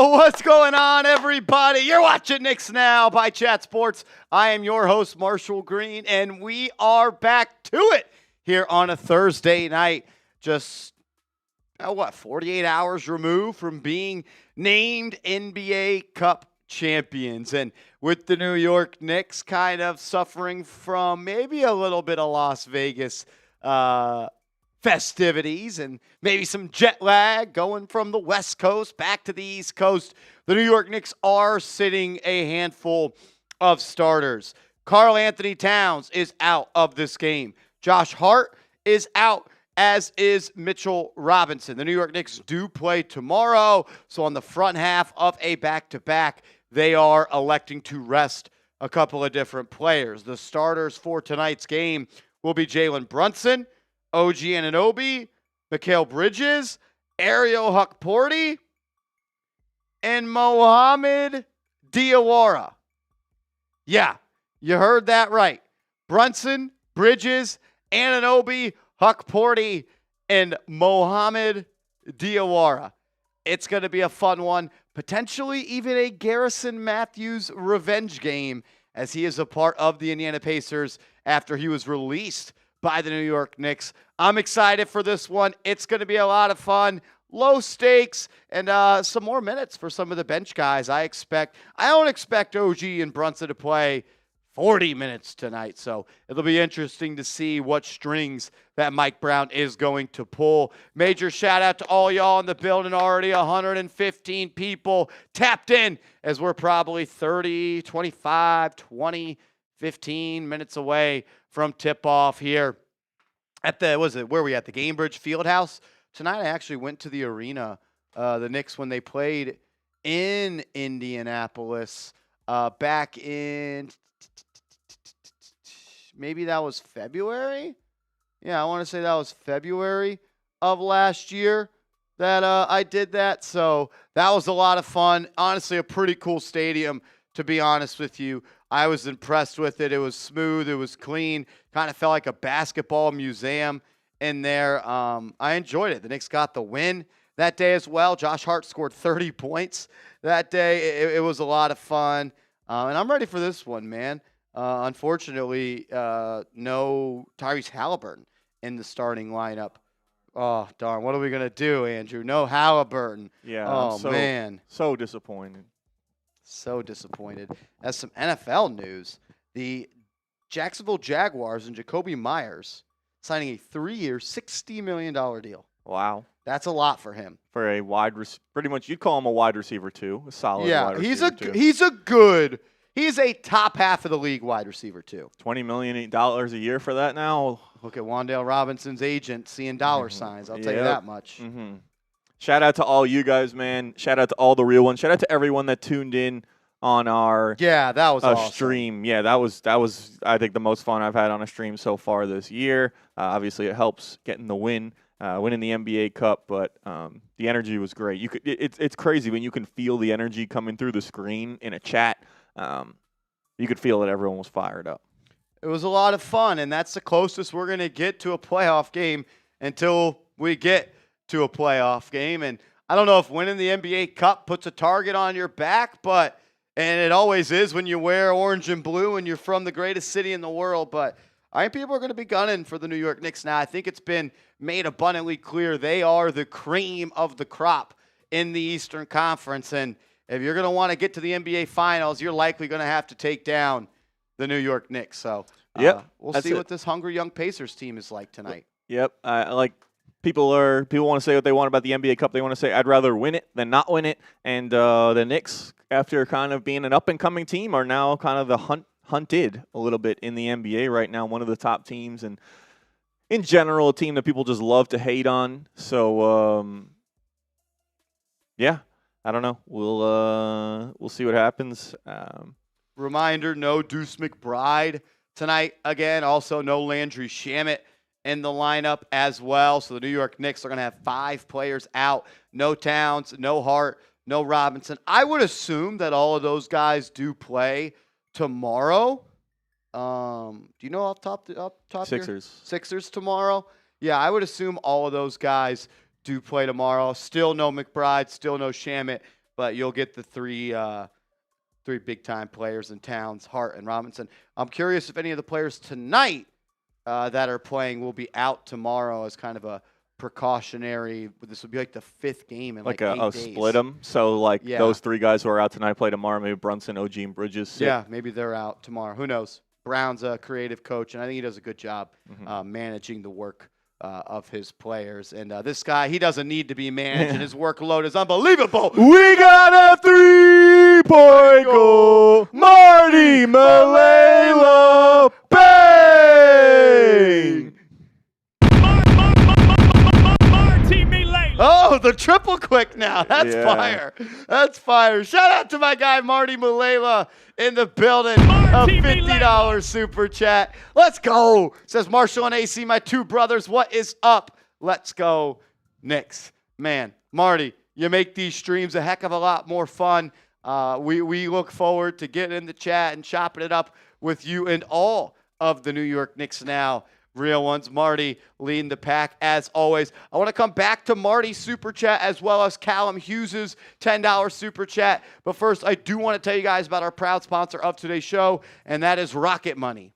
What's going on, everybody? You're watching Knicks Now by Chat Sports. I am your host, Marshall Green, and we are back to it here on a Thursday night. Just, 48 hours removed from being named NBA Cup champions. And with the New York Knicks kind of suffering from maybe a little bit of Las Vegas festivities and maybe some jet lag going from the West Coast back to the East Coast, the New York Knicks are sitting a handful of starters. Karl-Anthony Towns is out of this game. Josh Hart is out, as is Mitchell Robinson. The New York Knicks do play tomorrow, so on the front half of a back-to-back, they are electing to rest a couple of different players. The starters for tonight's game will be Jalen Brunson, OG Anunoby, Mikal Bridges, Ariel Hukporti, and Mohamed Diawara. Yeah, you heard that right. Brunson, Bridges, Anunoby, Hukporti, and Mohamed Diawara. It's going to be a fun one, potentially even a Garrison Matthews revenge game, as he is a part of the Indiana Pacers after he was released by the New York Knicks. I'm excited for this one. It's going to be a lot of fun, low stakes, and some more minutes for some of the bench guys. I don't expect OG and Brunson to play 40 minutes tonight, so it'll be interesting to see what strings that Mike Brown is going to pull. Major shout out to all y'all in the building already. 115 people tapped in, as we're probably 30, 25, 20, 15 minutes away from tip-off here at the, where are we at? The Gainbridge Fieldhouse. Tonight I actually went to the arena, the Knicks, when they played in Indianapolis back in, maybe that was February? Yeah, I want to say that was February of last year that I did that. So that was a lot of fun. Honestly, a pretty cool stadium, to be honest with you. I was impressed with it. It was smooth. It was clean. Kind of felt like a basketball museum in there. I enjoyed it. The Knicks got the win that day as well. Josh Hart scored 30 points that day. It was a lot of fun. And I'm ready for this one, man. Unfortunately, no Tyrese Halliburton in the starting lineup. Oh, darn. What are we going to do, Andrew? No Halliburton. Yeah. Oh, man. So disappointed. So disappointed. As some NFL news, the Jacksonville Jaguars and Jacoby Myers signing a 3-year, $60 million deal. Wow. That's a lot for him. For a pretty much, you'd call him a wide receiver too. A solid wide receiver too. He's a top half of the league wide receiver too. $20 million a year for that now. Look at Wan'Dale Robinson's agent seeing dollar signs. I'll tell you that much. Mm-hmm. Shout out to all you guys, man. Shout out to all the real ones. Shout out to everyone that tuned in on our that was awesome. Stream. Yeah, that was I think the most fun I've had on a stream so far this year. Obviously, it helps getting the win, winning the NBA Cup, but the energy was great. It's crazy when you can feel the energy coming through the screen in a chat. You could feel that everyone was fired up. It was a lot of fun, and that's the closest we're going to get to a playoff game until we get to a playoff game. And I don't know if winning the NBA Cup puts a target on your back, and it always is when you wear orange and blue and you're from the greatest city in the world, but I think people are going to be gunning for the New York Knicks now. I think it's been made abundantly clear they are the cream of the crop in the Eastern Conference, and if you're going to want to get to the NBA Finals, you're likely going to have to take down the New York Knicks. So we'll see what this hungry young Pacers team is like tonight. Yep. People want to say what they want about the NBA Cup. They want to say, I'd rather win it than not win it. And the Knicks, after kind of being an up-and-coming team, are now kind of the hunted a little bit in the NBA right now, one of the top teams. And in general, a team that people just love to hate on. So, I don't know. We'll see what happens. Reminder, no Deuce McBride tonight. Again, also no Landry Shamet in the lineup as well. So the New York Knicks are going to have 5 players out. No Towns, no Hart, no Robinson. I would assume that all of those guys do play tomorrow. Do you know off top Sixers. Here? Sixers tomorrow? Yeah, I would assume all of those guys do play tomorrow. Still no McBride, still no Shamet. but you'll get the three big-time players in Towns, Hart, and Robinson. I'm curious if any of the players tonight that are playing will be out tomorrow as kind of a precautionary. This would be like the 5th game in like 8 days. Split them. So those 3 guys who are out tonight play tomorrow. Maybe Brunson, OG, and Bridges sit. Yeah, maybe they're out tomorrow. Who knows? Brown's a creative coach, and I think he does a good job managing the work of his players. And this guy, he doesn't need to be managed, and his workload is unbelievable. We got a 3-point goal. Marty Malala. Bang! Oh, the triple quick now. That's fire. That's fire. Shout out to my guy, Marty Malala, in the building. A $50 super chat. Let's go. Says Marshall and AC, my 2 brothers. What is up? Let's go, Knicks. Man, Marty, you make these streams a heck of a lot more fun. We look forward to getting in the chat and chopping it up with you and all of the New York Knicks Now real ones. Marty leading the pack as always. I want to come back to Marty's super chat as well as Callum Hughes's $10 super chat. But first, I do want to tell you guys about our proud sponsor of today's show, and that is Rocket Money.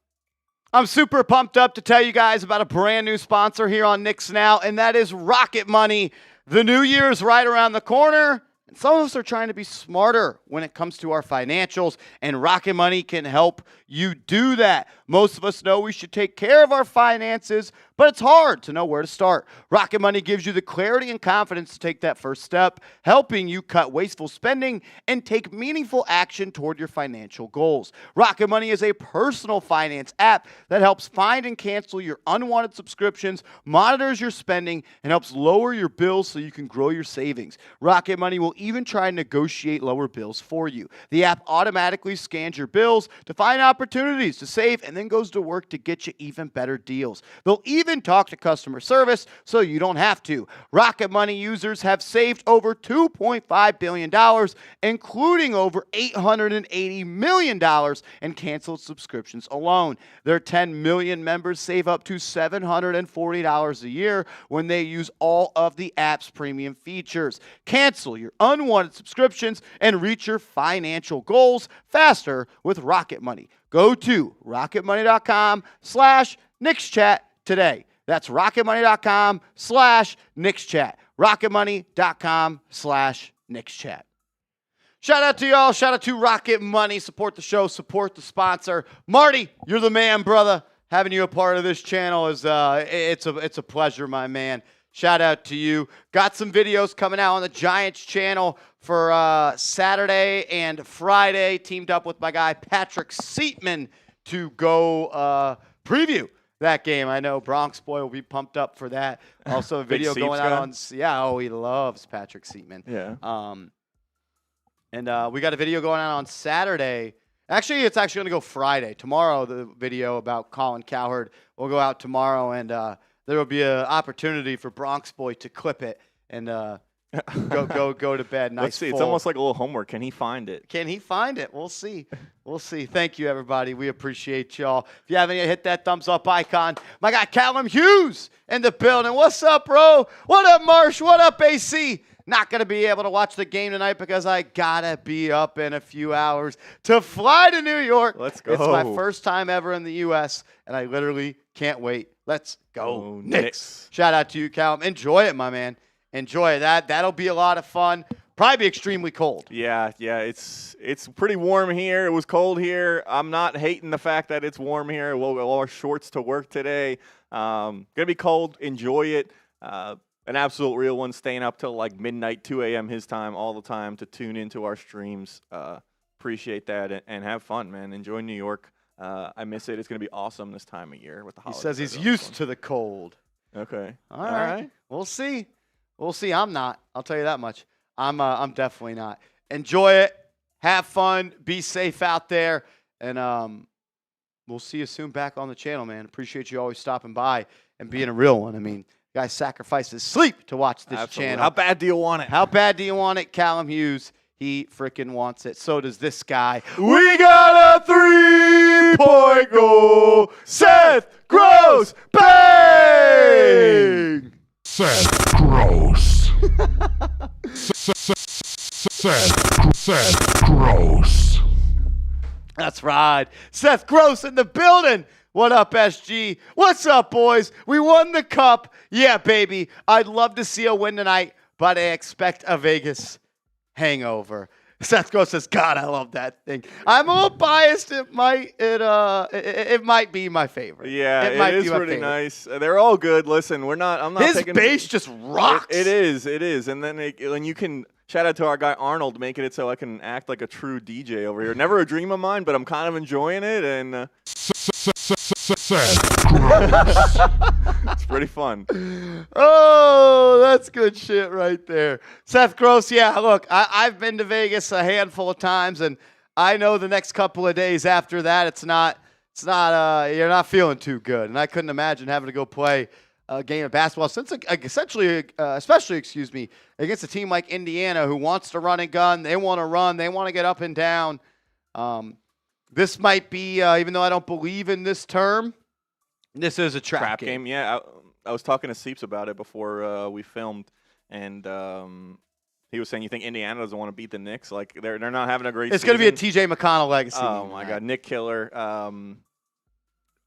I'm super pumped up to tell you guys about a brand new sponsor here on Knicks Now, and that is Rocket Money. The new year is right around the corner, and some of us are trying to be smarter when it comes to our financials, and Rocket Money can help you do that. Most of us know we should take care of our finances, but it's hard to know where to start. Rocket Money gives you the clarity and confidence to take that first step, helping you cut wasteful spending and take meaningful action toward your financial goals. Rocket Money is a personal finance app that helps find and cancel your unwanted subscriptions, monitors your spending, and helps lower your bills so you can grow your savings. Rocket Money will even try and negotiate lower bills for you. The app automatically scans your bills to find opportunities to save and then goes to work to get you even better deals. They'll even talk to customer service so you don't have to. Rocket Money users have saved over $2.5 billion, including over $880 million in canceled subscriptions alone. Their 10 million members save up to $740 a year when they use all of the app's premium features. Cancel your unwanted subscriptions and reach your financial goals faster with Rocket Money. Go to rocketmoney.com/KnicksChat today. That's rocketmoney.com/KnicksChat. rocketmoney.com/KnicksChat. Shout out to y'all. Shout out to Rocket Money. Support the show. Support the sponsor. Marty, you're the man, brother. Having you a part of this channel is it's a pleasure, my man. Shout out to you. Got some videos coming out on the Giants channel for Saturday and Friday. Teamed up with my guy Patrick Seatman to go preview that game. I know Bronx Boy will be pumped up for that. Also a video going out on he loves Patrick Seatman. Yeah. And we got a video going out on Saturday. Actually, it's actually going to go Friday. Tomorrow, the video about Colin Cowherd will go out tomorrow, and there will be an opportunity for Bronx Boy to clip it and go to bed. Nice. Let's see. It's almost like a little homework. Can he find it? Can he find it? We'll see. We'll see. Thank you, everybody. We appreciate y'all. If you haven't yet, hit that thumbs up icon. My guy Callum Hughes in the building. What's up, bro? What up, Marsh? What up, AC? Not going to be able to watch the game tonight because I got to be up in a few hours to fly to New York. Let's go. It's my first time ever in the U.S., and I literally can't wait. Let's go, Knicks. Shout out to you, Callum. Enjoy it, my man. Enjoy that. That'll be a lot of fun. Probably be extremely cold. Yeah. It's pretty warm here. It was cold here. I'm not hating the fact that it's warm here. We'll wear our shorts to work today. Gonna be cold. Enjoy it. An absolute real one, staying up till like midnight, 2 a.m. his time, all the time to tune into our streams. Appreciate that and have fun, man. Enjoy New York. I miss it. It's going to be awesome this time of year with the holidays. He says he's used to the cold. Okay. All right. We'll see. We'll see. I'm not. I'll tell you that much. I'm definitely not. Enjoy it. Have fun. Be safe out there. And we'll see you soon back on the channel, man. Appreciate you always stopping by and being a real one. I mean, guy sacrificed his sleep to watch this channel. How bad do you want it? How bad do you want it? Callum Hughes, he freaking wants it. So does this guy. We got a 3-point goal. Seth Gross. Bang! Seth Gross. Seth Gross. That's right. Seth Gross in the building. What up, SG? What's up, boys? We won the cup. Yeah, baby. I'd love to see a win tonight, but I expect a Vegas hangover. Seth Gross says, God, I love that thing. I'm a little biased. It might be my favorite. Yeah, it might is be my pretty favorite. nice. They're all good. Listen, I'm not His taking bass just rocks. It is. And then when you can shout out to our guy Arnold, making it so I can act like a true DJ over here. Never a dream of mine, but I'm kind of enjoying it, and Seth Gross. it's pretty fun. Oh, that's good shit right there. Seth Gross, yeah, look, I've been to Vegas a handful of times, and I know the next couple of days after that, you're not feeling too good. And I couldn't imagine having to go play a game of basketball especially against a team like Indiana who wants to run and gun. They want to run. They want to get up and down. This might be, even though I don't believe in this term, this is a trap game. Yeah, I was talking to Seeps about it before we filmed, and he was saying, you think Indiana doesn't want to beat the Knicks? Like, they're not having a great It's season. going to be a TJ McConnell legacy. Oh, my God. Nick Killer.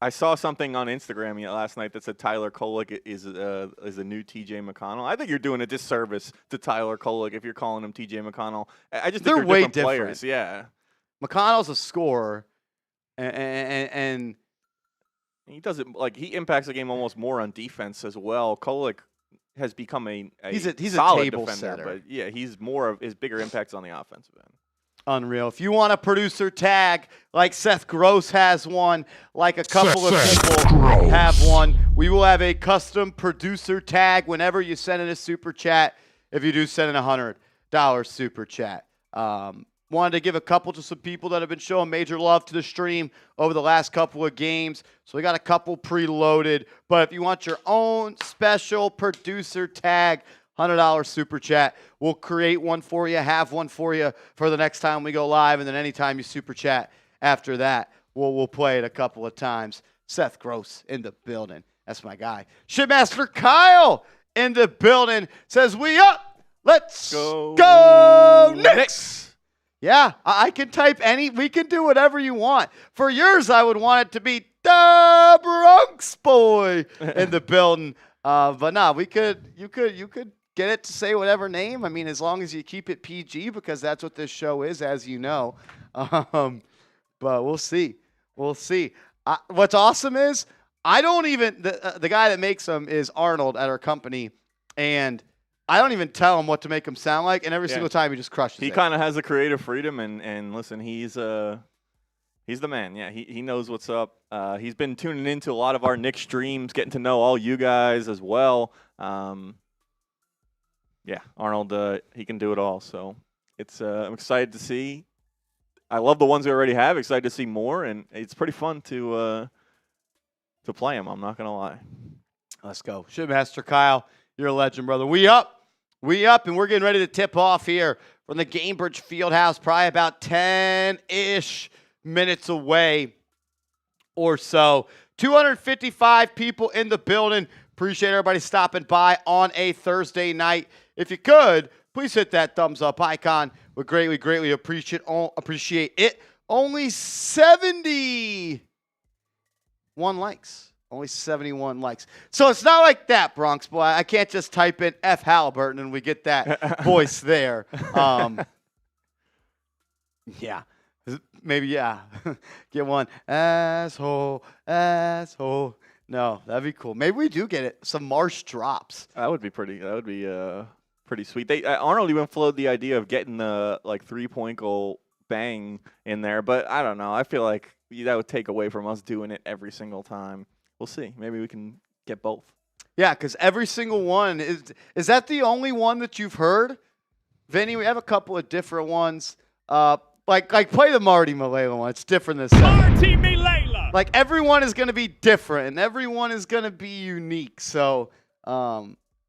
I saw something on Instagram last night that said Tyler Kolek is a new TJ McConnell. I think you're doing a disservice to Tyler Kolek if you're calling him TJ McConnell. I just think they're way different players. Yeah. McConnell's a scorer, and he doesn't he impacts the game almost more on defense as well. Kolek has become a he's a solid table defender, setter. but yeah, he's more of his bigger impacts on the offensive end. Unreal. If you want a producer tag like Seth Gross has one, like a couple of people have one, we will have a custom producer tag whenever you send in a super chat. If you do send in $100 super chat. Wanted to give a couple to some people that have been showing major love to the stream over the last couple of games. So we got a couple preloaded. But if you want your own special producer tag, $100 super chat, we'll create one for you, have one for you for the next time we go live. And then anytime you super chat after that, we'll play it a couple of times. Seth Gross in the building. That's my guy. Shitmaster Kyle in the building says, we up. Let's go Knicks. Yeah, I can type we can do whatever you want. For yours, I would want it to be the Bronx boy in the building. But no, you could get it to say whatever name. I mean, as long as you keep it PG, because that's what this show is, as you know. But we'll see. We'll see. What's awesome is I don't even the guy that makes them is Arnold at our company, and I don't even tell him what to make him sound like, and every single time he just crushes it. He kind of has the creative freedom, and listen, he's the man. Yeah, he knows what's up. He's been tuning into a lot of our Knicks streams, getting to know all you guys as well. Yeah, Arnold, he can do it all. So I'm excited to see. I love the ones we already have. Excited to see more, and it's pretty fun to play him. I'm not gonna lie. Let's go, Shitmaster Kyle. You're a legend, brother. We up, and we're getting ready to tip off here from the Gainbridge Fieldhouse, probably about 10-ish minutes away or so. 255 people in the building. Appreciate everybody stopping by on a Thursday night. If you could, please hit that thumbs up icon. We greatly appreciate it. Only 71 likes. Only 71 likes. So it's not like that, Bronx boy. I can't just type in F. Halliburton and we get that voice there. Yeah. Maybe, yeah. Get one. Asshole. No, that'd be cool. Maybe we do get it. Some Marsh drops. That would be pretty sweet. Arnold even floated the idea of getting the 3-point goal bang in there, but I don't know. I feel like that would take away from us doing it every single time. We'll see. Maybe we can get both. Yeah, because every single one is that the only one that you've heard, Vinny? We have a couple of different ones. Like play the Marty Malela one. It's different this time. Marty Malela. Like everyone is going to be different and everyone is going to be unique. So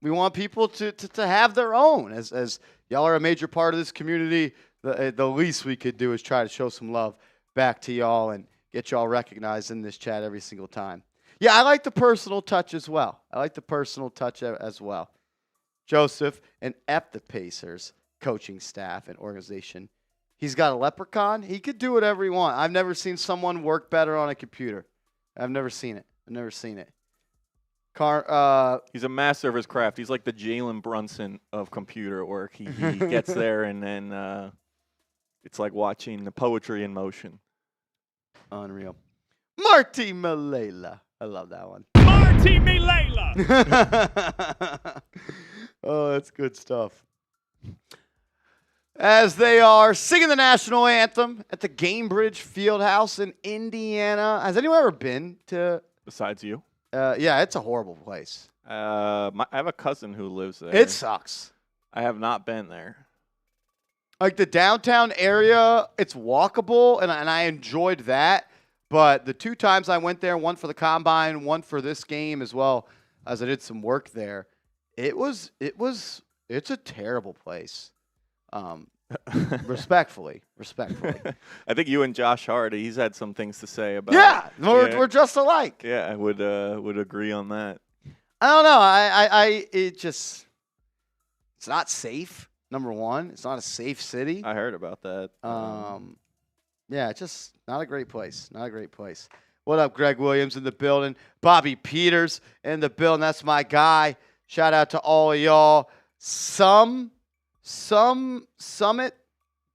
we want people to have their own. As y'all are a major part of this community, the least we could do is try to show some love back to y'all and get y'all recognized in this chat every single time. Yeah, I like the personal touch as well. Joseph and F the Pacers. coaching staff and organization. He's got a leprechaun. He could do whatever he wants. I've never seen someone work better on a computer. I've never seen it. He's a master of his craft. He's like the Jalen Brunson of computer work. He gets there, and then it's like watching the poetry in motion. Unreal. Marty Malela. I love that one. Marty Malela. Oh, that's good stuff. As they are singing the national anthem at the Gainbridge Fieldhouse in Indiana. Has anyone ever been to? Besides you? Yeah, it's a horrible place. I have a cousin who lives there. It sucks. I have not been there. Like the downtown area, it's walkable, and I enjoyed that. But the 2 times I went there, one for the combine, one for this game as well, as I did some work there, it's a terrible place. Respectfully. I think you and Josh Hart, he's had some things to say about. Yeah, we're just alike. Yeah, I would agree on that. I don't know. It's not safe. Number one, it's not a safe city. I heard about that. Yeah, it's just not a great place. What up, Greg Williams in the building? Bobby Peters in the building. That's my guy. Shout out to all of y'all. Summit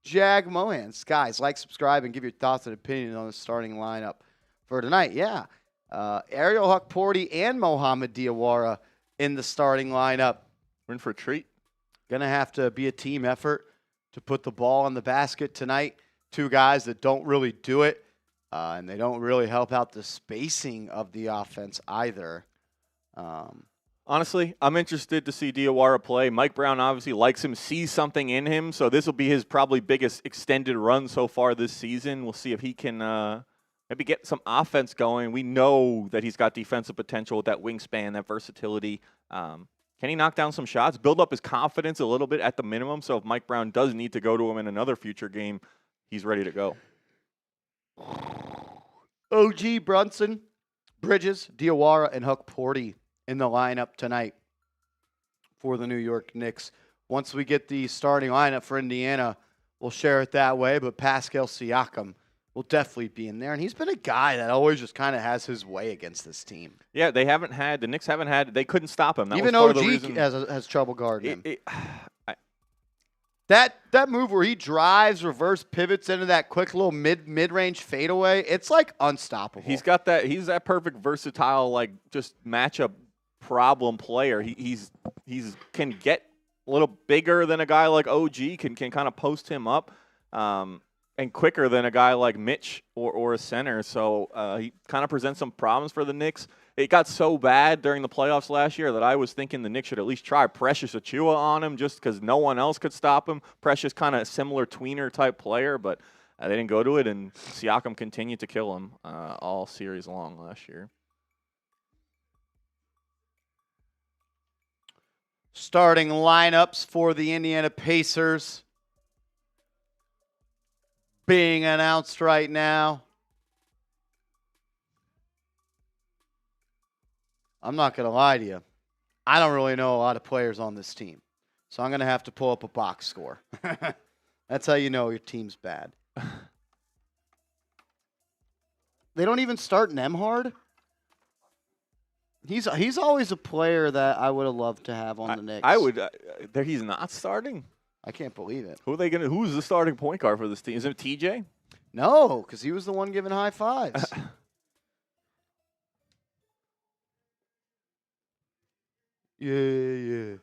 Jag Mohans. Guys, like, subscribe, and give your thoughts and opinions on the starting lineup for tonight. Yeah. Ariel Hukporty and Mohamed Diawara in the starting lineup. We're in for a treat. Going to have to be a team effort to put the ball in the basket tonight. 2 guys that don't really do it, and they don't really help out the spacing of the offense either. Honestly, I'm interested to see Diawara play. Mike Brown obviously likes him, sees something in him, so this will be his probably biggest extended run so far this season. We'll see if he can maybe get some offense going. We know that he's got defensive potential with that wingspan, that versatility. Can he knock down some shots, build up his confidence a little bit at the minimum, so if Mike Brown does need to go to him in another future game, he's ready to go. OG Brunson, Bridges, Diawara, and Hukporty in the lineup tonight for the New York Knicks. Once we get the starting lineup for Indiana, we'll share it that way, but Pascal Siakam will definitely be in there. And he's been a guy that always just kind of has his way against this team. Yeah, the Knicks haven't had, they couldn't stop him. That even was part OG of the reason. has trouble guarding him. That move where he drives, reverse pivots into that quick little mid-range fadeaway, it's like unstoppable. He's that perfect versatile, like, just matchup problem player. He's can get a little bigger than a guy like OG, can kind of post him up, and quicker than a guy like Mitch or a center. So he kind of presents some problems for the Knicks. It got so bad during the playoffs last year that I was thinking the Knicks should at least try Precious Achiuwa on him just because no one else could stop him. Precious kind of similar tweener type player, but they didn't go to it, and Siakam continued to kill him all series long last year. Starting lineups for the Indiana Pacers being announced right now. I'm not going to lie to you. I don't really know a lot of players on this team. So I'm going to have to pull up a box score. That's how you know your team's bad. They don't even start Nembhard? He's always a player that I would have loved to have on the Knicks. I would. He's not starting? I can't believe it. Who's the starting point guard for this team? Is it TJ? No, because he was the one giving high fives. Yeah.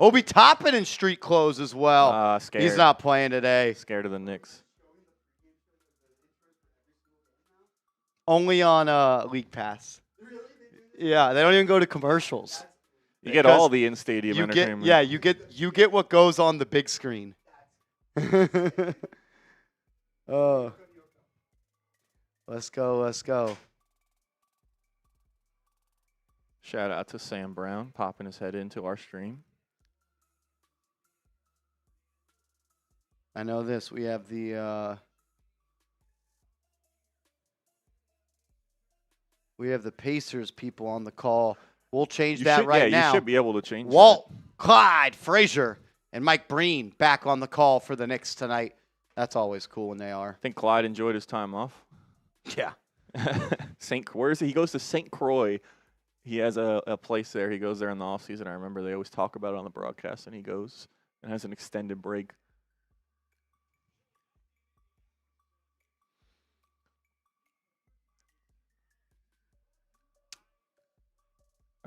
Obi Toppin in street clothes as well. Scared. He's not playing today. Scared of the Knicks. Only on League Pass. Yeah, they don't even go to commercials. You get all the in-stadium entertainment. You get what goes on the big screen. Oh, let's go. Shout out to Sam Brown popping his head into our stream. I know this. We have the Pacers people on the call. We'll change that right now. You should be able to change Walt, Clyde, Frazier And Mike Breen back on the call for the Knicks tonight. That's always cool when they are. I think Clyde enjoyed his time off. Yeah. Where is he? He goes to St. Croix. He has a place there. He goes there in the offseason. I remember they always talk about it on the broadcast, and he goes and has an extended break.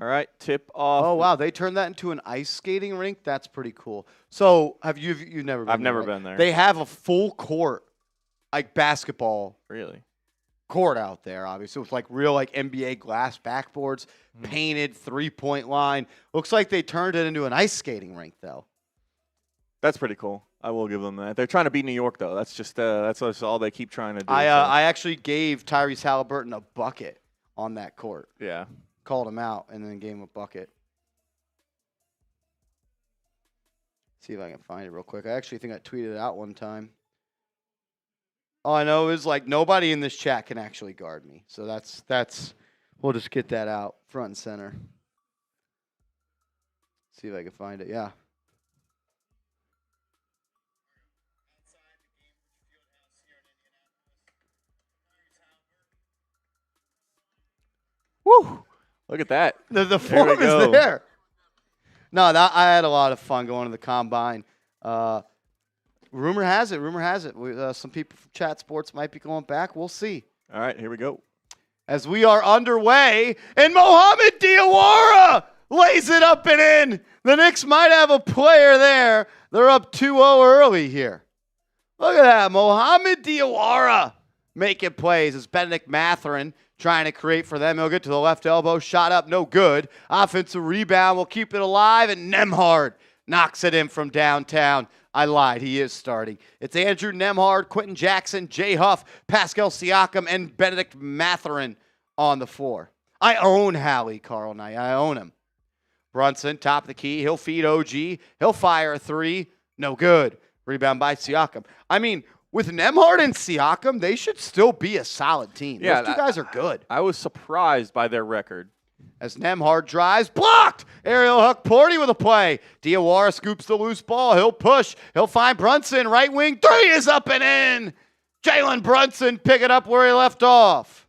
All right, tip off. Oh, wow. They turned that into an ice skating rink? That's pretty cool. So you've never been there? I've never right? been there. They have a full court, like basketball Really? court out there, obviously, with like real like NBA glass backboards, painted 3-point line. Looks like they turned it into an ice skating rink, though. That's pretty cool. I will give them that. They're trying to beat New York, though. That's just all they keep trying to do. I actually gave Tyrese Halliburton a bucket on that court. Yeah. Called him out and then gave him a bucket. See if I can find it real quick. I actually think I tweeted it out one time. All I know is like nobody in this chat can actually guard me. So that's we'll just get that out front and center. See if I can find it. Yeah. Woo! Look at that. The form is there. No, I had a lot of fun going to the combine. Rumor has it. Some people from Chat Sports might be going back. We'll see. All right, here we go. As we are underway, and Mohamed Diawara lays it up and in. The Knicks might have a player there. They're up 2-0 early here. Look at that. Mohamed Diawara making plays. It's Benedict Mathurin trying to create for them. He'll get to the left elbow. Shot up, no good. Offensive rebound will keep it alive, and Nembhard knocks it in from downtown. I lied. He is starting. It's Andrew Nembhard, Quentin Jackson, Jay Huff, Pascal Siakam, and Benedict Mathurin on the floor. I own Hallie, Carl Knight. I own him. Brunson, top of the key. He'll feed OG. He'll fire a three. No good. Rebound by Siakam. I mean, with Nembhard and Siakam, they should still be a solid team. Yeah, those two guys are good. I was surprised by their record. As Nembhard drives, blocked. Aerial hook, Porty with a play. Diawara scoops the loose ball. He'll push. He'll find Brunson. Right wing three is up and in. Jalen Brunson pick it up where he left off.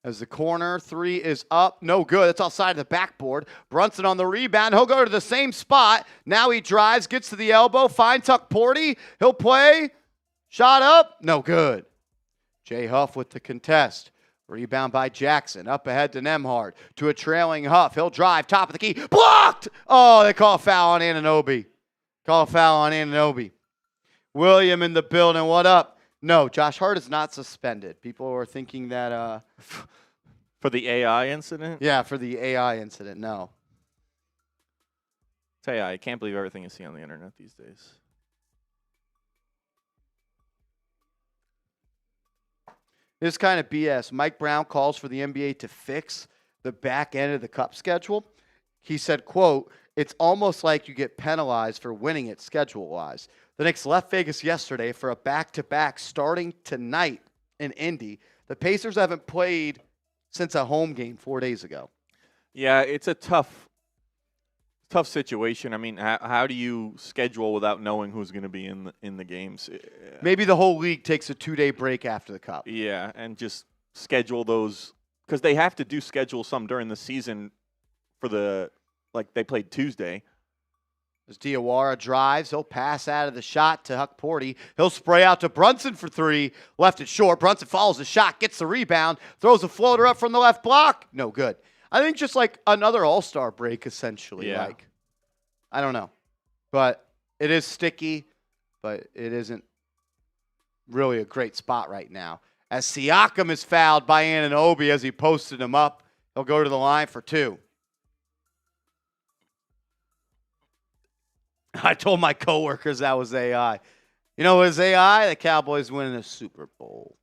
As the corner three is up, no good. It's outside of the backboard. Brunson on the rebound. He'll go to the same spot. Now he drives, gets to the elbow, finds Huck Porty. He'll play. Shot up, no good. Jay Huff with the contest. Rebound by Jackson. Up ahead to Nembhard. To a trailing Huff. He'll drive. Top of the key. Blocked! Oh, they call a foul on Anunoby. Call a foul on Anunoby. William in the building. What up? No, Josh Hart is not suspended. People were thinking that... For the AI incident? Yeah, for the AI incident. No. Tell you, I can't believe everything you see on the internet these days. This kind of BS. Mike Brown calls for the NBA to fix the back end of the cup schedule. He said, quote, "It's almost like you get penalized for winning it schedule-wise." The Knicks left Vegas yesterday for a back-to-back starting tonight in Indy. The Pacers haven't played since a home game 4 days ago. Yeah, it's a tough situation. I mean, how do you schedule without knowing who's going to be in the games? Maybe the whole league takes a 2-day break after the cup. Yeah, and just schedule those because they have to do schedule some during the season for they played Tuesday. As Diawara drives, he'll pass out of the shot to Huck Porty. He'll spray out to Brunson for three. Left it short. Brunson follows the shot, gets the rebound, throws a floater up from the left block. No good. I think just like another all-star break, essentially. Yeah. Like, I don't know. But it is sticky, but it isn't really a great spot right now. As Siakam is fouled by Anunoby as he posted him up, he'll go to the line for two. I told my coworkers that was AI. You know what was AI? The Cowboys winning a Super Bowl.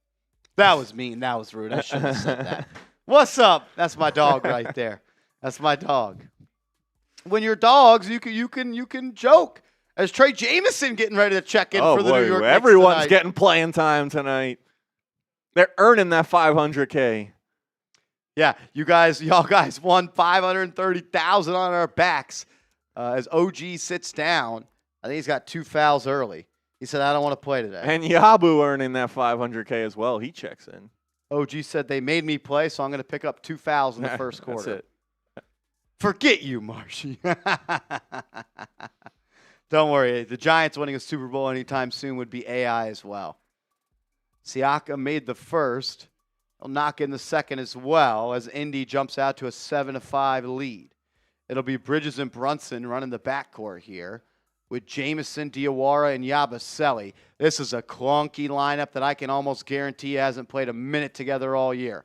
That was mean. That was rude. I shouldn't have said that. What's up? That's my dog right there. That's my dog. When you're dogs, you can joke. As Trey Jameson getting ready to check in for the New York Knicks everyone's tonight. getting playing time tonight. They're earning that $500K. Yeah, y'all guys won $530,000 on our backs. As OG sits down, I think he's got 2 fouls early. He said, I don't want to play today. And Yabu earning that $500K as well. He checks in. OG said they made me play, so I'm going to pick up 2 fouls in the first quarter. That's it. Forget you, Marshy. Don't worry. The Giants winning a Super Bowl anytime soon would be AI as well. Siakam made the first. He'll knock in the second as well as Indy jumps out to a 7-5 lead. It'll be Bridges and Brunson running the backcourt here with Jamison, Diawara, and Yabusele. This is a clunky lineup that I can almost guarantee hasn't played a minute together all year.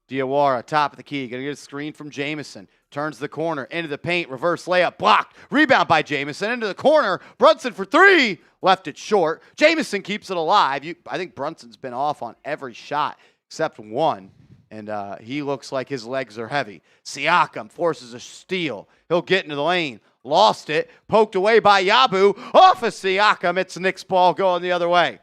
Diawara, top of the key, going to get a screen from Jamison. Turns the corner, into the paint, reverse layup, blocked. Rebound by Jamison, into the corner. Brunson for 3, left it short. Jamison keeps it alive. I think Brunson's been off on every shot except one, and he looks like his legs are heavy. Siakam forces a steal. He'll get into the lane. Lost it, poked away by Yabu. Off of Siakam, it's Knicks ball going the other way.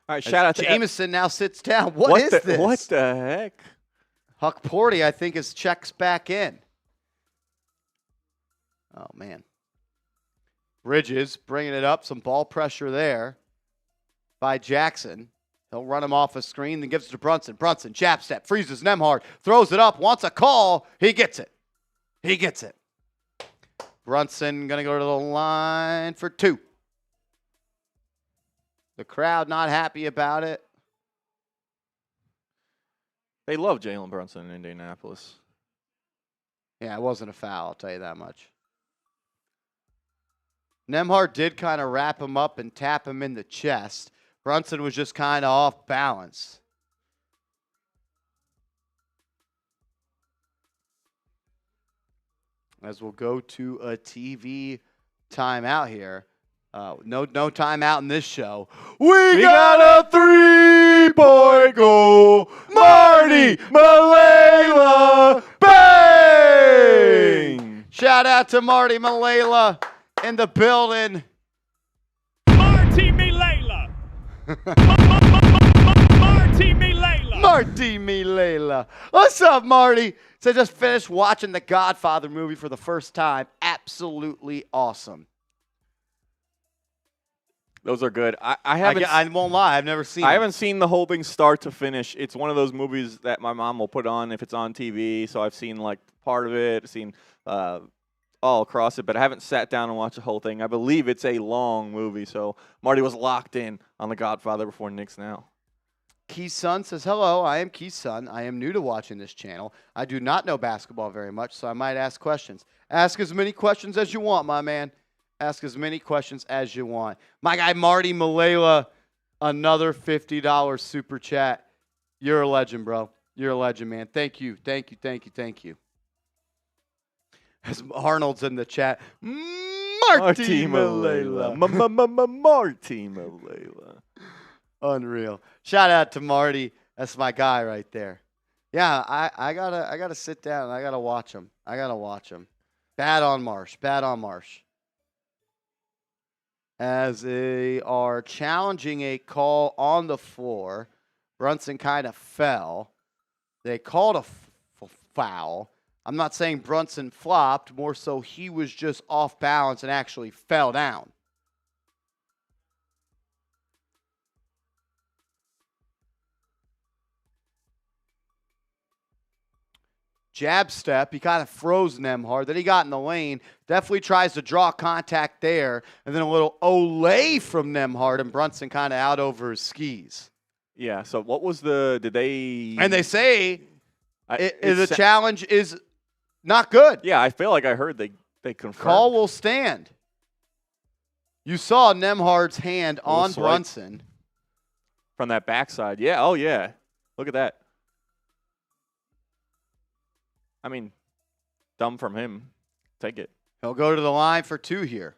All right, shout out to Jamison now sits down. What is this? What the heck? Huck Porty, I think, is checks back in. Oh, man. Bridges bringing it up. Some ball pressure there by Jackson. He'll run him off a screen, then gives it to Brunson. Brunson, jab step, freezes Nembhard, throws it up, wants a call. He gets it. He gets it. Brunson going to go to the line for 2. The crowd not happy about it. They love Jalen Brunson in Indianapolis. Yeah, it wasn't a foul, I'll tell you that much. Nembhard did kind of wrap him up and tap him in the chest. Brunson was just kind of off balance. As we'll go to a TV timeout here. No timeout in this show. We got a 3-point goal. Marty Malela. Bang! Shout out to Marty Malela in the building. Marty Malela. Marty Malela. Marty Malela. What's up, Marty? So just finished watching the Godfather movie for the first time. Absolutely awesome. Those are good. I haven't. I won't lie. I've never seen I it. haven't seen the whole thing start to finish. It's one of those movies that my mom will put on if it's on TV. So I've seen like part of it. I've seen all across it, but I haven't sat down and watched the whole thing. I believe it's a long movie. So Marty was locked in on The Godfather before Knicks Now. Key's son says, hello, I am Key's son. I am new to watching this channel. I do not know basketball very much, so I might ask questions. Ask as many questions as you want, my man. Ask as many questions as you want. My guy, Marty Malela, another $50 super chat. You're a legend, bro. You're a legend, man. Thank you. Thank you. Thank you. Thank you. As Arnold's in the chat, Marty Malela. Marty Malela. Unreal. Shout out to Marty. That's my guy right there. Yeah, I gotta sit down. I gotta watch him. Bad on Marsh. As they are challenging a call on the floor, Brunson kind of fell. They called a foul. I'm not saying Brunson flopped. More so he was just off balance and actually fell down. Jab step, he kind of froze Nembhard. Then he got in the lane, definitely tries to draw contact there, and then a little olay from Nembhard, and Brunson kind of out over his skis. Yeah, so what was did they... And they say the challenge is not good. Yeah, I feel like I heard they confirmed. Call will stand. You saw Nembhard's hand on swipe. Brunson. From that backside. Yeah, oh yeah. Look at that. I mean, dumb from him. Take it. He'll go to the line for 2 here.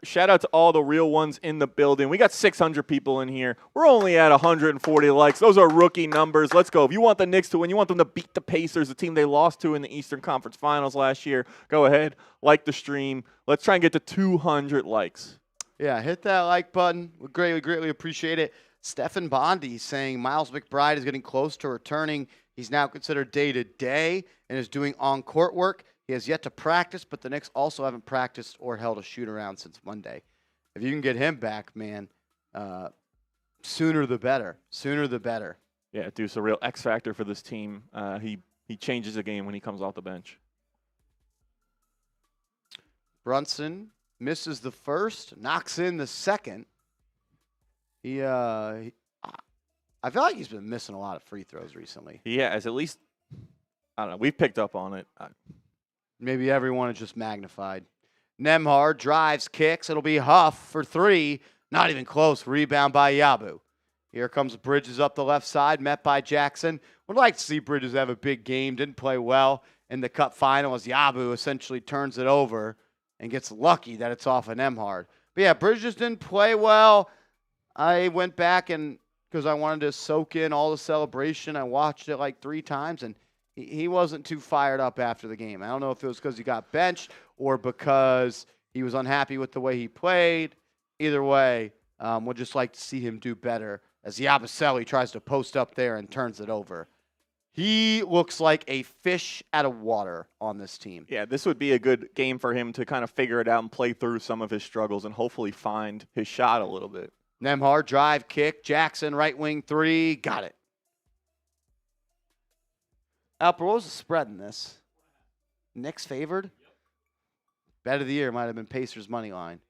Shout out to all the real ones in the building. We got 600 people in here. We're only at 140 likes. Those are rookie numbers. Let's go. If you want the Knicks to win, you want them to beat the Pacers, the team they lost to in the Eastern Conference Finals last year, go ahead, like the stream. Let's try and get to 200 likes. Yeah, hit that like button. We greatly appreciate it. Stephen Bondi saying Miles McBride is getting close to returning. He's now considered day-to-day and is doing on-court work. He has yet to practice, but the Knicks also haven't practiced or held a shoot-around since Monday. If you can get him back, man, sooner the better. Sooner the better. Yeah, Deuce, a real X factor for this team. He changes the game when he comes off the bench. Brunson misses the first, knocks in the second. I feel like he's been missing a lot of free throws recently. Yeah, as at least, I don't know, we've picked up on it. Maybe everyone is just magnified. Nembhard drives, kicks. It'll be Huff for three. Not even close. Rebound by Yabu. Here comes Bridges up the left side, met by Jackson. Would like to see Bridges have a big game. Didn't play well in the cup final as Yabu essentially turns it over and gets lucky that it's off of Nembhard. But yeah, Bridges didn't play well. I went back and because I wanted to soak in all the celebration. I watched it like 3 times, and he wasn't too fired up after the game. I don't know if it was because he got benched or because he was unhappy with the way he played. Either way, we'll just like to see him do better as Yabusele tries to post up there and turns it over. He looks like a fish out of water on this team. Yeah, this would be a good game for him to kind of figure it out and play through some of his struggles and hopefully find his shot a little bit. Nembhard drive, kick, Jackson, right wing three, got it. Alper, what was the spread in this? Knicks favored? Bet of the year might have been Pacers money line.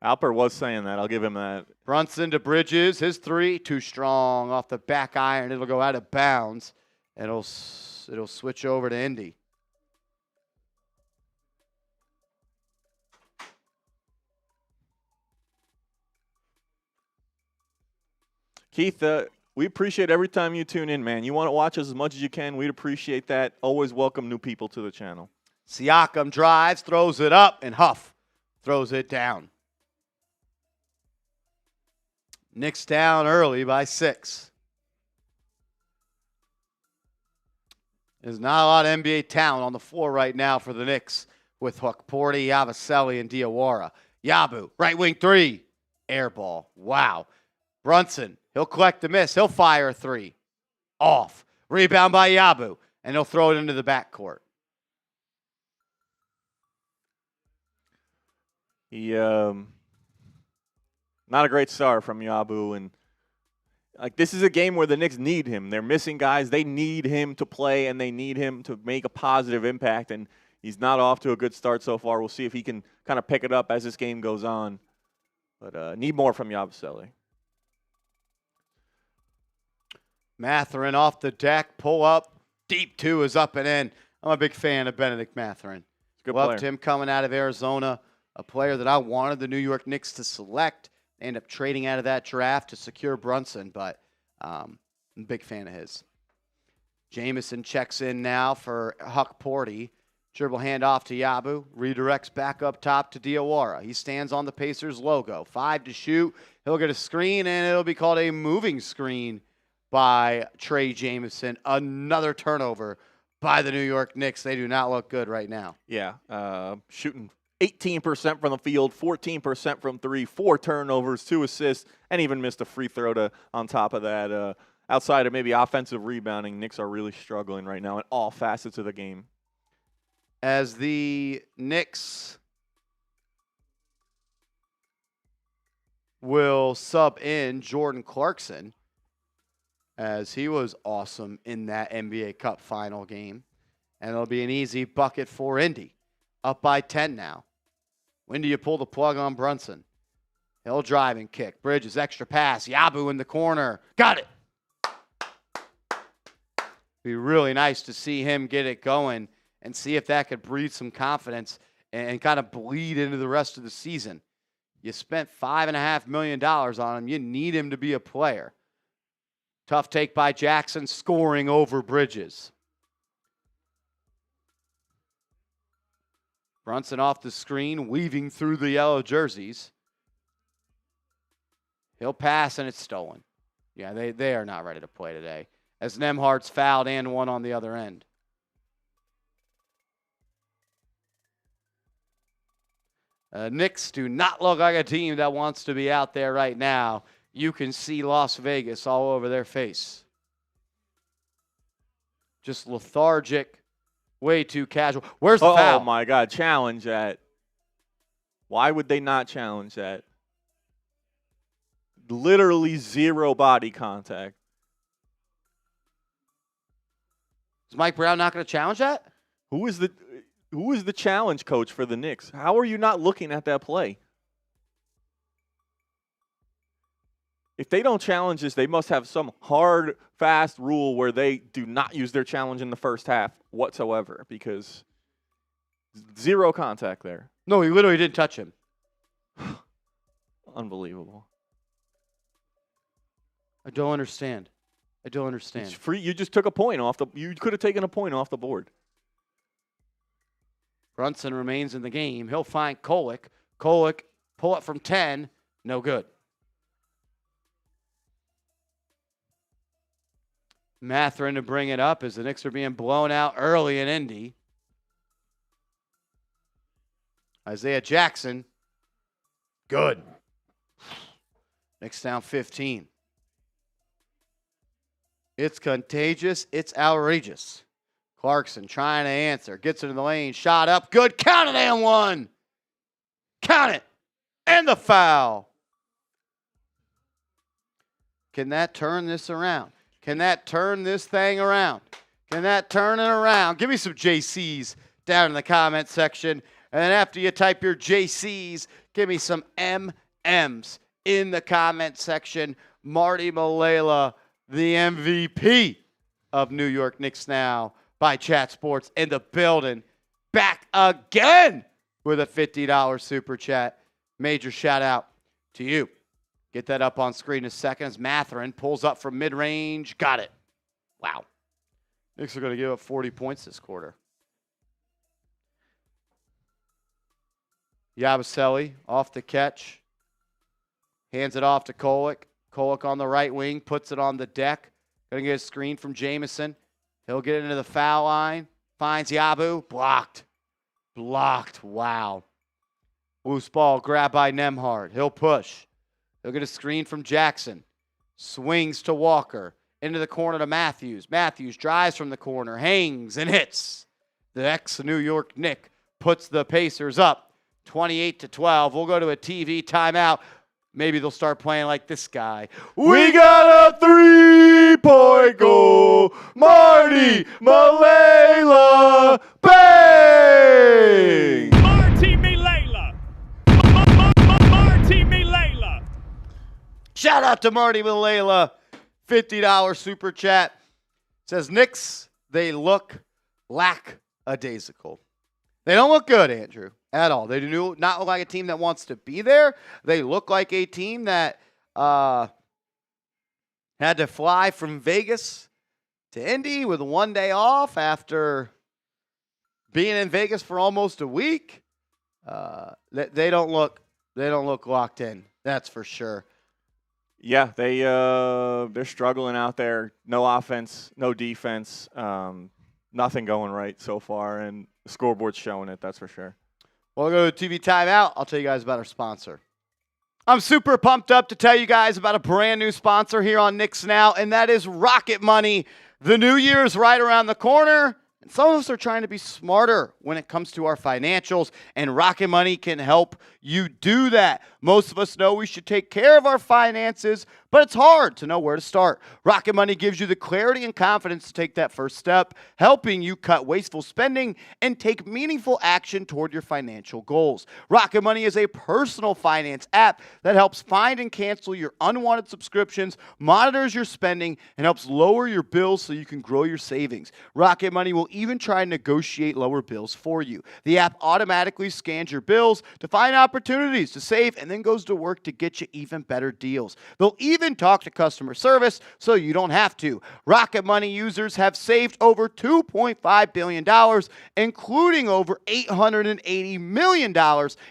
Alper was saying that. I'll give him that. Brunson to Bridges. His three, too strong. Off the back iron. It'll go out of bounds. It'll switch over to Indy. Keith, we appreciate every time you tune in, man. You want to watch us as much as you can. We'd appreciate that. Always welcome new people to the channel. Siakam drives, throws it up, and Huff throws it down. Knicks down early by 6. There's not a lot of NBA talent on the floor right now for the Knicks with Hukporti, Yabusele, and Diawara. Yabu, right wing three. Air ball. Wow. Brunson, he'll collect the miss. He'll fire a three. Off. Rebound by Yabu, and he'll throw it into the backcourt. He, not a great start from Yabu, and like this is a game where the Knicks need him. They're missing guys. They need him to play, and they need him to make a positive impact, and he's not off to a good start so far. We'll see if he can kind of pick it up as this game goes on, but need more from Yabusele. Mathurin off the deck, pull up, deep two is up and in. I'm a big fan of Benedict Mathurin. Good Loved player. him coming out of Arizona, a player that I wanted the New York Knicks to select. They end up trading out of that draft to secure Brunson, but I'm a big fan of his. Jamison checks in now for Hukporti. Dribble handoff to Yabu. Redirects back up top to Diawara. He stands on the Pacers logo. 5 to shoot. He'll get a screen, and it'll be called a moving screen by Trey Jamison. Another turnover by the New York Knicks. They do not look good right now. Yeah, shooting 18% from the field, 14% from three, 4 turnovers, 2 assists, and even missed a free throw on top of that. Outside of maybe offensive rebounding, Knicks are really struggling right now in all facets of the game. As the Knicks will sub in Jordan Clarkson, as he was awesome in that NBA Cup final game. And it'll be an easy bucket for Indy. Up by 10 now. When do you pull the plug on Brunson? He'll drive and kick. Bridges, extra pass. Yabu in the corner. Got it. Be really nice to see him get it going and see if that could breathe some confidence and kind of bleed into the rest of the season. You spent $5.5 million on him. You need him to be a player. Tough take by Jackson, scoring over Bridges. Brunson off the screen, weaving through the yellow jerseys. He'll pass, and it's stolen. Yeah, they are not ready to play today, as Nembhard's fouled and one on the other end. Knicks do not look like a team that wants to be out there right now. You can see Las Vegas all over their face. Just lethargic, way too casual. Where's the foul? Oh, my God. Challenge that. Why would they not challenge that? Literally zero body contact. Is Mike Brown not going to challenge that? Who is the challenge coach for the Knicks? How are you not looking at that play? If they don't challenge this, they must have some hard, fast rule where they do not use their challenge in the first half whatsoever, because zero contact there. No, he literally didn't touch him. Unbelievable. I don't understand. It's free. You just took a point off you could have taken a point off the board. Brunson remains in the game. He'll find Kolek. Kolek, pull up from 10. No good. Mathurin to bring it up as the Knicks are being blown out early in Indy. Isaiah Jackson. Good. Knicks down 15. It's contagious. It's outrageous. Clarkson trying to answer. Gets into the lane. Shot up. Good. Count it and one. Count it. And the foul. Can that turn this around? Can that turn this thing around? Can that turn it around? Give me some JCs down in the comment section. And then after you type your JCs, give me some MMs in the comment section. Marty Malela, the MVP of New York Knicks Now by Chat Sports in the building. Back again with a $50 super chat. Major shout out to you. Get that up on screen in a second as Mathurin pulls up from mid-range. Got it. Wow. Knicks are going to give up 40 points this quarter. Yabusele off the catch. Hands it off to Kolek. Kolek on the right wing. Puts it on the deck. Going to get a screen from Jamison. He'll get into the foul line. Finds Yabu. Blocked. Blocked. Wow. Loose ball grabbed by Nembhard. He'll push. He'll get a screen from Jackson. Swings to Walker. Into the corner to Matthews. Matthews drives from the corner. Hangs and hits. The ex-New York Knick puts the Pacers up 28-12. We'll go to a TV timeout. Maybe they'll start playing like this guy. We got a three-point goal. Marty Malela. Bang! Marty Malela. Marty Malela. Shout out to Marty Malela. $50 super chat. Says, Knicks, they look lackadaisical. They don't look good, Andrew, at all. They do not look like a team that wants to be there. They look like a team that had to fly from Vegas to Indy with 1 day off after being in Vegas for almost a week. They don't look locked in. That's for sure. Yeah, they're struggling out there. No offense, no defense, nothing going right so far, and the scoreboard's showing it, that's for sure. We'll go to TV timeout. I'll tell you guys about our sponsor. I'm super pumped up to tell you guys about a brand new sponsor here on Knicks Now, and that is Rocket Money. The new year is right around the corner, and some of us are trying to be smarter when it comes to our financials, and Rocket Money can help you do that. Most of us know we should take care of our finances, but it's hard to know where to start. Rocket Money gives you the clarity and confidence to take that first step, helping you cut wasteful spending and take meaningful action toward your financial goals. Rocket Money is a personal finance app that helps find and cancel your unwanted subscriptions, monitors your spending, and helps lower your bills so you can grow your savings. Rocket Money will even try and negotiate lower bills for you. The app automatically scans your bills to find opportunities to save and and then goes to work to get you even better deals. They'll even talk to customer service so you don't have to. Rocket Money users have saved over $2.5 billion, including over $880 million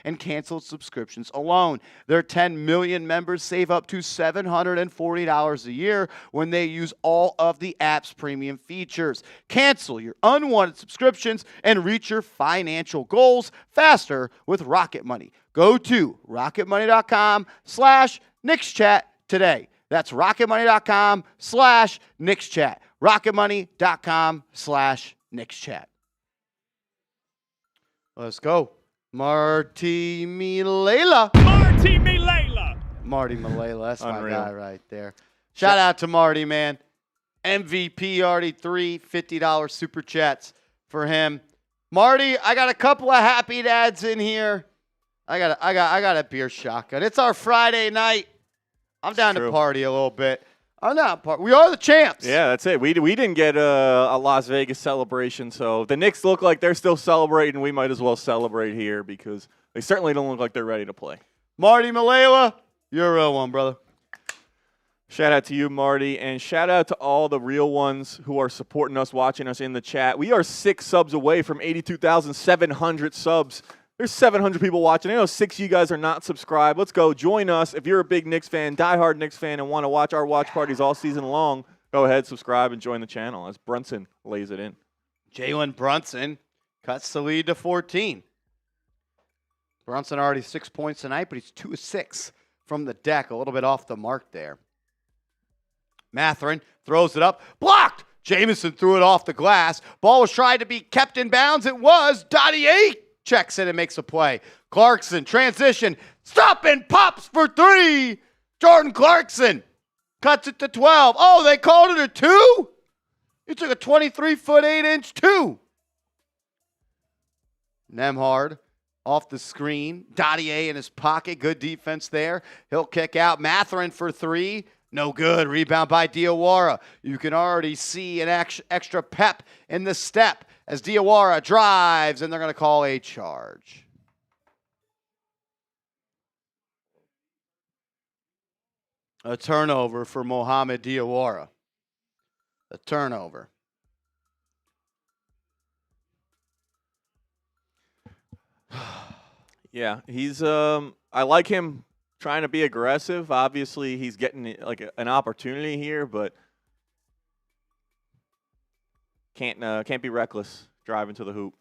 in canceled subscriptions alone. Their 10 million members save up to $740 a year when they use all of the app's premium features. Cancel your unwanted subscriptions and reach your financial goals faster with Rocket Money. Go to rocketmoney.com/KnicksChat today. That's rocketmoney.com/KnicksChat. rocketmoney.com/KnicksChat. Let's go. Marty Milela. Marty Milela. Marty Milela. That's my Unreal. guy right there. Shout out to Marty, man. MVP already $3 $50 super chats for him. Marty, I got a couple of happy dads in here. I got a beer shotgun. It's our Friday night. I'm down to true. party a little bit. I'm not party. We are the champs. Yeah, that's it. We didn't get a Las Vegas celebration, so if the Knicks look like they're still celebrating, we might as well celebrate here because they certainly don't look like they're ready to play. Marty Milela, you're a real one, brother. Shout out to you, Marty, and shout out to all the real ones who are supporting us, watching us in the chat. We are 6 subs away from 82,700 subs. There's 700 people watching. I know 6 of you guys are not subscribed. Let's go. Join us. If you're a big Knicks fan, diehard Knicks fan, and want to watch our watch parties all season long, go ahead, subscribe, and join the channel as Brunson lays it in. Jalen Brunson cuts the lead to 14. Brunson already 6 points tonight, but he's 2 of 6 from the deck. A little bit off the mark there. Mathurin throws it up. Blocked! Jamison threw it off the glass. Ball was trying to be kept in bounds. It was. Dottier checks in and makes a play. Clarkson, transition. Stop and pops for 3. Jordan Clarkson cuts it to 12. Oh, they called it a 2? He took a 23-foot, 8-inch 2. Nembhard off the screen. Dottier in his pocket. Good defense there. He'll kick out. Mathurin for 3. No good. Rebound by Diawara. You can already see an extra pep in the step as Diawara drives, and they're going to call a charge. A turnover for Mohamed Diawara. A turnover. Yeah, he's I like him trying to be aggressive. Obviously, he's getting like an opportunity here, but can't be reckless driving to the hoop.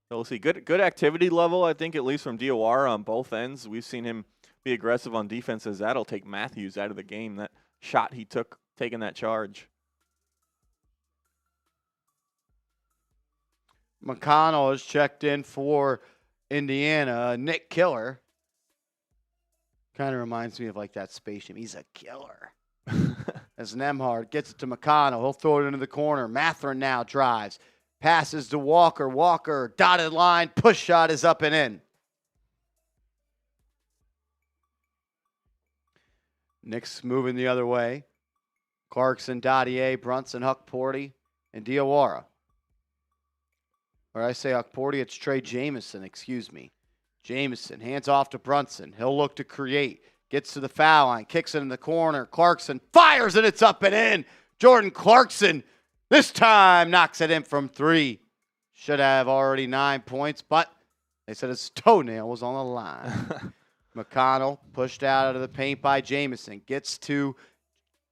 So we'll see. Good activity level, I think, at least from Diawara on both ends. We've seen him be aggressive on defense as that'll take Matthews out of the game. That shot he took, taking that charge. McConnell is checked in for Indiana. Nick Killer. Kind of reminds me of like that spaceship. He's a killer. As Nembhard gets it to McConnell. He'll throw it into the corner. Mathurin now drives. Passes to Walker. Walker, dotted line. Push shot is up and in. Knicks moving the other way. Clarkson, Dottier, Brunson, Huckporty, and Diawara. Or I say Huckporty, it's Trey Jamison, excuse me. Jamison hands off to Brunson. He'll look to create. Gets to the foul line. Kicks it in the corner. Clarkson fires and it's up and in. Jordan Clarkson this time knocks it in from 3. Should have already 9 points, but they said his toenail was on the line. McConnell pushed out of the paint by Jamison. Gets to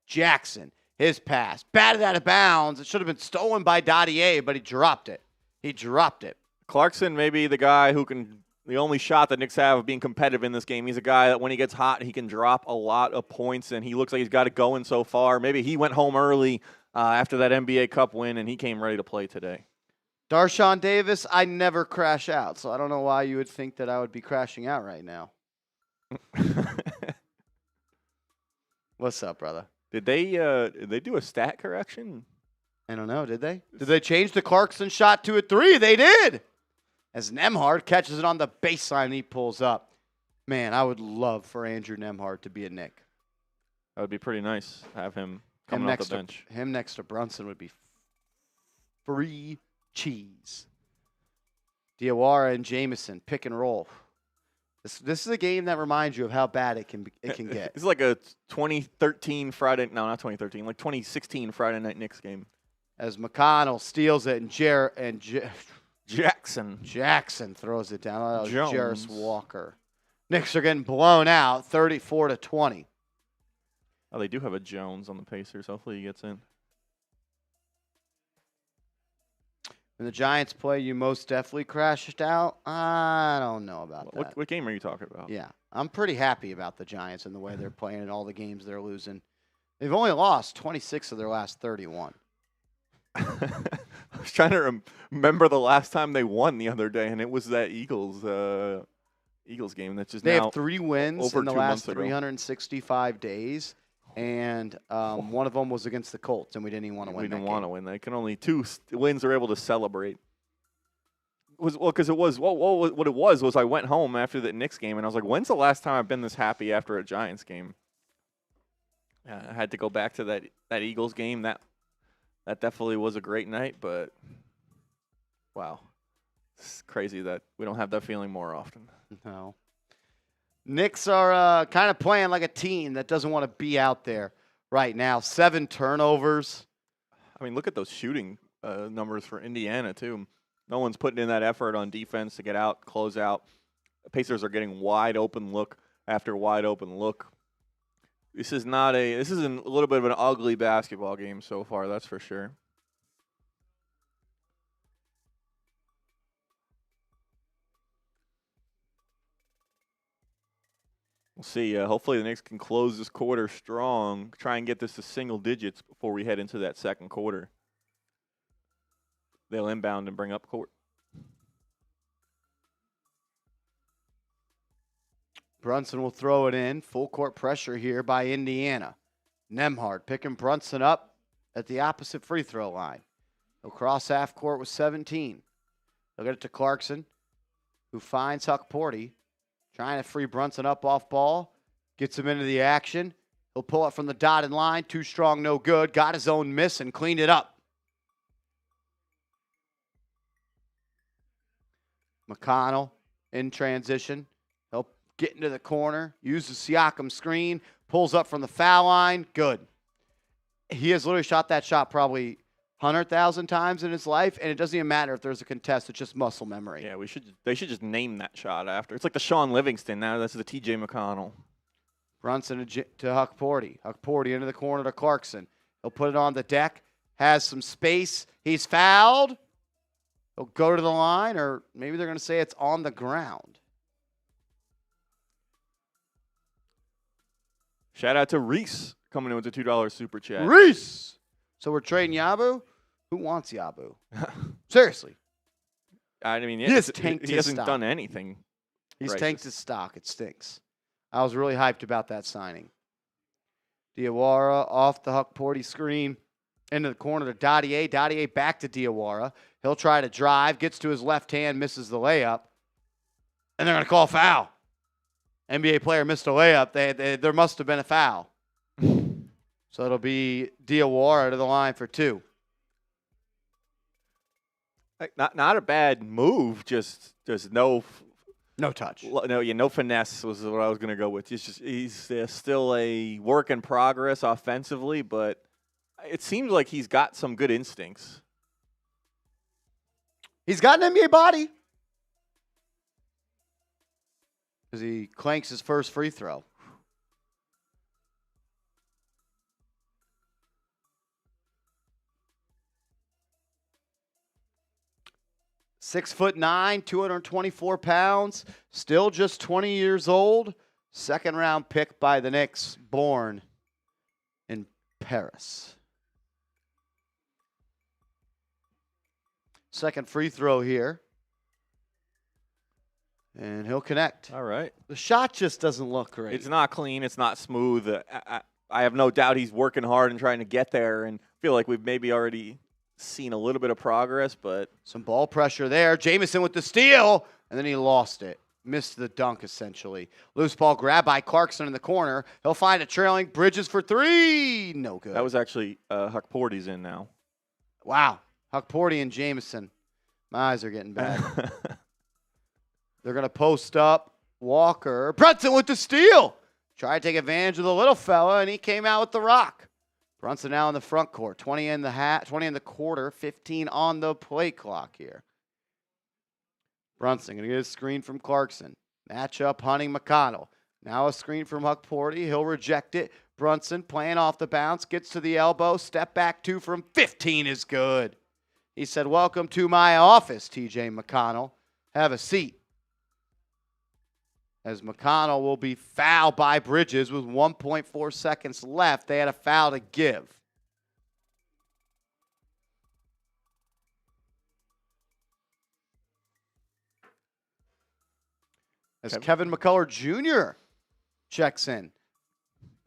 Jackson. His pass. Batted out of bounds. It should have been stolen by Dottier, but he dropped it. He dropped it. Clarkson may be the guy who can, the only shot that Knicks have of being competitive in this game. He's a guy that when he gets hot, he can drop a lot of points, and he looks like he's got it going so far. Maybe he went home early after that NBA Cup win, and he came ready to play today. Darshawn Davis, I never crash out, so I don't know why you would think that I would be crashing out right now. What's up, brother? Did they do a stat correction? I don't know, did they? Did they change the Clarkson shot to a 3? They did. As Nembhard catches it on the baseline, he pulls up. Man, I would love for Andrew Nembhard to be a Knick. That would be pretty nice. Have him coming off the bench. Him next to Brunson would be free cheese. Diawara and Jamison pick and roll. This is a game that reminds you of how bad it can get. It's like a 2013 Friday. No, not 2013. Like 2016 Friday Night Knicks game. As McConnell steals it and Jackson throws it down. That was Jarris Walker. Knicks are getting blown out, 34-20. Oh, they do have a Jones on the Pacers. Hopefully he gets in. When the Giants play, you most definitely crashed out. I don't know about that. What game are you talking about? Yeah, I'm pretty happy about the Giants and the way they're playing and all the games they're losing. They've only lost 26 of their last 31. I was trying to remember the last time they won the other day, and it was that Eagles game. That's just they now have 3 wins over in the 2 last months ago. 365 days, and one of them was against the Colts, and we didn't even want to win. We didn't want to win. They can only 2 wins are able to celebrate. Because it was what it was I went home after the Knicks game, and I was like, when's the last time I've been this happy after a Giants game? I had to go back to that Eagles game. That definitely was a great night, but wow. It's crazy that we don't have that feeling more often. No. Knicks are kind of playing like a team that doesn't want to be out there right now. 7 turnovers. I mean, look at those shooting numbers for Indiana, too. No one's putting in that effort on defense to get out, close out. The Pacers are getting wide open look after wide open look. This is a little bit of an ugly basketball game so far, that's for sure. We'll see. Hopefully the Knicks can close this quarter strong, try and get this to single digits before we head into that second quarter. They'll inbound and bring up court. Brunson will throw it in. Full court pressure here by Indiana. Nembhard picking Brunson up at the opposite free throw line. He'll cross half court with 17. They'll get it to Clarkson, who finds Huck Porty, trying to free Brunson up off ball. Gets him into the action. He'll pull it from the dotted line. Too strong, no good. Got his own miss and cleaned it up. McConnell in transition. He'll get into the corner, use the Siakam screen, pulls up from the foul line. Good. He has literally shot that shot probably 100,000 times in his life, and it doesn't even matter if there's a contest. It's just muscle memory. Yeah, they should just name that shot after. It's like the Sean Livingston. Now that's the TJ McConnell. Brunson to Huck Porty. Huck Porty into the corner to Clarkson. He'll put it on the deck, has some space. He's fouled. He'll go to the line, or maybe they're going to say it's on the ground. Shout out to Reese coming in with the $2 super chat. Reese! So we're trading Yabu? Who wants Yabu? Seriously. I mean, he hasn't done anything. He's righteous. tanked his stock. It stinks. I was really hyped about that signing. Diawara off the Huck Porty screen into the corner to Dottier. Dottier back to Diawara. He'll try to drive, gets to his left hand, misses the layup, and they're going to call foul. NBA player missed a layup. There must have been a foul. So it'll be Diawara to the line for 2. Not a bad move, just no touch. No finesse was what I was going to go with. He's still a work in progress offensively, but it seems like he's got some good instincts. He's got an NBA body. As he clanks his first free throw. (6'9", 224 pounds, still just 20 years old. Second round pick by the Knicks, born in Paris. Second free throw here. And he'll connect. All right. The shot just doesn't look great. It's not clean. It's not smooth. I have no doubt he's working hard and trying to get there, and feel like we've maybe already seen a little bit of progress, but some ball pressure there. Jamison with the steal, and then he lost it. Missed the dunk, essentially. Loose ball grab by Clarkson in the corner. He'll find a trailing. Bridges for 3. No good. That was actually Huck Porty's in now. Wow. Huck Porty and Jamison. My eyes are getting bad. They're going to post up Walker. Brunson with the steal. Tried to take advantage of the little fella, and he came out with the rock. Brunson now in the front court. 20 in the quarter, 15 on the play clock here. Brunson going to get a screen from Clarkson. Match up Hunting McConnell. Now a screen from Huck Porty. He'll reject it. Brunson playing off the bounce. Gets to the elbow. Step back 2 from 15 is good. He said, "Welcome to my office, TJ McConnell. Have a seat." As McConnell will be fouled by Bridges with 1.4 seconds left. They had a foul to give. As Kevin McCullough Jr. checks in.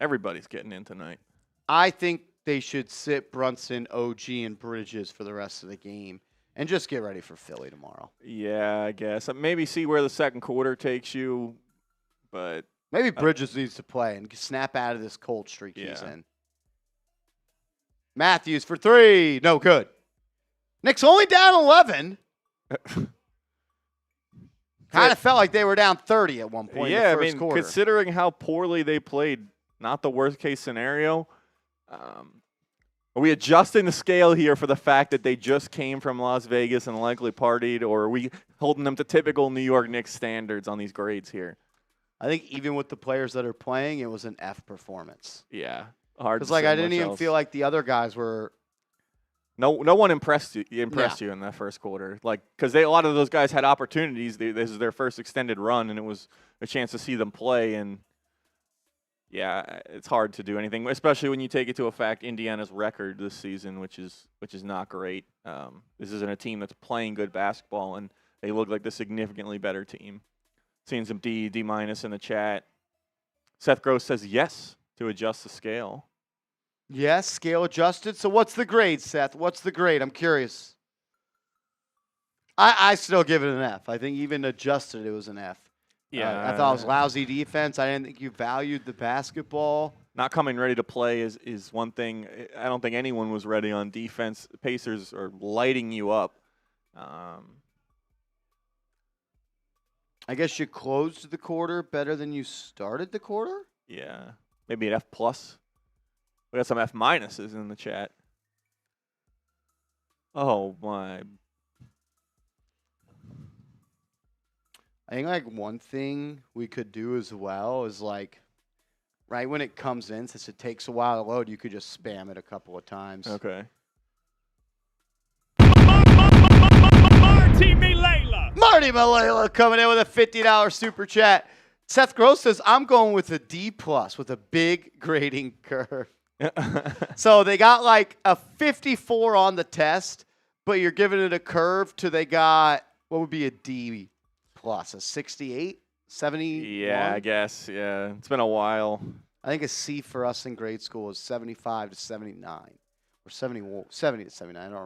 Everybody's getting in tonight. I think they should sit Brunson, OG, and Bridges for the rest of the game and just get ready for Philly tomorrow. Yeah, I guess. Maybe see where the second quarter takes you, but maybe Bridges needs to play and snap out of this cold streak he's in. Matthews for 3. No good. Knicks only down 11. Kind of felt like they were down 30 at one point in the first quarter. Considering how poorly they played, not the worst-case scenario. Are we adjusting the scale here for the fact that they just came from Las Vegas and likely partied, or are we holding them to typical New York Knicks standards on these grades here? I think even with the players that are playing, it was an F performance. Yeah, hard. Because I didn't even feel like the other guys were. No one impressed you in that first quarter. Because a lot of those guys had opportunities. This is their first extended run, and it was a chance to see them play. And yeah, it's hard to do anything, especially when you take it to a fact Indiana's record this season, which is not great. This isn't a team that's playing good basketball, and they look like the significantly better team. Seeing some D- in the chat. Seth Gross says yes to adjust the scale. Yes, scale adjusted. So what's the grade, Seth? What's the grade? I'm curious. I still give it an F. I think even adjusted, it was an F. Yeah. I thought it was lousy defense. I didn't think you valued the basketball. Not coming ready to play is one thing. I don't think anyone was ready on defense. Pacers are lighting you up. I guess you closed the quarter better than you started the quarter? Yeah. Maybe an F+. We got some F- in the chat. Oh, my. I think one thing we could do as well is right when it comes in, since it takes a while to load, you could just spam it a couple of times. Okay. Marty Malayla coming in with a $50 super chat. Seth Gross says, "I'm going with a D+ with a big grading curve." So they got a 54 on the test, but you're giving it a curve to they got, what would be a D+, a 68, 70? Yeah, I guess. Yeah, it's been a while. I think a C for us in grade school is 75 to 79 or 70 to 79. I don't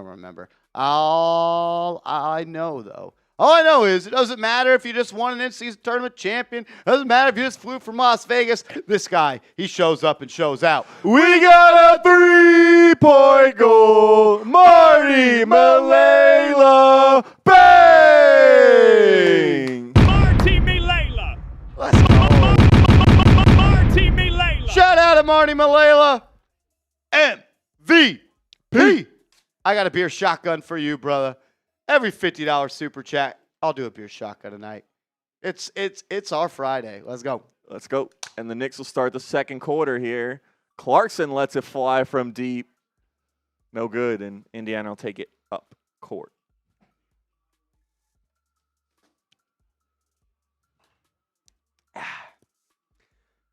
remember. All I know is it doesn't matter if you just won an in-season tournament champion. It doesn't matter if you just flew from Las Vegas. This guy, he shows up and shows out. We got a 3-point goal. Marty Malayla. Bang! Marty Malayla. Let's go. Marty Malayla. Shout out to Marty Malayla. MVP. I got a beer shotgun for you, brother. Every $50 super chat, I'll do a beer shotgun tonight. It's our Friday. Let's go. Let's go. And the Knicks will start the second quarter here. Clarkson lets it fly from deep. No good, and Indiana will take it up court.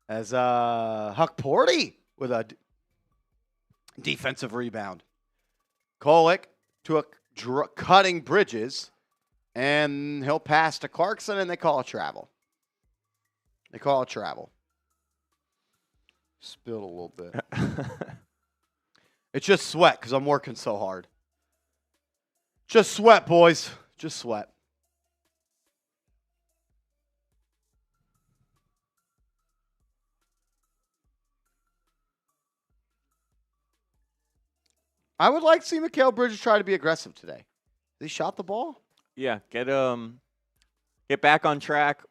As Huck Porty with a defensive rebound. Kolek to a cutting Bridges, and he'll pass to Clarkson, and they call it travel. Spilled a little bit. It's just sweat because I'm working so hard. Just sweat, boys. Just sweat. I would like to see Mikal Bridges try to be aggressive today. He shot the ball? Yeah, get back on track.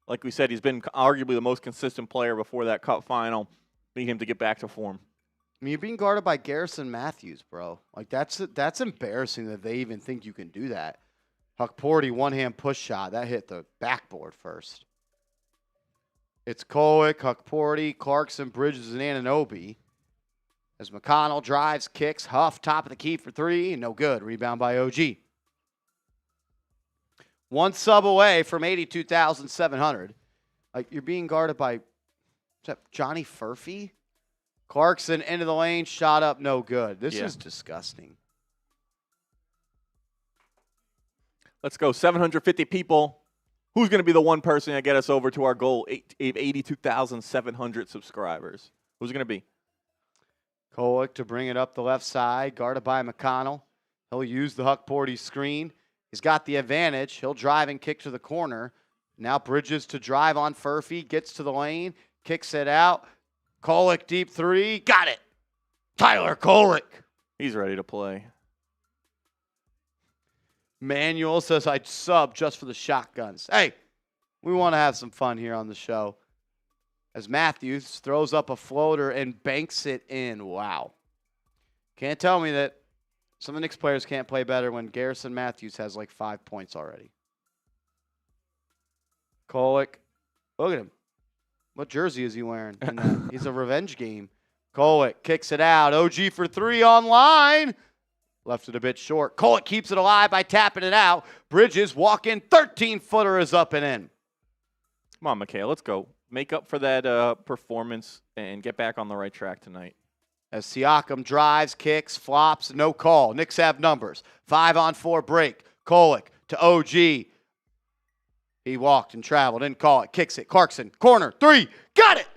like we said, he's been arguably the most consistent player before that Cup final. Need him to get back to form. I mean, you're being guarded by Garrison Matthews, bro. Like, that's embarrassing that they even think you can do that. Huck Porty, one-hand push shot. That hit the backboard first. It's Kolek, Huck Porty, Clarkson, Bridges, and Anunoby. As McConnell drives, kicks, Huff, top of the key for three. No good. Rebound by OG. One sub away from 82,700. Like, you're being guarded by Johnny Furphy? Clarkson into the lane, shot up, no good. This is disgusting. Let's go. 750 people. Who's going to be the one person that get us over to our goal, 82,700 subscribers? Who's it going to be? Kolek to bring it up the left side, guarded by McConnell. He'll use the Huck Porty screen. He's got the advantage. He'll drive and kick to the corner. Now Bridges to drive on Furphy, gets to the lane, kicks it out. Kolek deep three, got it. Tyler Kolek. He's ready to play. Manuel says I'd sub just for the shotguns. Hey, we want to have some fun here on the show. As Matthews throws up a floater and banks it in. Wow. Can't tell me that some of the Knicks players can't play better when Garrison Matthews has like 5 points already. Kolek. Look at him. What jersey is he wearing? He's a revenge game. Kolek kicks it out. OG for three online. Left it a bit short. Kolek keeps it alive by tapping it out. Bridges walk in. 13-footer is up and in. Come on, Mikhail. Let's go. Make up for that performance and get back on the right track tonight. As Siakam drives, kicks, flops, no call. Knicks have numbers. 5-on-4 break. Kolek to OG. He walked and traveled, didn't call it. Kicks it. Clarkson, corner, three. Got it.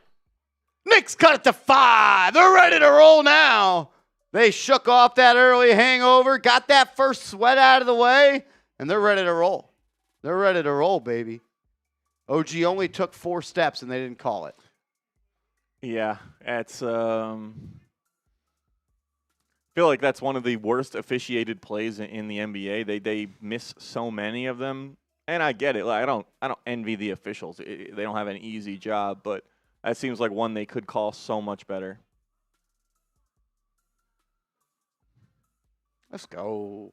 Knicks cut it to 5. They're ready to roll now. They shook off that early hangover, got that first sweat out of the way, and they're ready to roll. They're ready to roll, baby. OG only took 4 steps, and they didn't call it. Yeah, it's I feel like that's one of the worst officiated plays in the NBA. They miss so many of them. And I get it. Like, I don't envy the officials. They don't have an easy job, but that seems like one they could call so much better. Let's go.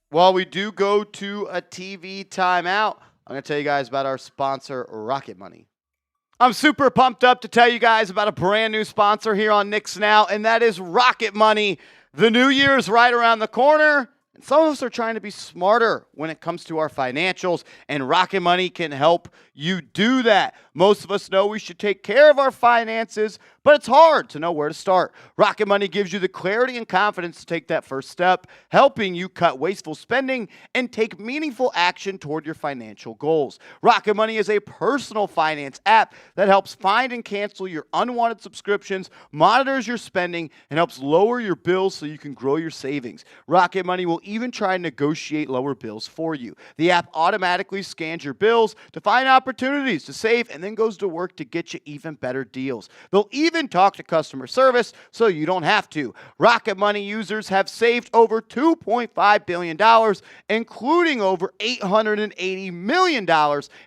While we do go to a TV timeout, I'm going to tell you guys about our sponsor, Rocket Money. I'm super pumped up to tell you guys about a brand new sponsor here on Knicks Now, and that is Rocket Money. The new year is right around the corner. And some of us are trying to be smarter when it comes to our financials, and Rocket Money can help you do that. Most of us know we should take care of our finances, but it's hard to know where to start. Rocket Money gives you the clarity and confidence to take that first step, helping you cut wasteful spending and take meaningful action toward your financial goals. Rocket Money is a personal finance app that helps find and cancel your unwanted subscriptions, monitors your spending, and helps lower your bills so you can grow your savings. Rocket Money will even try and negotiate lower bills for you. The app automatically scans your bills to find opportunities to save and then goes to work to get you even better deals. They'll even talk to customer service so you don't have to. Rocket Money users have saved over $2.5 billion, including over $880 million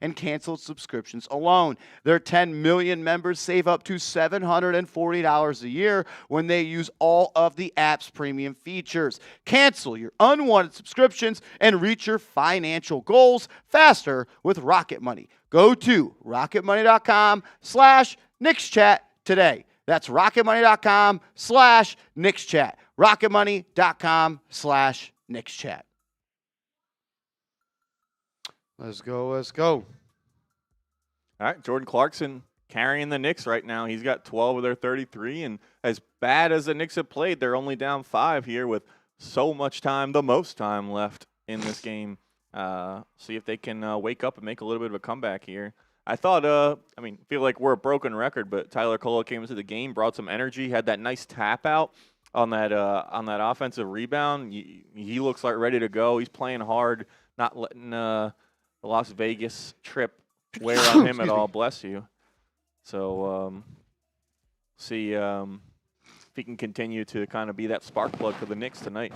in canceled subscriptions alone. Their 10 million members save up to $740 a year when they use all of the app's premium features. Cancel your unwanted subscriptions and reach your financial goals faster with Rocket Money. Go to rocketmoney.com/KnicksChat today. That's rocketmoney.com/KnicksChat. rocketmoney.com/KnicksChat. Let's go, let's go. All right, Jordan Clarkson carrying the Knicks right now. He's got 12 of their 33, and as bad as the Knicks have played, they're only down 5 here with so much time, the most time left in this game. See if they can wake up and make a little bit of a comeback here. I thought, feel like we're a broken record, but Tyler Kolek came into the game, brought some energy, had that nice tap out on that offensive rebound. He looks like ready to go. He's playing hard, not letting the Las Vegas trip wear on him at all. Bless you. So see if he can continue to kind of be that spark plug for the Knicks tonight.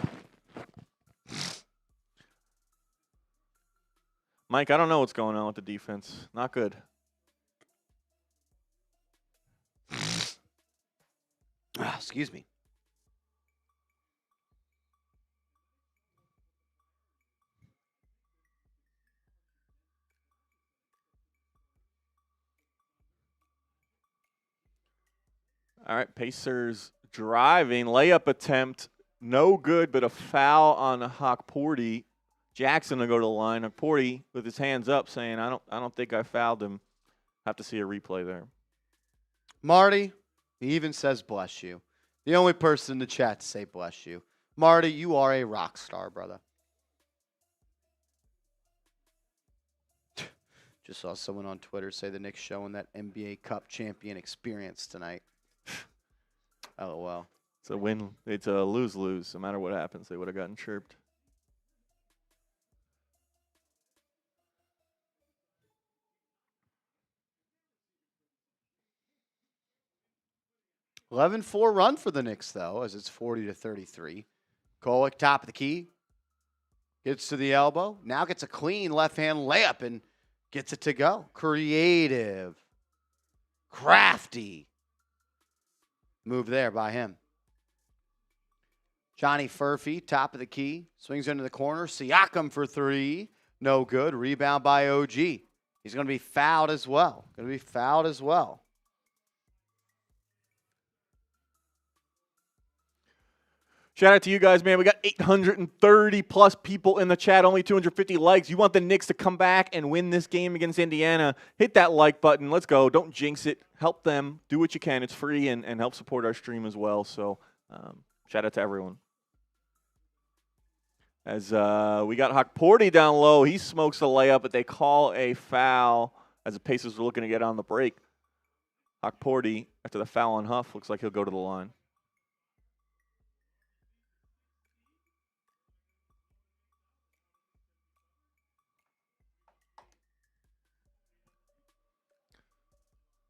Mike, I don't know what's going on with the defense. Not good. Excuse me. All right, Pacers driving. Layup attempt. No good, but a foul on Hawkporty. Jackson to go to the line. Hawkporty with his hands up saying, I don't think I fouled him. Have to see a replay there. Marty, he even says bless you. The only person in the chat to say bless you. Marty, you are a rock star, brother. Just saw someone on Twitter say the Knicks showing that NBA Cup champion experience tonight. LOL. It's a win. It's a lose-lose. No matter what happens, they would have gotten chirped. (11-4) run for the Knicks, though, as it's 40-33. Kolek, top of the key. Gets to the elbow. Now gets a clean left-hand layup and gets it to go. Creative. Crafty. Move there by him. Johnny Furphy, top of the key. Swings into the corner. Siakam for three. No good. Rebound by OG. He's going to be fouled as well. Shout out to you guys, man. We got 830-plus people in the chat, only 250 likes. You want the Knicks to come back and win this game against Indiana. Hit that like button. Let's go. Don't jinx it. Help them. Do what you can. It's free, and help support our stream as well. So shout out to everyone. As we got Hawkporty down low. He smokes the layup, but they call a foul as the Pacers were looking to get on the break. Hawkporty, after the foul on Huff, looks like he'll go to the line.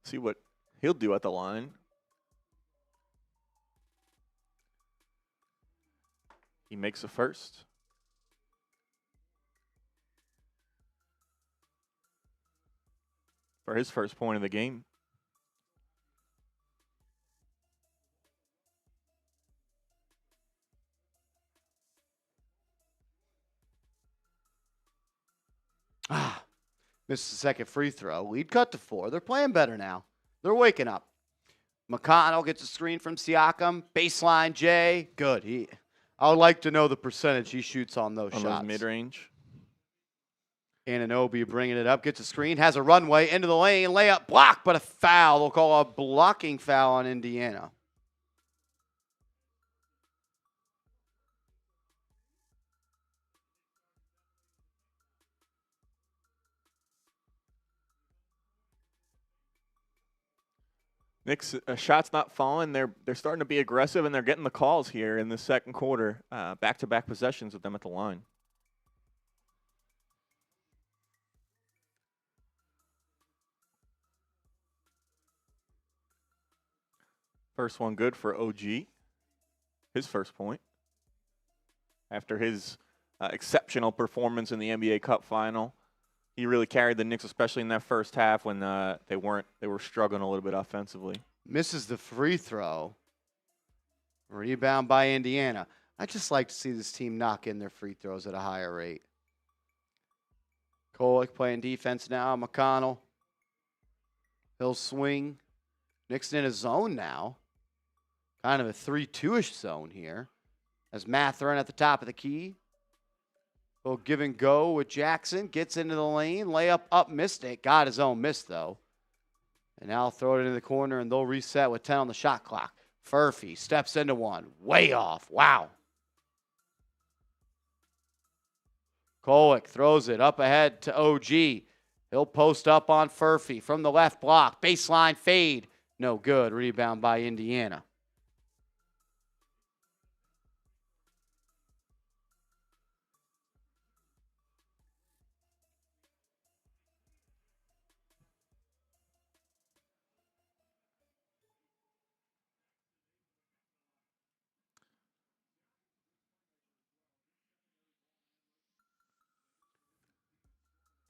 See what he'll do at the line. He makes a first. For his first point of the game. Missed the second free throw. Lead cut to 4. They're playing better now. They're waking up. McConnell gets a screen from Siakam. Baseline J. Good. I would like to know the percentage he shoots on those shots. Those mid-range. Anunoby bringing it up. Gets a screen. Has a runway into the lane. Layup blocked, but a foul. They'll call a blocking foul on Indiana. Knicks shots not falling. They're starting to be aggressive, and they're getting the calls here in the second quarter. Back-to-back possessions with them at the line. First one good for OG. His first point. After his exceptional performance in the NBA Cup final. He really carried the Knicks, especially in that first half when they were struggling a little bit offensively. Misses the free throw. Rebound by Indiana. I just like to see this team knock in their free throws at a higher rate. Kolek playing defense now. McConnell. He'll swing. Knicks in a zone now. Kind of a 3-2-ish zone here. As Matherin at the top of the key. We'll give and go with Jackson. Gets into the lane. Layup up. Missed it. Got his own miss, though. And now I'll throw it into the corner, and they'll reset with 10 on the shot clock. Furphy steps into one. Way off. Wow. Kolek throws it up ahead to OG. He'll post up on Furphy from the left block. Baseline fade. No good. Rebound by Indiana.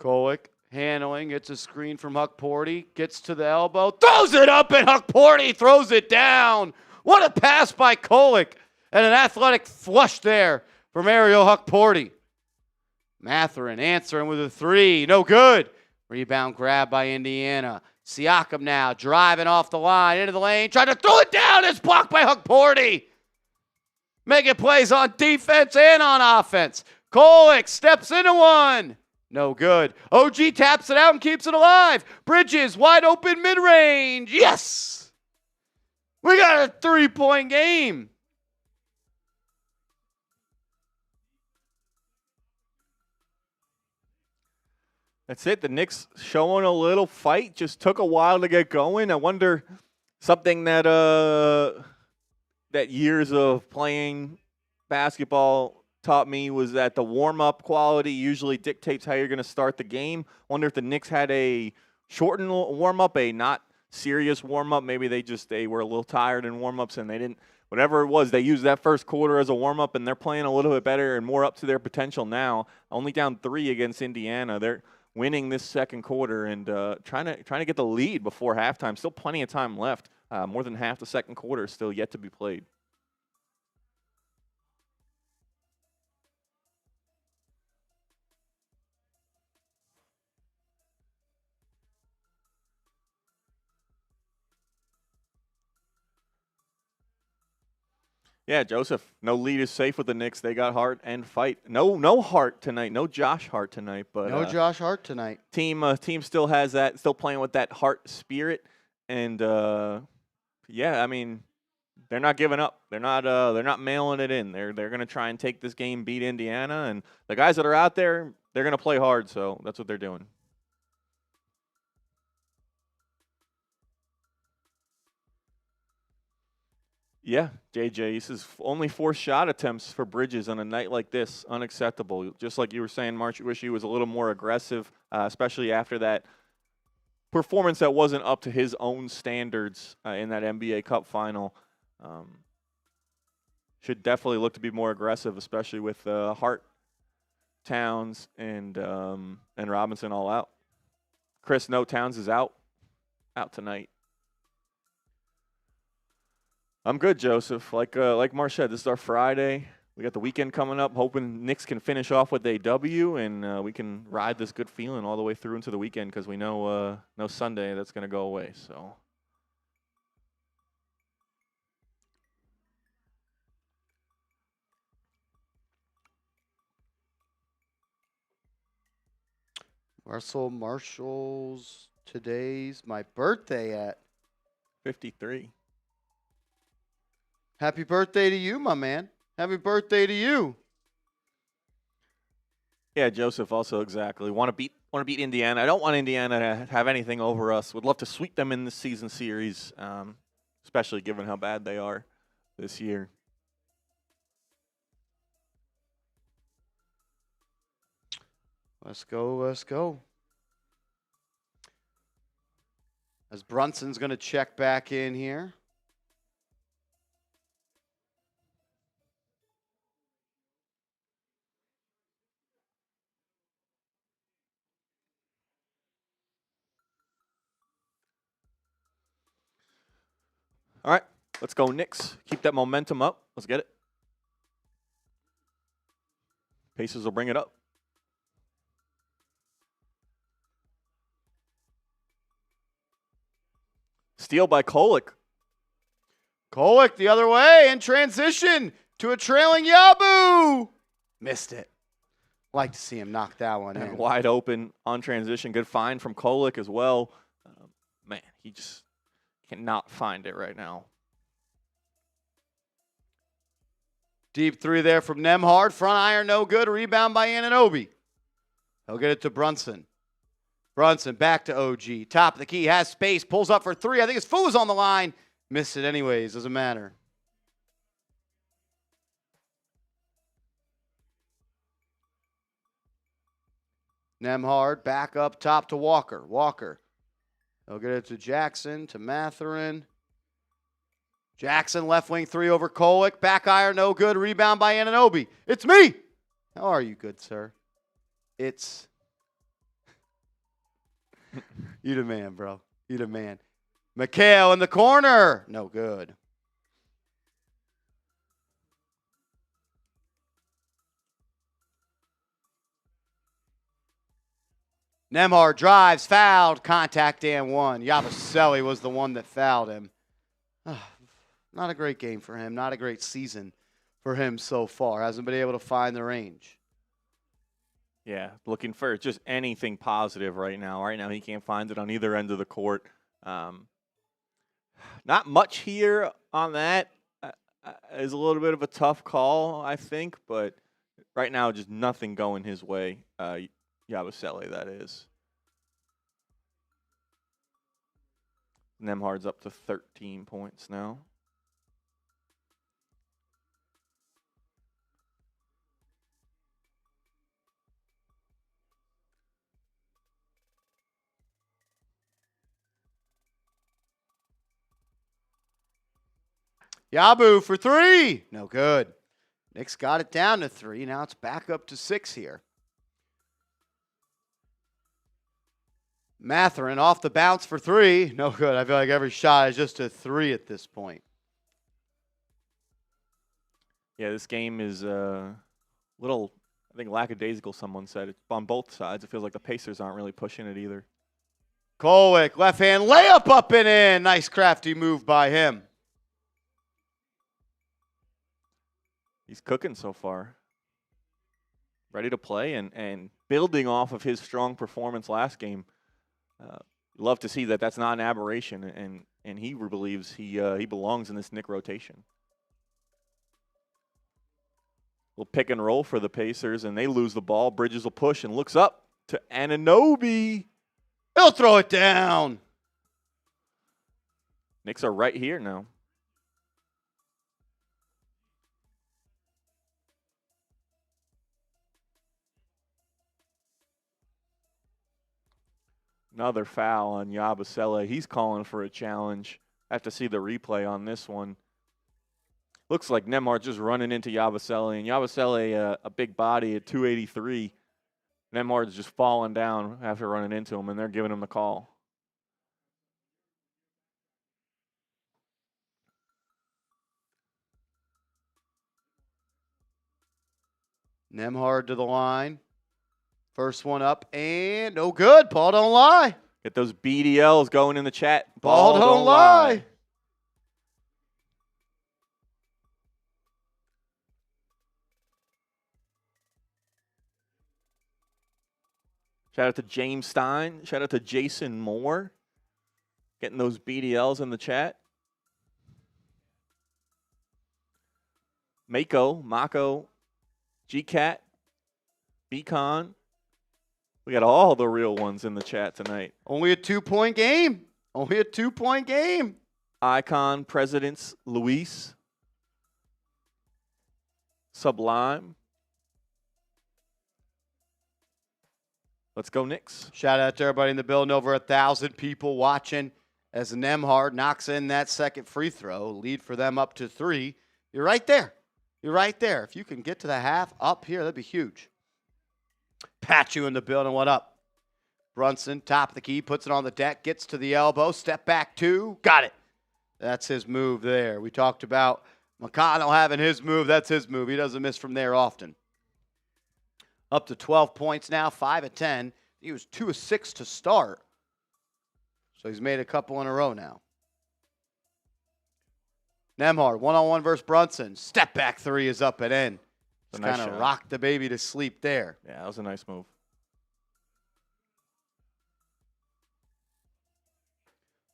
Kolek handling. It's a screen from Huck Porty. Gets to the elbow. Throws it up, and Huck Porty throws it down. What a pass by Kolek. And an athletic flush there from Ariel Huck Porty. Mathurin answering with a three. No good. Rebound grab by Indiana. Siakam now driving off the line into the lane. Trying to throw it down. It's blocked by Huck Porty. Making plays on defense and on offense. Kolek steps into one. No good. OG taps it out and keeps it alive. Bridges wide open mid-range. Yes! We got a 3-point game. That's it. The Knicks showing a little fight. Just took a while to get going. I wonder something that that years of playing basketball taught me was that the warm-up quality usually dictates how you're going to start the game. Wonder if the Knicks had a shortened warm-up, a not serious warm-up. Maybe they were a little tired in warm-ups and they didn't. Whatever it was, they used that first quarter as a warm-up, and they're playing a little bit better and more up to their potential now. Only down 3 against Indiana. They're winning this second quarter and trying to get the lead before halftime. Still plenty of time left. More than half the second quarter is still yet to be played. Yeah, Joseph, no lead is safe with the Knicks. They got Hart and fight. No Hart tonight. No Josh Hart tonight. But no Josh Hart tonight. Team still has that. Still playing with that Hart spirit. And yeah, I mean, they're not giving up. They're not mailing it in. They're going to try and take this game, beat Indiana, and the guys that are out there, they're going to play hard. So that's what they're doing. Yeah, JJ, this is only 4 shot attempts for Bridges on a night like this. Unacceptable. Just like you were saying, March, you wish he was a little more aggressive, especially after that performance that wasn't up to his own standards in that NBA Cup final. Should definitely look to be more aggressive, especially with Hart, Towns, and Robinson all out. Chris, no, Towns is out tonight. I'm good, Joseph. Like Marsh said, this is our Friday. We got the weekend coming up. Hoping Knicks can finish off with a W, and we can ride this good feeling all the way through into the weekend because we know no Sunday that's going to go away. So. Marcel Marshall's today's my birthday at 53. Happy birthday to you, my man. Happy birthday to you. Yeah, Joseph, also exactly. Want to beat Indiana. I don't want Indiana to have anything over us. Would love to sweep them in this season series, especially given how bad they are this year. Let's go. As Brunson's going to check back in here. All right, let's go Knicks. Keep that momentum up. Let's get it. Pacers will bring it up. Steal by Kolek. Kolek the other way in transition to a trailing Yabu. Missed it. Like to see him knock that one in. Wide open on transition. Good find from Kolek as well. Man, he just cannot find it right now. Deep three there from Nembhard. Front iron, no good. Rebound by Anunoby. He'll get it to Brunson. Brunson back to OG. Top of the key, has space, pulls up for three. I think his foot was on the line. Missed it anyways, doesn't matter. Nembhard back up top to Walker. He'll get it to Jackson, to Mathurin. Jackson left wing three over Kolek. Back iron, no good. Rebound by Anunoby. It's me. How are you, good sir? It's You the man, bro. You the man. McHale in the corner. No good. Nembhard drives, fouled, contact and one. Yabusele was the one that fouled him. Not a great game for him. Not a great season for him so far. Hasn't been able to find the range. Yeah, looking for just anything positive right now. Right now, he can't find it on either end of the court. Not much here on that. Is a little bit of a tough call, I think, but right now, just nothing going his way. Yabusele, that is. Nembhard's up to 13 points now. Yabu for three. No good. Knicks got it down to 3. Now it's back up to 6 here. Mathurin off the bounce for 3. No good. I feel like every shot is just a 3 at this point. Yeah, this game is a little, I think, lackadaisical, someone said. It's on both sides. It feels like the Pacers aren't really pushing it either. Kolwick, left hand layup up and in. Nice crafty move by him. He's cooking so far. Ready to play and building off of his strong performance last game. Love to see that that's not an aberration, and he believes he belongs in this Knick rotation. Little pick and roll for the Pacers, and they lose the ball. Bridges will push and looks up to Anunoby. He'll throw it down. Knicks are right here now. Another foul on Yabusele. He's calling for a challenge. I have to see the replay on this one. Looks like Nembhard just running into Yabusele, and Yabusele, a big body at 283. Nembhard's just falling down after running into him, and they're giving him the call. Nembhard to the line. First one up and no good. Paul don't lie. Get those BDLs going in the chat. Ball don't lie. Shout out to James Stein. Shout out to Jason Moore. Getting those BDLs in the chat. Mako, GCat, Beacon. We got all the real ones in the chat tonight. Only a 2-point game. Only a 2-point game. Icon, Presidents, Luis, Sublime. Let's go Knicks. Shout out to everybody in the building. Over 1,000 people watching as Nembhard knocks in that second free throw. Lead for them up to 3. You're right there. You're right there. If you can get to the half up here, that'd be huge. Pat you in the building. What up? Brunson, top of the key, puts it on the deck, gets to the elbow, step back 2. Got it. That's his move there. We talked about McConnell having his move. That's his move. He doesn't miss from there often. Up to 12 points now, 5 of 10. He was 2 of 6 to start. So he's made a couple in a row now. Nembhard, one-on-one versus Brunson. Step back 3 is up and in. Just Nice kind of shot. rocked the baby to sleep there. Yeah, that was a nice move.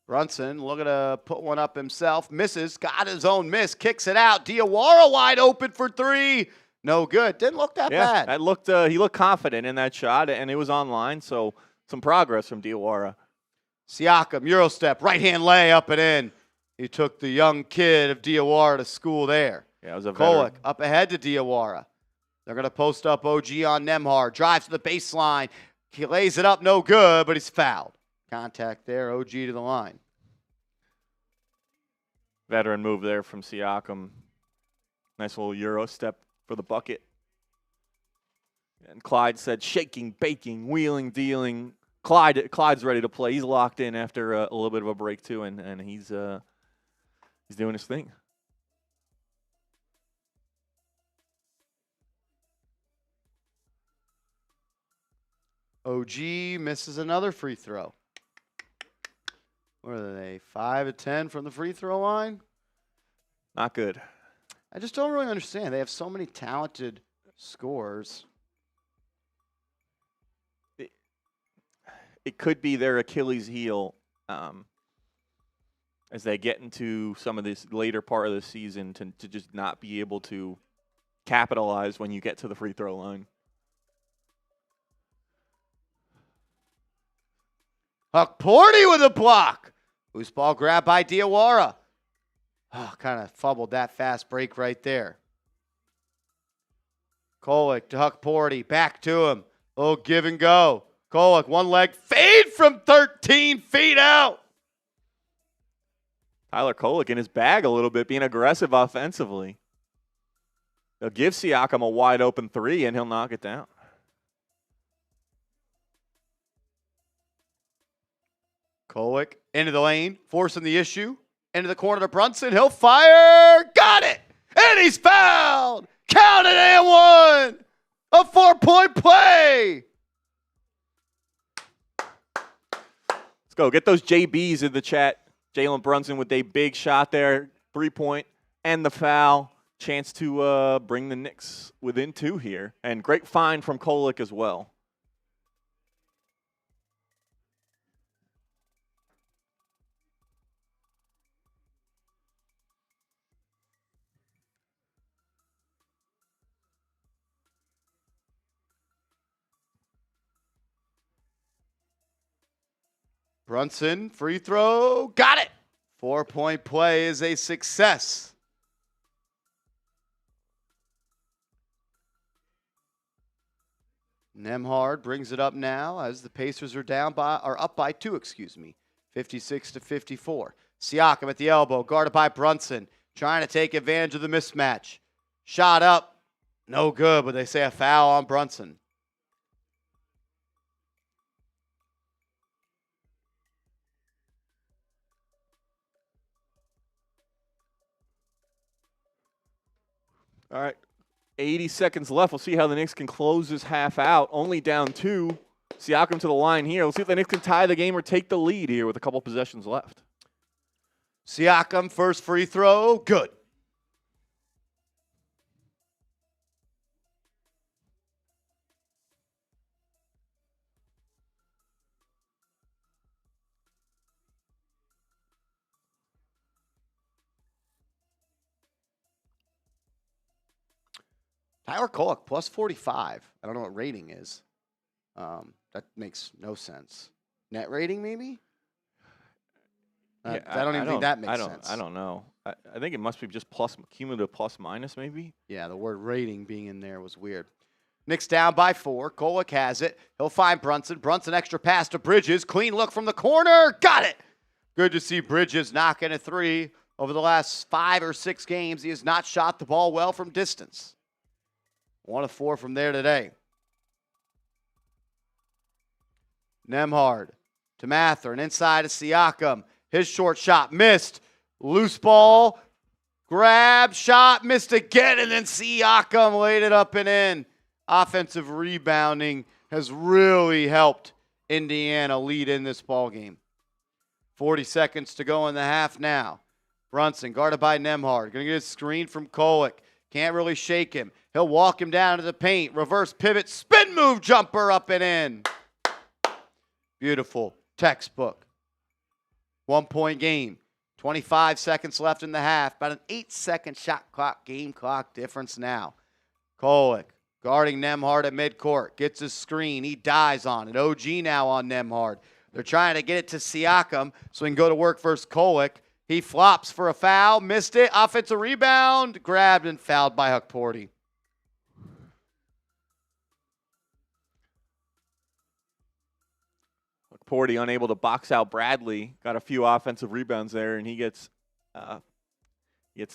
Brunson looking to put one up himself. Misses. Got his own miss. Kicks it out. Diawara wide open for 3. No good. Didn't look that bad. That looked. He looked confident in that shot, and it was online. So some progress from Diawara. Siakam, Euro step. Right-hand lay up and in. He took the young kid of Diawara to school there. Yeah, it was a Kolwick veteran. up ahead to Diawara. They're going to post up OG on Nembhard. Drives to the baseline. He lays it up. No good, but he's fouled. Contact there. OG to the line. Veteran move there from Siakam. Nice little Euro step for the bucket. And Clyde said, shaking, baking, wheeling, dealing. Clyde's ready to play. He's locked in after a little bit of a break too, and he's doing his thing. OG misses another free throw. What are they, 5 of 10 from the free throw line? Not good. I just don't really understand. They have so many talented scorers. It could be their Achilles heel as they get into some of this later part of the season to just not be able to capitalize when you get to the free throw line. Hukporty with a block. Loose ball grab by Diawara. Oh, kind of fumbled that fast break right there. Kolek to Hukporty. Back to him. Oh, give and go. Kolek, one leg fade from 13 feet out. Tyler Kolek in his bag a little bit, being aggressive offensively. They'll give Siakam a wide open three, and he'll knock it down. Kolek into the lane, forcing the issue. Into the corner to Brunson. He'll fire. Got it. And he's fouled. Count it and one. A 4-point play. Let's go. Get those JBs in the chat. Jalen Brunson with a big shot there. 3-point and the foul. Chance to bring the Knicks within 2 here. And great find from Kolek as well. Brunson, free throw, got it. 4-point play is a success. Nembhard brings it up now as the Pacers are up by 2, 56-54. Siakam at the elbow, guarded by Brunson, trying to take advantage of the mismatch. Shot up, no good, but they say a foul on Brunson. All right, 80 seconds left. We'll see how the Knicks can close this half out. Only down 2. Siakam to the line here. We'll see if the Knicks can tie the game or take the lead here with a couple possessions left. Siakam, first free throw, good. Tyler Kolek, plus 45. I don't know what rating is. That makes no sense. Net rating, maybe? Yeah, I don't even think that makes sense. I don't know. I think it must be just cumulative plus minus maybe. Yeah, the word rating being in there was weird. Knicks down by 4. Kolek has it. He'll find Brunson. Brunson extra pass to Bridges. Clean look from the corner. Got it. Good to see Bridges knocking a 3. Over the last 5 or 6 games, he has not shot the ball well from distance. 1 of 4 from there today. Nembhard to Mathurin, inside to Siakam. His short shot missed. Loose ball, grab, shot, missed again, and then Siakam laid it up and in. Offensive rebounding has really helped Indiana lead in this ballgame. 40 seconds to go in the half now. Brunson guarded by Nembhard. Going to get a screen from Kolek. Can't really shake him. He'll walk him down to the paint. Reverse pivot, spin move, jumper up and in. Beautiful. Textbook. 1-point game. 25 seconds left in the half. About an 8-second shot clock, game clock difference now. Kolek guarding Nembhard at midcourt. Gets his screen. He dies on it. OG now on Nembhard. They're trying to get it to Siakam so he can go to work versus Kolek. He flops for a foul. Missed it. Offensive rebound. Grabbed and fouled by Hukporty. Hukporty unable to box out Bradley. Got a few offensive rebounds there, and he gets to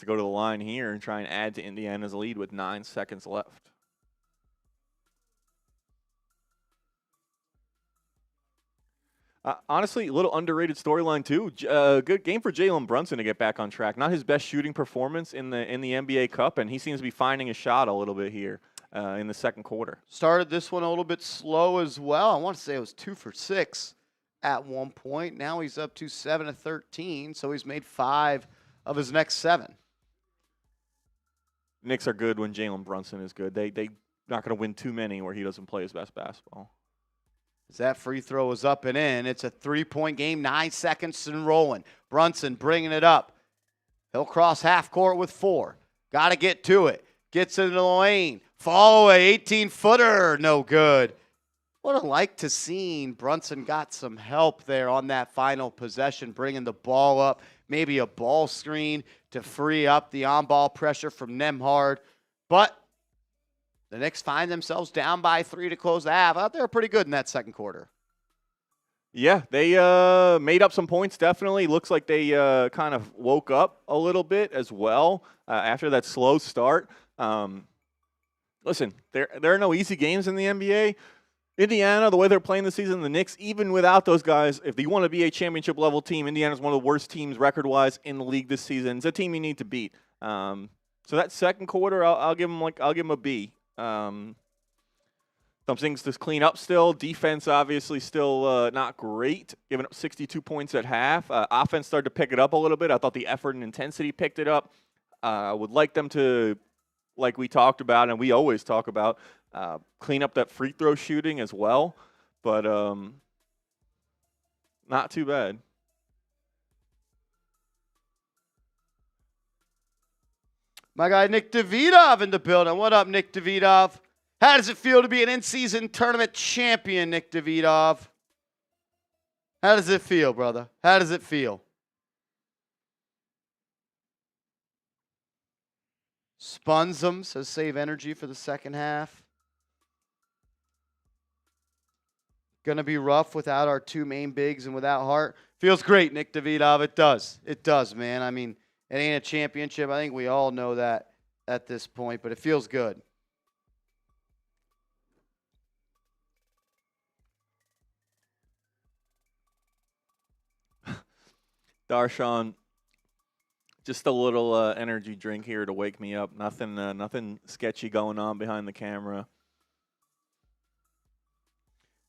go to the line here and try and add to Indiana's lead with 9 seconds left. Honestly, a little underrated storyline too. Good game for Jalen Brunson to get back on track. Not his best shooting performance in the NBA Cup, and he seems to be finding his shot a little bit here in the second quarter. Started this one a little bit slow as well. I want to say it was 2 for 6 at one point. Now he's up to 7 of 13, so he's made 5 of his next 7. Knicks are good when Jalen Brunson is good. They not going to win too many where he doesn't play his best basketball. As that free throw is up and in, it's a 3-point game, 9 seconds and rolling. Brunson bringing it up. He'll cross half court with 4. Got to get to it. Gets into the lane. Fall away, 18-footer, no good. Would have liked to seen Brunson got some help there on that final possession, bringing the ball up, maybe a ball screen to free up the on-ball pressure from Nembhard. But the Knicks find themselves down by 3 to close the half. Out there pretty good in that second quarter. Yeah, they made up some points, definitely. Looks like they kind of woke up a little bit as well after that slow start. Listen, there are no easy games in the NBA. Indiana, the way they're playing this season, the Knicks, even without those guys, if you want to be a championship-level team, Indiana's one of the worst teams record-wise in the league this season. It's a team you need to beat. So that second quarter, I'll give them a B. Some things to clean up still. Defense, obviously, still not great, giving up 62 points at half. Offense started to pick it up a little bit. I thought the effort and intensity picked it up. I would like them to, like we talked about and we always talk about, clean up that free throw shooting as well. But not too bad. My guy Nick Davidov in the building. What up, Nick Davidov? How does it feel to be an in-season tournament champion, Nick Davidov? How does it feel, brother? How does it feel? Spunsum says save energy for the second half. Going to be rough without our 2 main bigs and without Hart. Feels great, Nick Davidov. It does. It does, man. I mean, it ain't a championship. I think we all know that at this point, but it feels good. Darshawn, just a little energy drink here to wake me up. Nothing sketchy going on behind the camera.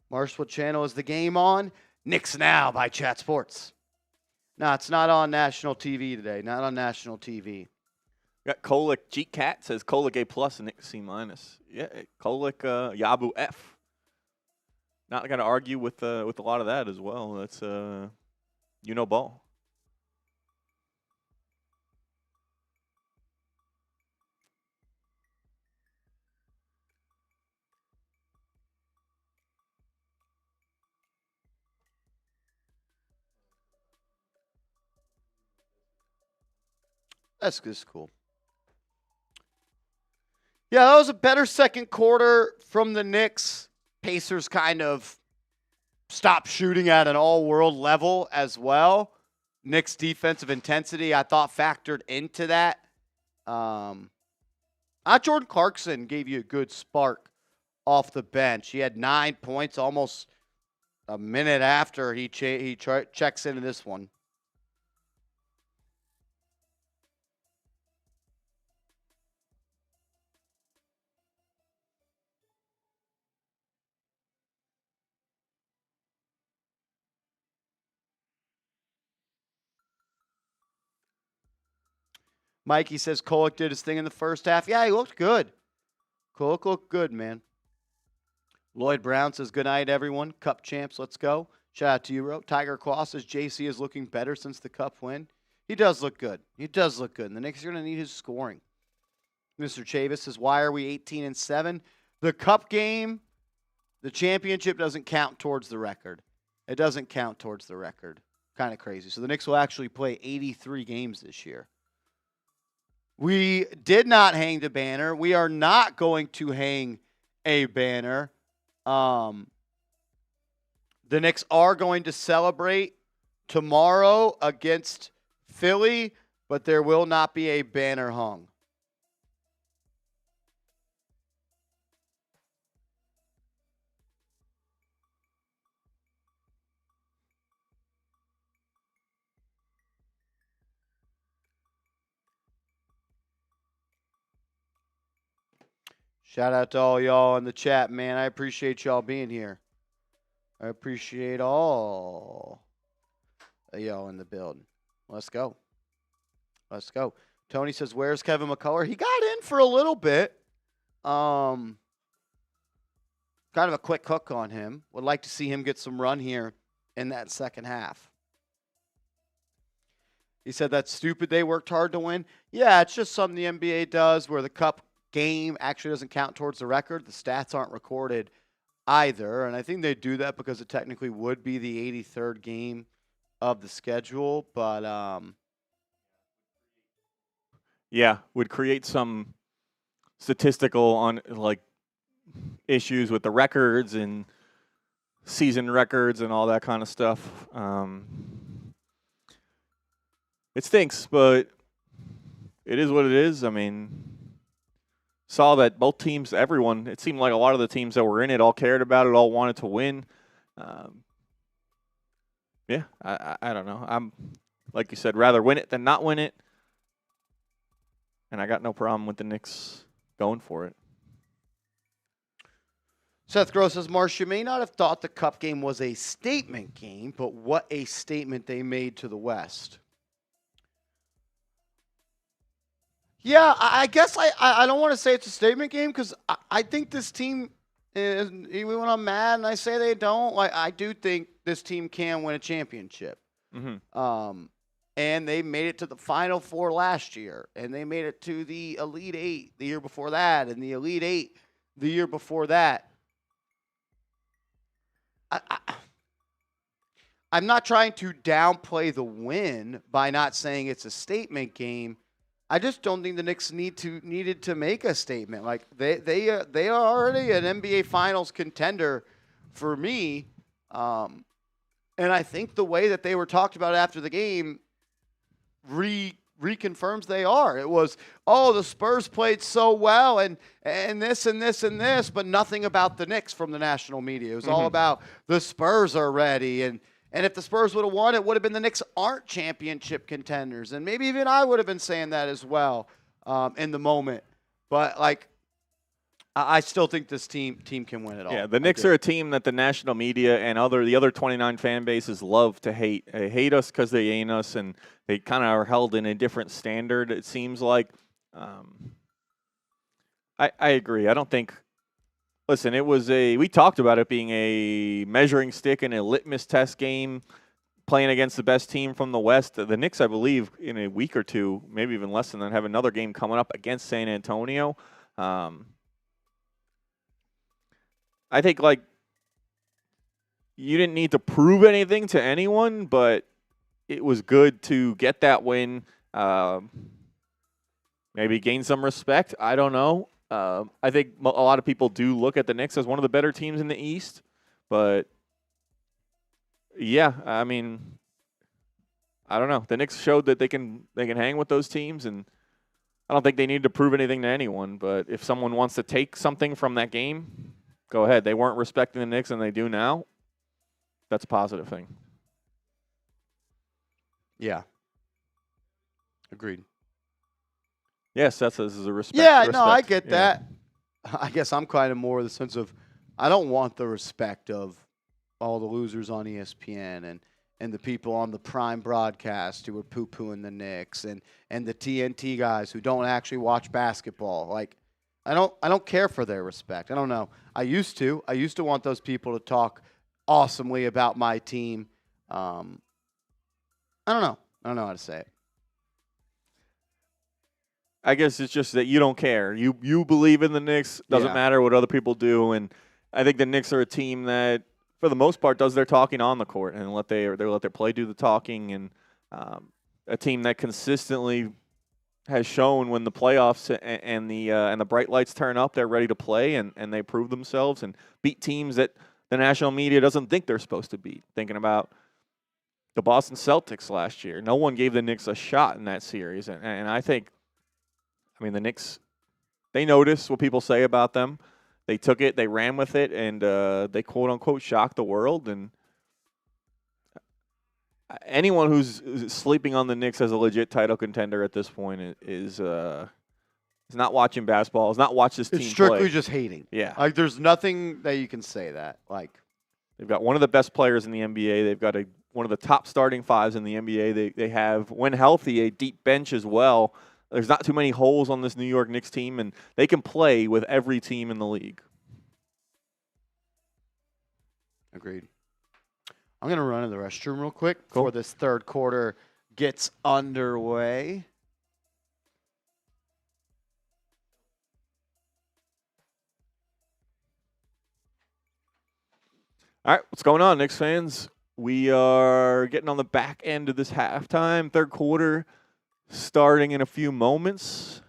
Marsh, what channel is the game on? Knicks Now by Chat Sports. No, it's not on national TV today. Not on national TV. Got Kolick G-Cat says Kolick A+ and Knicks C-. Yeah, Kolick Yabu F. Not going to argue with a lot of that as well. That's ball. That's just cool. Yeah, that was a better second quarter from the Knicks. Pacers kind of stopped shooting at an all-world level as well. Knicks' defensive intensity, I thought, factored into that. Jordan Clarkson gave you a good spark off the bench. He had 9 points almost a minute after he checks into this one. Mikey says Kolick did his thing in the first half. Yeah, he looked good. Kolick looked good, man. Lloyd Brown says, good night, everyone. Cup champs, let's go. Shout out to you, Ro. Tiger Claw says, JC is looking better since the Cup win. He does look good. He does look good. And the Knicks are going to need his scoring. Mr. Chavis says, why are we 18-7? The Cup game, the championship doesn't count towards the record. It doesn't count towards the record. Kind of crazy. So the Knicks will actually play 83 games this year. We did not hang the banner. We are not going to hang a banner. The Knicks are going to celebrate tomorrow against Philly, but there will not be a banner hung. Shout out to all y'all in the chat, man. I appreciate y'all being here. I appreciate all of y'all in the building. Let's go. Let's go. Tony says, where's Kevin McCullough? He got in for a little bit. Kind of a quick hook on him. Would like to see him get some run here in that second half. He said that's stupid. They worked hard to win. Yeah, it's just something the NBA does where the cup game actually doesn't count towards the record. The stats aren't recorded either. And I think they do that because it technically would be the 83rd game of the schedule. But yeah, would create some statistical issues with the records and season records and all that kind of stuff. It stinks, but it is what it is. I mean, saw that both teams, everyone, it seemed like a lot of the teams that were in it all cared about it, all wanted to win. Yeah, I don't know. I'm, like you said, rather win it than not win it. And I got no problem with the Knicks going for it. Seth Gross says, Marsh, you may not have thought the cup game was a statement game, but what a statement they made to the West. Yeah, I guess I don't want to say it's a statement game because I think this team is, even when I'm mad and I say they don't, I do think this team can win a championship. Mm-hmm. And they made it to the Final Four last year, and they made it to the Elite Eight the year before that, and the Elite Eight the year before that. I'm not trying to downplay the win by not saying it's a statement game. I just don't think the Knicks needed to make a statement. Like they are already an NBA Finals contender for me, and I think the way that they were talked about after the game reconfirms they are. It was, oh, the Spurs played so well and this and this and this, but nothing about the Knicks from the national media. It was all about the Spurs are ready, and if the Spurs would have won, it would have been the Knicks aren't championship contenders. And maybe even I would have been saying that as well in the moment. But, I still think this team can win it all. Yeah, the Knicks are a team that the national media and the other 29 fan bases love to hate. They hate us because they ain't us, and they kind of are held in a different standard, it seems like. I agree. I don't think – listen, we talked about it being a measuring stick and a litmus test game, playing against the best team from the West. The Knicks, I believe, in a week or two, maybe even less than that, have another game coming up against San Antonio. I think, you didn't need to prove anything to anyone, but it was good to get that win, maybe gain some respect. I don't know. I think a lot of people do look at the Knicks as one of the better teams in the East, but yeah, I mean, I don't know. The Knicks showed that they can hang with those teams, and I don't think they need to prove anything to anyone. But if someone wants to take something from that game, go ahead. They weren't respecting the Knicks, and they do now. That's a positive thing. Yeah. Agreed. Yes, this is a respect. Yeah, no, I get that. I guess I'm kind of more the sense of I don't want the respect of all the losers on ESPN and the people on the prime broadcast who are poo-pooing the Knicks and the TNT guys who don't actually watch basketball. I don't care for their respect. I don't know. I used to want those people to talk awesomely about my team. I don't know. I don't know how to say it. I guess it's just that you don't care. You believe in the Knicks. Doesn't matter what other people do. And I think the Knicks are a team that, for the most part, does their talking on the court and let their play do the talking. And a team that consistently has shown when the playoffs and the bright lights turn up, they're ready to play and they prove themselves and beat teams that the national media doesn't think they're supposed to beat. Thinking about the Boston Celtics last year, no one gave the Knicks a shot in that series, and I think. I mean, the Knicks, they noticed what people say about them. They took it, they ran with it, and they quote-unquote shocked the world. And anyone who's sleeping on the Knicks as a legit title contender at this point is Is not watching basketball. Is not watch this team It's strictly play. just hating. Yeah. Like, there's nothing that you can say that. Like, They've got one of the best players in the NBA. They've got one of the top starting fives in the NBA. They have, when healthy, a deep bench as well. There's not too many holes on this New York Knicks team, and they can play with every team in the league. agreed. I'm going to run to the restroom real quick Cool. before this third quarter gets underway. All right, what's going on, Knicks fans? We are getting on the back end of this halftime, third quarter, starting in a few moments.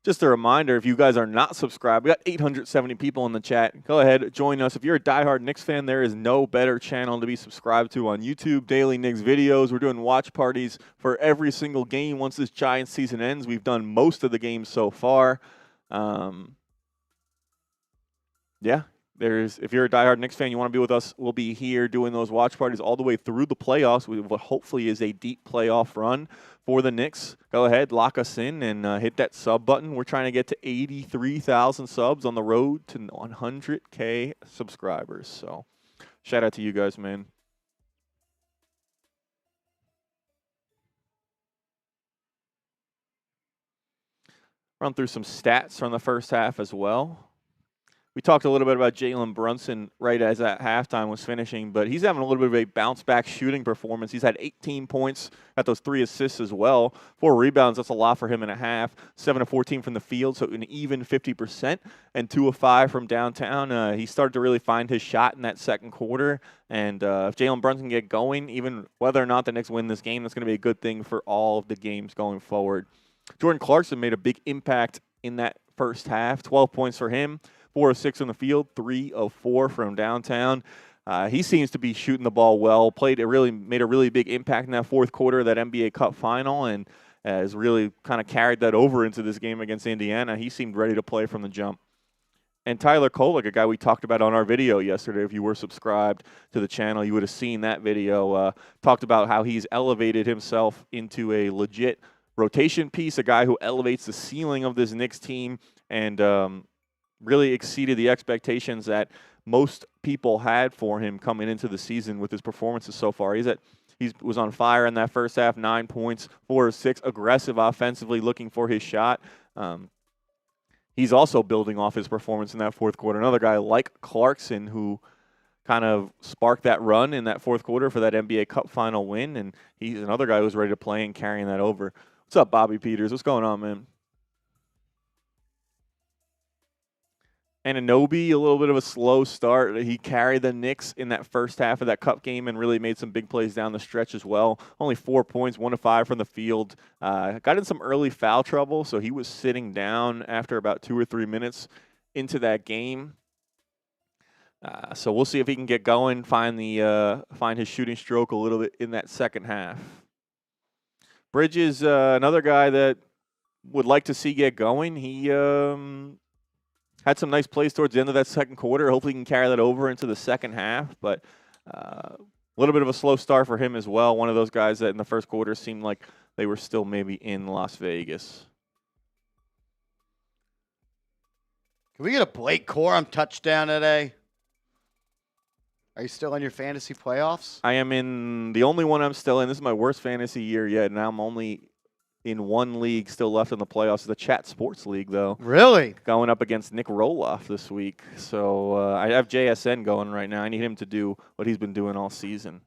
Just a reminder, if you guys are not subscribed, we got 870 people in the chat. Go ahead, join us. If you're a diehard Knicks fan, there is no better channel to be subscribed to on YouTube. Daily Knicks videos. We're doing watch parties for every single game once this Giants season ends. We've done most of the games so far. Yeah. If you're a diehard Knicks fan, you want to be with us, we'll be here doing those watch parties all the way through the playoffs with what hopefully is a deep playoff run for the Knicks. Go ahead, lock us in, and hit that sub button. We're trying to get to 83,000 subs on the road to 100K subscribers. So shout out to you guys, man. Run through some stats from the first half as well. We talked a little bit about Jalen Brunson right as that halftime was finishing, but he's having a little bit of a bounce-back shooting performance. He's had 18 points, got those 3 assists as well. 4 rebounds, that's a lot for him in a half. 7 of 14 from the field, so an even 50%, and 2 of 5 from downtown. He started to really find his shot in that second quarter, and if Jalen Brunson can get going, even whether or not the Knicks win this game, that's going to be a good thing for all of the games going forward. Jordan Clarkson made a big impact in that first half, 12 points for him. 4 of 6 on the field, 3 of 4 from downtown. He seems to be shooting the ball well. Made a really big impact in that fourth quarter of that NBA Cup final, and has really kind of carried that over into this game against Indiana. He seemed ready to play from the jump. And Tyler Kolek, a guy we talked about on our video yesterday. If you were subscribed to the channel, you would have seen that video. Talked about how he's elevated himself into a legit rotation piece, a guy who elevates the ceiling of this Knicks team, and really exceeded the expectations that most people had for him coming into the season with his performances so far. He was on fire in that first half, 9 points, 4 of 6, aggressive offensively, looking for his shot. He's also building off his performance in that fourth quarter. Another guy like Clarkson who kind of sparked that run in that fourth quarter for that NBA Cup final win, and he's another guy who's ready to play and carrying that over. What's up, Bobby Peters? What's going on, man? Anunoby, a little bit of a slow start. He carried the Knicks in that first half of that Cup game and really made some big plays down the stretch as well. Only 4 points, 1 of 5 from the field. Got in some early foul trouble, so he was sitting down after about 2 or 3 minutes into that game. So we'll see if he can get going, find his shooting stroke a little bit in that second half. Bridges, another guy that would like to see get going. He had some nice plays towards the end of that second quarter. Hopefully he can carry that over into the second half. But a little bit of a slow start for him as well. One of those guys that in the first quarter seemed like they were still maybe in Las Vegas. Can we get a Blake Corum touchdown today? Are you still in your fantasy playoffs? I am in the only one I'm still in. This is my worst fantasy year yet, and I'm only in one league still left in the playoffs, the Chat Sports League, though. Really? Going up against Nick Roloff this week. So I have JSN going right now. I need him to do what he's been doing all season.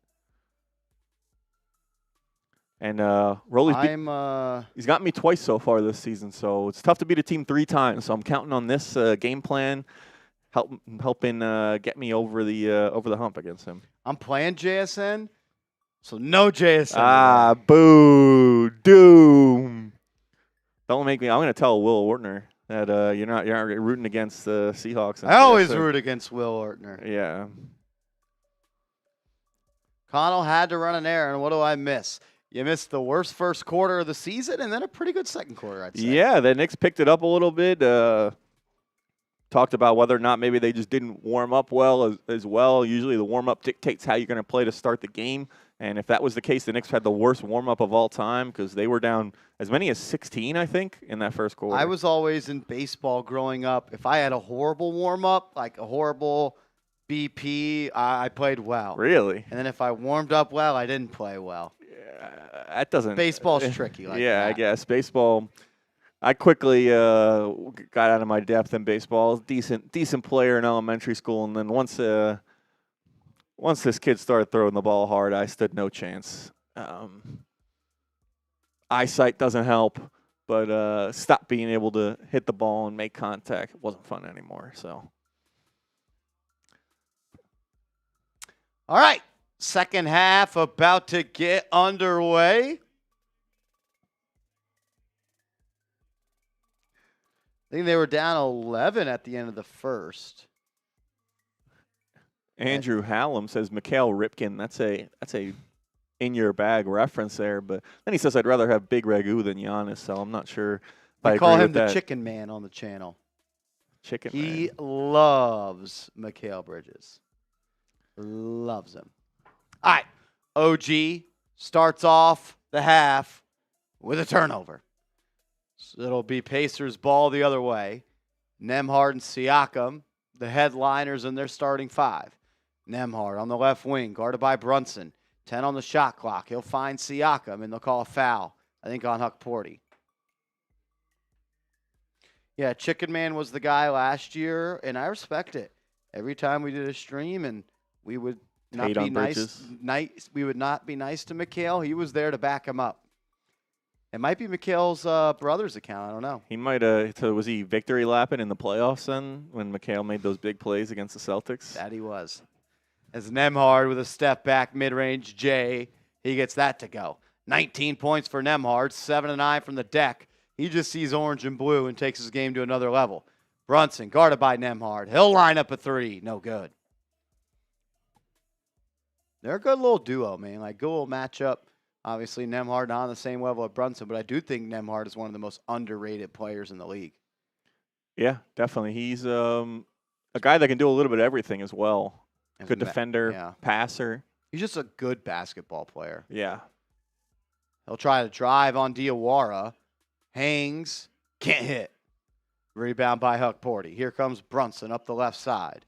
And Rolly's he's got me twice so far this season, so it's tough to beat a team 3 times. So I'm counting on this game plan helping get me over the hump against him. I'm playing JSN. So no JSN. Ah, boo, doom. Don't make me. I'm going to tell Will Ortner that you're not rooting against the Seahawks. I always root against Will Ortner. Yeah. Connell had to run an error, and what do I miss? You missed the worst first quarter of the season, and then a pretty good second quarter, I'd say. Yeah, the Knicks picked it up a little bit. Talked about whether or not maybe they just didn't warm up well as well. Usually the warm-up dictates how you're going to play to start the game. And if that was the case, the Knicks had the worst warm-up of all time because they were down as many as 16, I think, in that first quarter. I was always in baseball growing up. If I had a horrible warm-up, like a horrible BP, I played well. Really? And then if I warmed up well, I didn't play well. That doesn't. Baseball's tricky like yeah, that. I guess baseball. I quickly got out of my depth in baseball. Decent player in elementary school, and then once this kid started throwing the ball hard, I stood no chance. Eyesight doesn't help, but stopped being able to hit the ball and make contact. It wasn't fun anymore. So, all right, second half about to get underway. I think they were down 11 at the end of the first. Andrew Hallam says Mikhail Ripken. That's a in your bag reference there, but then he says I'd rather have Big Ragu than Giannis, so I'm not sure if I call agree him with the that. Chicken Man on the channel. Chicken He Man. loves Mikal Bridges. Loves him. All right, OG starts off the half with a turnover. So it'll be Pacers ball the other way. Nembhard and Siakam, the headliners in their starting five. Nembhard on the left wing, guarded by Brunson. 10 on the shot clock. He'll find Siakam, and they'll call a foul, I think, on Huck Porty. Yeah, Chicken Man was the guy last year, and I respect it. Every time we did a stream and we would not Hate be on Bridges. nice, we would not be nice to Mikal. He was there to back him up. It might be Mikal's brother's account. I don't know. He might have. So was he victory lapping in the playoffs then when Mikal made those big plays against the Celtics? That he was. As Nembhard with a step back mid-range J, he gets that to go. 19 points for Nembhard, 7 of 9 from the deck. He just sees orange and blue and takes his game to another level. Brunson guarded by Nembhard. He'll line up a three. No good. They're a good little duo, man. Like, good little matchup. Obviously, Nembhard not on the same level as Brunson, but I do think Nembhard is one of the most underrated players in the league. Yeah, definitely. He's a guy that can do a little bit of everything as well. Good defender, yeah. passer. He's just a good basketball player. Yeah. He'll try to drive on Diawara. Hangs. Can't hit. Rebound by Huck Porty. Here comes Brunson up the left side.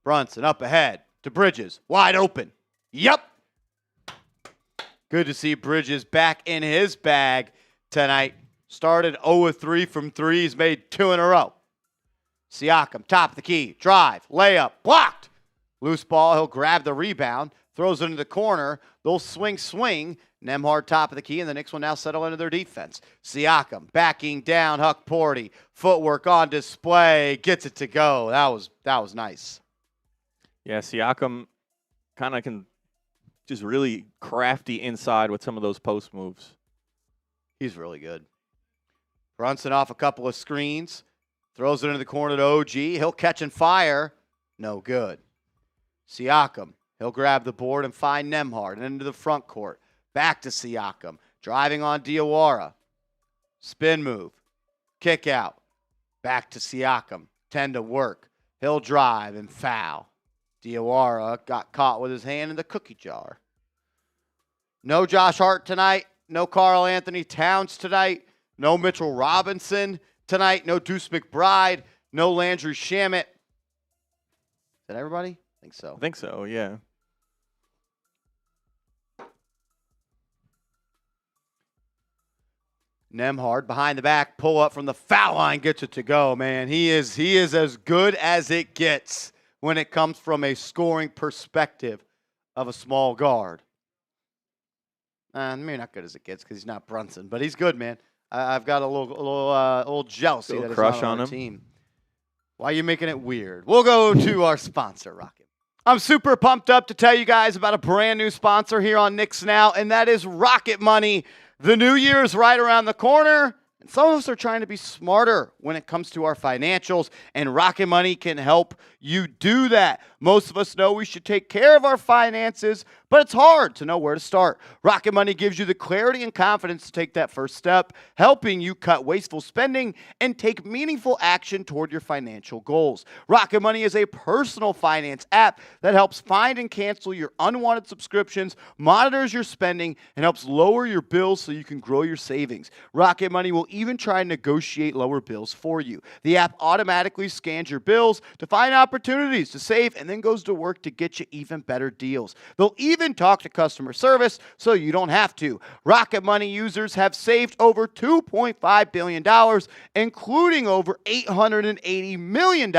Brunson up ahead to Bridges. Wide open. Yep. Good to see Bridges back in his bag tonight. Started 0-3 from threes, made 2 in a row. Siakam, top of the key. Drive. Layup. Blocked. Loose ball. He'll grab the rebound. Throws it into the corner. They'll swing. Nembhard top of the key, and the Knicks will now settle into their defense. Siakam backing down Huck Porty. Footwork on display. Gets it to go. That was nice. Yeah, Siakam kind of can just really crafty inside with some of those post moves. He's really good. Brunson off a couple of screens. Throws it into the corner to OG. He'll catch and fire. No good. Siakam. He'll grab the board and find Nembhard and into the front court. Back to Siakam. Driving on Diawara. Spin move. Kick out. Back to Siakam. 10 to work. He'll drive and foul. Diawara got caught with his hand in the cookie jar. No Josh Hart tonight. No Karl-Anthony Towns tonight. No Mitchell Robinson tonight. No Deuce McBride. No Landry Shamet. Is that everybody? I think so. I think so, yeah. Nembhard behind the back, pull up from the foul line, gets it to go, man. He is as good as it gets when it comes from a scoring perspective of a small guard. Maybe not good as it gets because he's not Brunson, but he's good, man. I've got a little jealousy Little that he's crush not on on our him. team. Why are you making it weird? We'll go to our sponsor, Rocket. I'm super pumped up to tell you guys about a brand new sponsor here on Knicks Now, and that is Rocket Money. The new year is right around the corner, And some of us are trying to be smarter when it comes to our financials, and Rocket Money can help you do that. Most of us know we should take care of our finances, but it's hard to know where to start. Rocket Money gives you the clarity and confidence to take that first step, helping you cut wasteful spending and take meaningful action toward your financial goals. Rocket Money is a personal finance app that helps find and cancel your unwanted subscriptions, monitors your spending, and helps lower your bills so you can grow your savings. Rocket Money will even try and negotiate lower bills for you. The app automatically scans your bills to find opportunities to save and then goes to work to get you even better deals. They'll even talk to customer service so you don't have to. Rocket Money users have saved over $2.5 billion, including over $880 million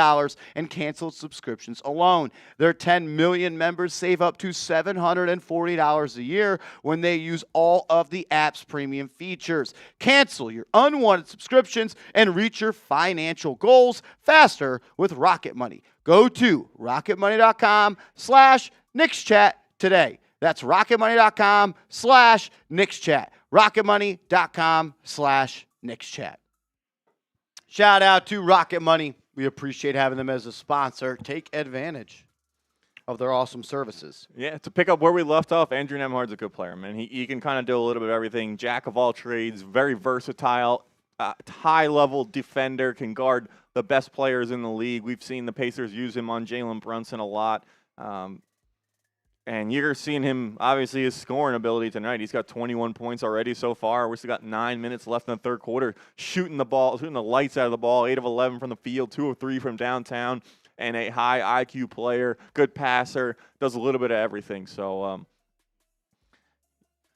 in canceled subscriptions alone. Their 10 million members save up to $740 a year when they use all of the app's premium features. Cancel your unwanted subscriptions and reach your financial goals faster with Rocket Money. Go to rocketmoney.com/KnicksChat today. That's rocketmoney.com/KnicksChat. rocketmoney.com/KnicksChat. Shout out to Rocket Money. We appreciate having them as a sponsor. Take advantage of their awesome services. Yeah, to pick up where we left off, Andrew Nembhard's a good player, man. He can kind of do a little bit of everything. Jack of all trades, very versatile, high-level defender, can guard the best players in the league. We've seen the Pacers use him on Jalen Brunson a lot. And you're seeing him, obviously, his scoring ability tonight. He's got 21 points already so far. We've still got 9 minutes left in the third quarter. Shooting the ball, shooting the lights out of the ball, 8 of 11 from the field, 2 of 3 from downtown, and a high IQ player, good passer, does a little bit of everything. So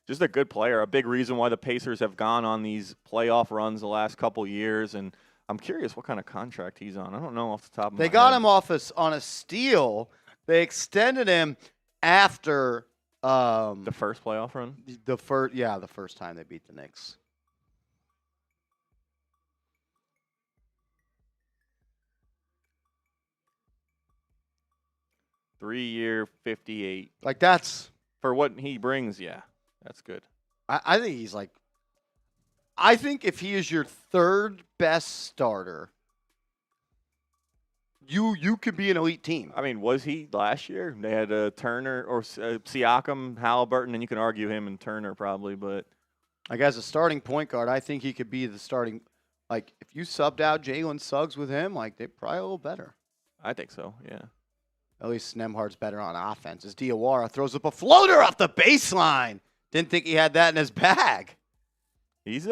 just a good player, a big reason why the Pacers have gone on these playoff runs the last couple years. And I'm curious what kind of contract he's on. I don't know off the top of my head. They got him off on a steal. They extended him after the first playoff run. The first time they beat the Knicks. Three-year, 58. Like, that's for what he brings. Yeah, that's good. I think he's like. I think if he is your third best starter, you could be an elite team. I mean, was he last year? They had Turner or Siakam, Halliburton, and you can argue him and Turner probably, but like as a starting point guard, I think he could be the starting. Like if you subbed out Jalen Suggs with him, like they're probably a little better. I think so. Yeah. At least Nembhard's better on offense. As Diawara throws up a floater off the baseline. Didn't think he had that in his bag. He's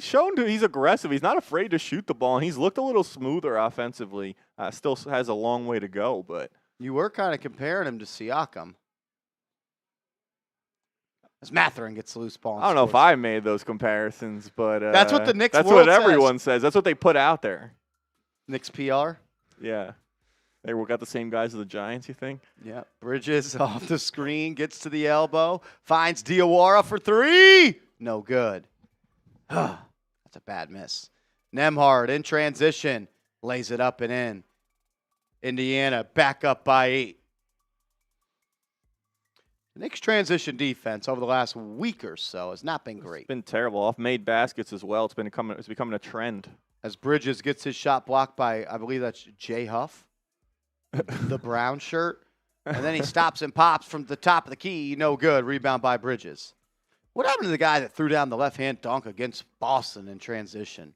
shown he's aggressive. He's not afraid to shoot the ball, and he's looked a little smoother offensively. Still has a long way to go, but you were kind of comparing him to Siakam. As Mathurin gets the loose ball. I don't know if I made those comparisons, but that's what the Knicks. That's world what everyone says. says. That's what they put out there. Knicks PR. Yeah, they got the same guys as the Giants. You think? Yeah. Bridges off the screen, gets to the elbow, finds Diawara for 3. No good. That's a bad miss. Nembhard in transition, lays it up and in. Indiana back up by 8. The Knicks' transition defense over the last week or so has not been great. It's been terrible. Off-made baskets as well. It's becoming a trend. As Bridges gets his shot blocked by, I believe that's Jay Huff, the brown shirt. And then he stops and pops from the top of the key. No good. Rebound by Bridges. What happened to the guy that threw down the left-hand dunk against Boston in transition?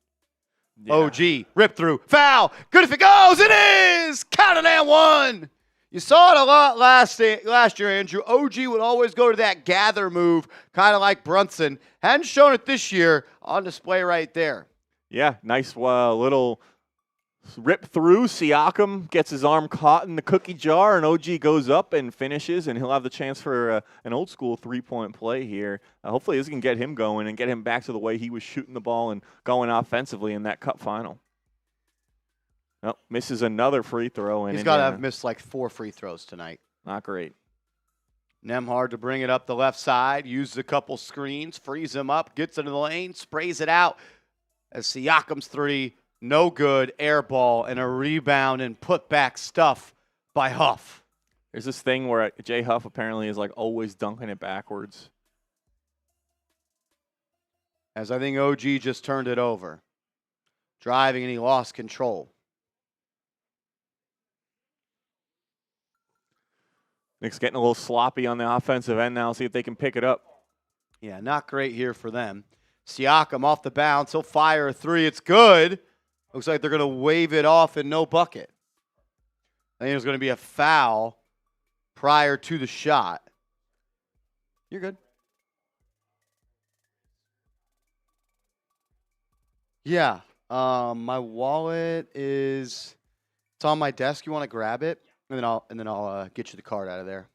Yeah. OG, rip through, foul, good if it goes, it is! Count it and 1! You saw it a lot last year, Andrew. OG would always go to that gather move, kind of like Brunson. Hadn't shown it this year, on display right there. Yeah, nice little rip through. Siakam gets his arm caught in the cookie jar, and OG goes up and finishes, and he'll have the chance for an old-school three-point play here. Hopefully this can get him going and get him back to the way he was shooting the ball and going offensively in that cup final. Nope, misses another free throw. He's got to have missed like 4 free throws tonight. Not great. Nembhard to bring it up the left side, uses a couple screens, frees him up, gets into the lane, sprays it out. As Siakam's 3, no good, air ball, and a rebound and put back stuff by Huff. There's this thing where Jay Huff apparently is like always dunking it backwards. as I think OG just turned it over. Driving, and he lost control. Knicks getting a little sloppy on the offensive end now. See if they can pick it up. Yeah, not great here for them. Siakam off the bounce. He'll fire a three. It's good. Looks like they're going to wave it off and no bucket. I think there's going to be a foul prior to the shot. You're good. Yeah. My wallet it's on my desk. You want to grab it? And then I'll get you the card out of there.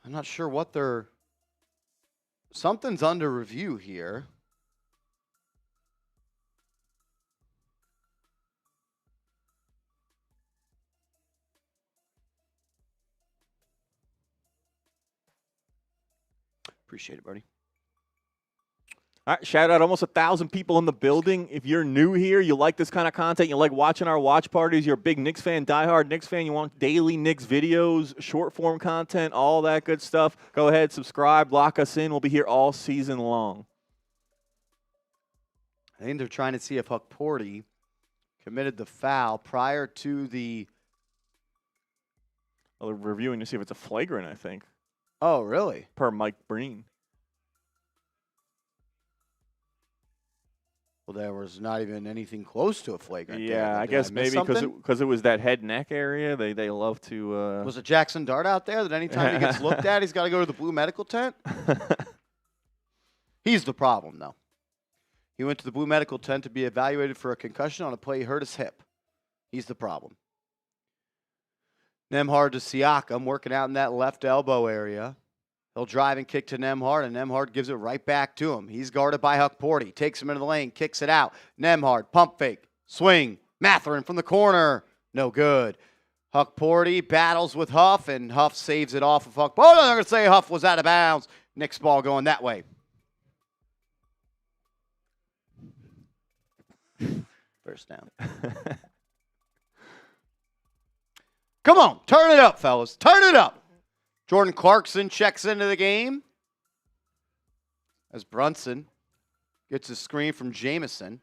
I'm not sure what something's under review here. Appreciate it, buddy. All right, shout out almost 1,000 people in the building. If you're new here, you like this kind of content, you like watching our watch parties, you're a big Knicks fan, diehard Knicks fan, you want daily Knicks videos, short form content, all that good stuff, go ahead, subscribe, lock us in. We'll be here all season long. I think they're trying to see if Hukporti committed the foul prior to the... Well, they're reviewing to see if it's a flagrant, I think. Oh, really? Per Mike Breen. Well, there was not even anything close to a flagrant. Yeah, I guess maybe because it was that head neck area. They love to. Was it Jackson Dart out there that anytime he gets looked at, he's got to go to the blue medical tent? He's the problem, though. He went to the blue medical tent to be evaluated for a concussion on a play. He hurt his hip. He's the problem. Nembhard to Siakam, working out in that left elbow area. He'll drive and kick to Nembhard, and Nembhard gives it right back to him. He's guarded by Hukporti. Takes him into the lane, kicks it out. Nembhard, pump fake, swing. Mathurin from the corner. No good. Hukporti battles with Huff, and Huff saves it off of Huck. Oh, no, they're going to say Huff was out of bounds. Knicks ball going that way. First down. Come on, turn it up, fellas. Turn it up. Jordan Clarkson checks into the game as Brunson gets a screen from Jamison.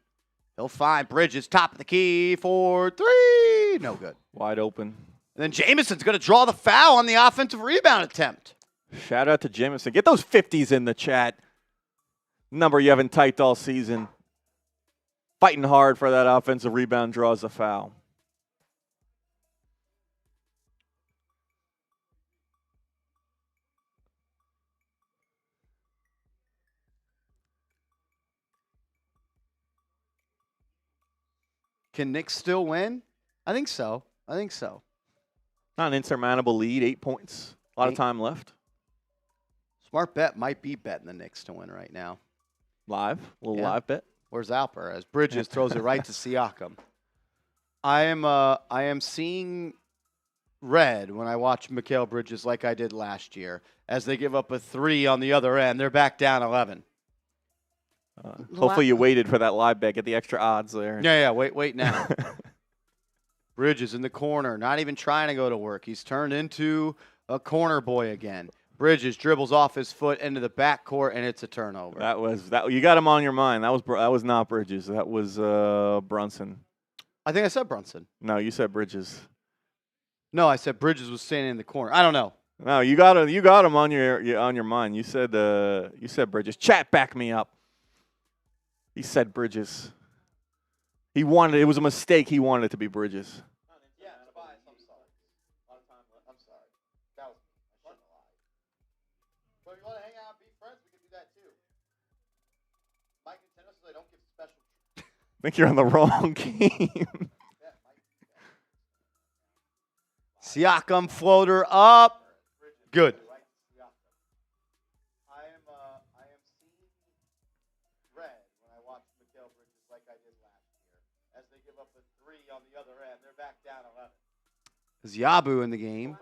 He'll find Bridges, top of the key for three. No good. Wide open. And then Jamison's going to draw the foul on the offensive rebound attempt. Shout out to Jamison. Get those 50s in the chat. Number you haven't typed all season. Fighting hard for that offensive rebound, draws a foul. Can Knicks still win? I think so. I think so. Not an insurmountable lead, 8 points. A lot of time left. Smart bet might be betting the Knicks to win right now. Live, a little live bet. Where's Alper as Bridges throws it right to Siakam? I am seeing red when I watch Mikal Bridges like I did last year as they give up a three on the other end. They're back down 11. Hopefully you waited for that live bet, get the extra odds there. Yeah, wait now. Bridges in the corner, not even trying to go to work. He's turned into a corner boy again. Bridges dribbles off his foot into the backcourt, and it's a turnover. That you got him on your mind. That was not Bridges. That was Brunson. I think I said Brunson. No, you said Bridges. No, I said Bridges was standing in the corner. I don't know. No, you got him on your mind. You said Bridges. Chat, back me up. He said Bridges. It was a mistake. He wanted it to be Bridges. Yeah, Tobias, I'm sorry. A lot of time left. I'm sorry. That was I shouldn't have lied. But if you want to hang out and be friends, we can do that too. Mike and Tennis, they don't give special. I think you're on the wrong game. Siakam floater up. Good. I am seeing red when I watch Mikal Bridges like I did last year. As they give up a three on the other end, they're back down 11. Is Yabu in the game?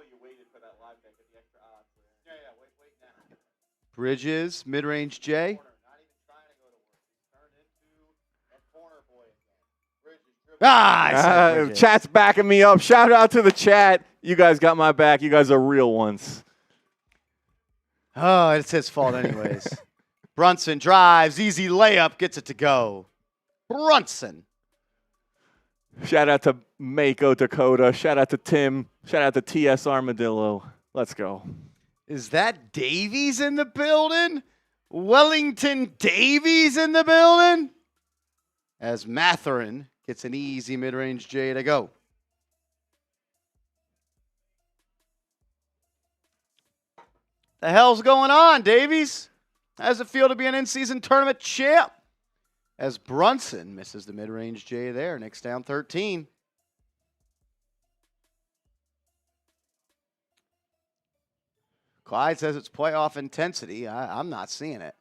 Bridges, mid-range J. Chat's backing me up. Shout out to the chat. You guys got my back. You guys are real ones. Oh, it's his fault anyways. Brunson drives, easy layup, gets it to go. Brunson. Shout out to Mako Dakota. Shout out to Tim. Shout out to TS Armadillo. Let's go. Is that Davies in the building? Wellington Davies in the building? As Matherin gets an easy mid-range J to go. The hell's going on, Davies? How does it feel to be an in-season tournament champ? As Brunson misses the mid-range J there. Knicks down 13. Clyde says it's playoff intensity. I'm not seeing it.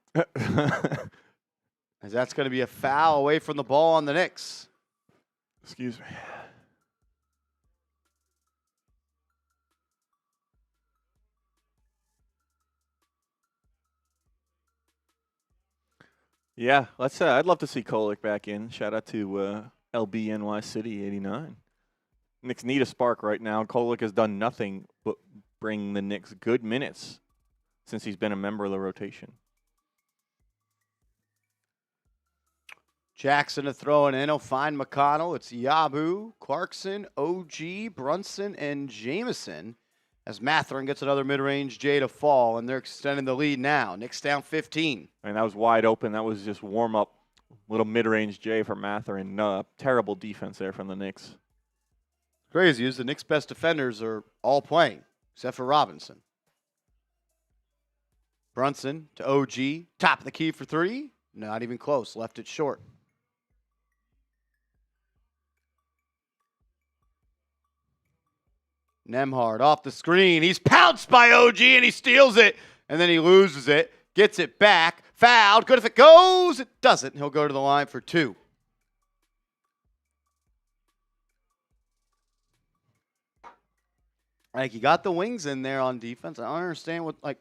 As that's going to be a foul away from the ball on the Knicks. Excuse me. Yeah, let's. I'd love to see Kolek back in. Shout out to LB NY City 89. Knicks need a spark right now. Kolek has done nothing but bring the Knicks good minutes since he's been a member of the rotation. Jackson to throw it in. He'll find McConnell. It's Yabu, Clarkson, OG, Brunson, and Jameson. As Matherin gets another mid-range J to fall, and they're extending the lead now. Knicks down 15. And that was wide open. That was just warm-up, little mid-range J for Matherin. Terrible defense there from the Knicks. Crazy is the Knicks' best defenders are all playing, except for Robinson. Brunson to OG. Top of the key for three. Not even close. Left it short. Nembhard off the screen. He's pounced by OG and he steals it. And then he loses it. Gets it back. Fouled. Good if it goes. It doesn't. He'll go to the line for two. Like, you got the wings in there on defense. I don't understand what, like,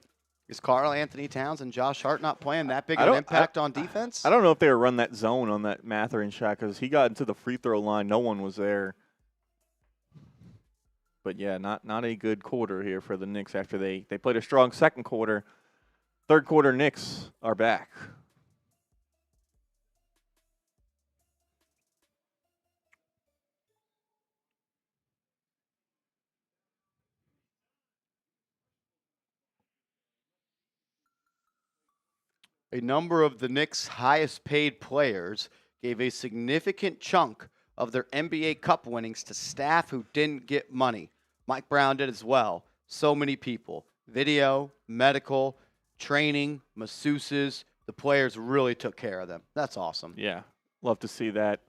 is Karl-Anthony Towns and Josh Hart not playing that big of an impact on defense? I don't know if they were run that zone on that Matherin shot because he got into the free throw line. No one was there. But, yeah, not a good quarter here for the Knicks after they played a strong second quarter. Third quarter Knicks are back. A number of the Knicks' highest paid players gave a significant chunk of their NBA Cup winnings to staff who didn't get money. Mike Brown did as well. So many people. Video, medical, training, masseuses. The players really took care of them. That's awesome. Yeah, love to see that.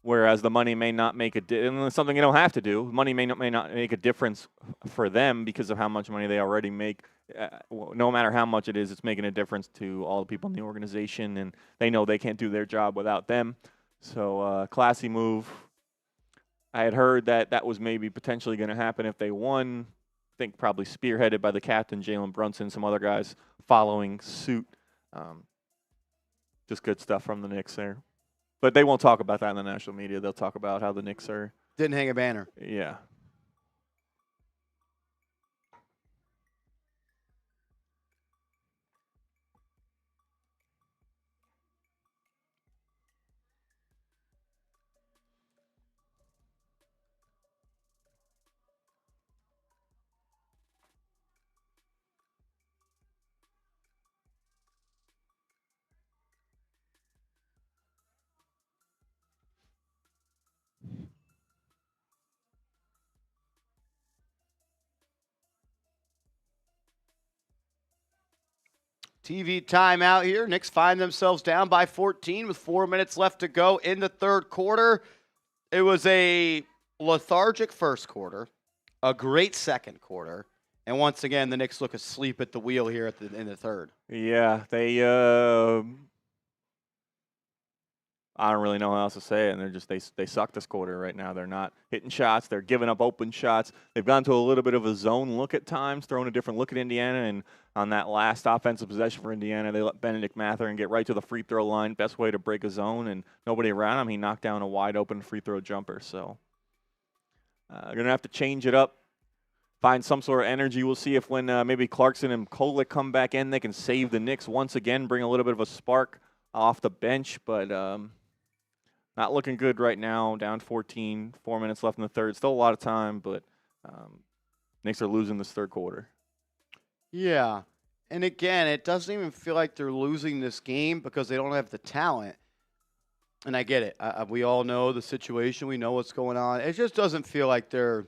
Whereas the money may not make it's something you don't have to do. Money may not make a difference for them because of how much money they already make. No matter how much it is, it's making a difference to all the people in the organization, and they know they can't do their job without them. So, classy move. I had heard that was maybe potentially going to happen if they won. I think probably spearheaded by the captain, Jalen Brunson, some other guys following suit. Just good stuff from the Knicks there. But they won't talk about that in the national media. They'll talk about how the Knicks are. Didn't hang a banner. Yeah. TV timeout here. Knicks find themselves down by 14 with 4 minutes left to go in the third quarter. It was a lethargic first quarter, a great second quarter, and once again, the Knicks look asleep at the wheel here in the third. Yeah, they I don't really know how else to say it, and they suck this quarter right now. They're not hitting shots. They're giving up open shots. They've gone to a little bit of a zone look at times, throwing a different look at Indiana, and on that last offensive possession for Indiana, they let Benedict Matherin get right to the free throw line. Best way to break a zone, and nobody around him. He knocked down a wide open free throw jumper. So they're going to have to change it up find some sort of energy. We'll see if when maybe Clarkson and Kolek come back in, they can save the Knicks once again, bring a little bit of a spark off the bench. But not looking good right now. Down 14, 4 minutes left in the third. Still a lot of time, but Knicks are losing this third quarter. Yeah. And again, it doesn't even feel like they're losing this game because they don't have the talent. And I get it. We all know the situation. We know what's going on. It just doesn't feel like they're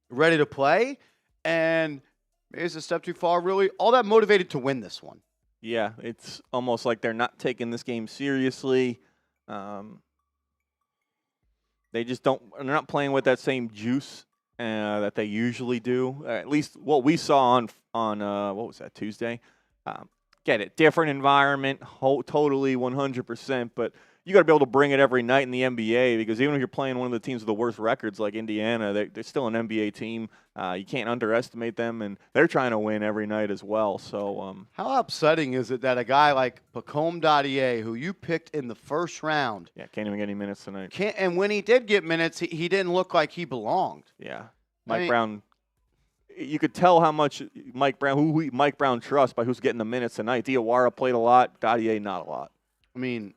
ready to play. And maybe it's a step too far, really. All that motivated to win this one. Yeah, it's almost like they're not taking this game seriously. They just don't. They're not playing with that same juice that they usually do. At least what we saw on what was that, Tuesday? Get it, different environment, totally 100%. But you got to be able to bring it every night in the NBA because even if you're playing one of the teams with the worst records like Indiana, they're still an NBA team. You can't underestimate them, and they're trying to win every night as well. So how upsetting is it that a guy like Pacome Dadier, who you picked in the first round, can't even get any minutes tonight. And when he did get minutes, he didn't look like he belonged. Yeah, Mike Brown. You could tell how much Mike Brown trusts by who's getting the minutes tonight. Diawara played a lot. Dadier not a lot. I mean,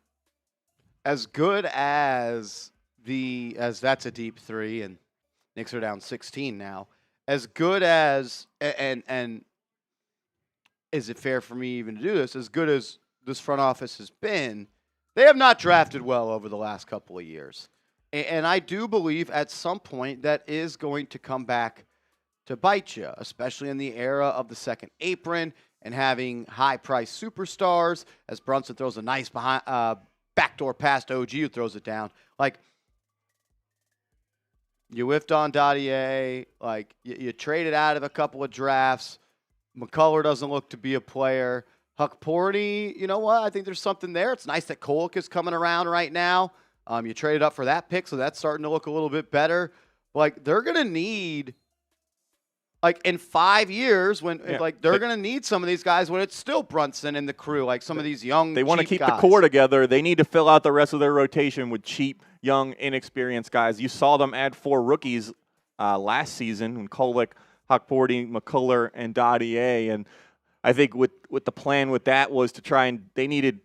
as good as that's a deep three, and Knicks are down 16 now. As good as and is it fair for me even to do this? As good as this front office has been, they have not drafted well over the last couple of years, and I do believe at some point that is going to come back to bite you, especially in the era of the second apron and having high-priced superstars. As Brunson throws a nice backdoor pass to OG, who throws it down. Like, you whiffed on Dadier. Like, you traded out of a couple of drafts. McCullough doesn't look to be a player. Huck Porty, you know what? I think there's something there. It's nice that Kolek is coming around right now. You traded up for that pick, so that's starting to look a little bit better. Like, they're going to need, like, in 5 years, when they're going to need some of these guys when it's still Brunson and the crew, like some of these young. They want to keep guys. the core together. They need to fill out the rest of their rotation with cheap, young, inexperienced guys. You saw them add 4 rookies last season: when Kolek, Huckporty, McCullough, and Dadier. And I think with the plan with that was to try and they needed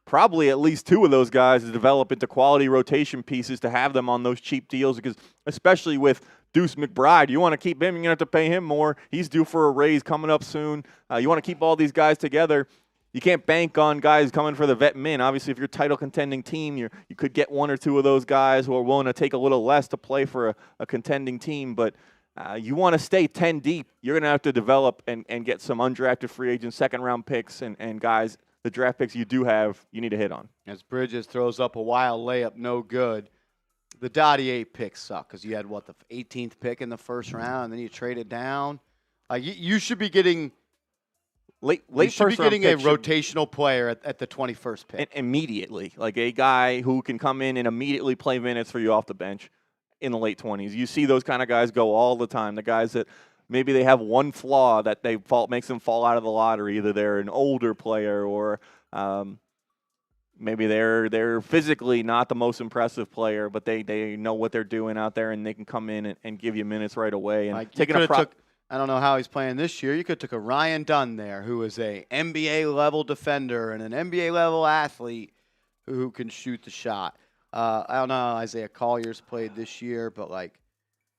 probably at least 2 of those guys to develop into quality rotation pieces to have them on those cheap deals, because especially with Deuce McBride, you want to keep him, you're going to have to pay him more. He's due for a raise coming up soon. You want to keep all these guys together. You can't bank on guys coming for the vet min. Obviously, if you're a title contending team, you could get 1 or 2 of those guys who are willing to take a little less to play for a contending team. But you want to stay 10 deep, you're going to have to develop and get some undrafted free agents, second-round picks, and guys, the draft picks you do have, you need to hit on. As Bridges throws up a wild layup, no good. The Dadier picks suck because you had, the 18th pick in the first round, and then you traded down. You should be getting late you should be first round getting a pick rotational player at the 21st pick. and immediately, like a guy who can come in and immediately play minutes for you off the bench in the late 20s. You see those kind of guys go all the time. The guys that maybe they have one flaw that makes them fall out of the lottery. Either they're an older player or maybe they're physically not the most impressive player, but they know what they're doing out there, and they can come in and give you minutes right away. And I don't know how he's playing this year. You could have took a Ryan Dunn there, who is a NBA-level defender and an NBA-level athlete who can shoot the shot. I don't know how Isaiah Collier's played this year, but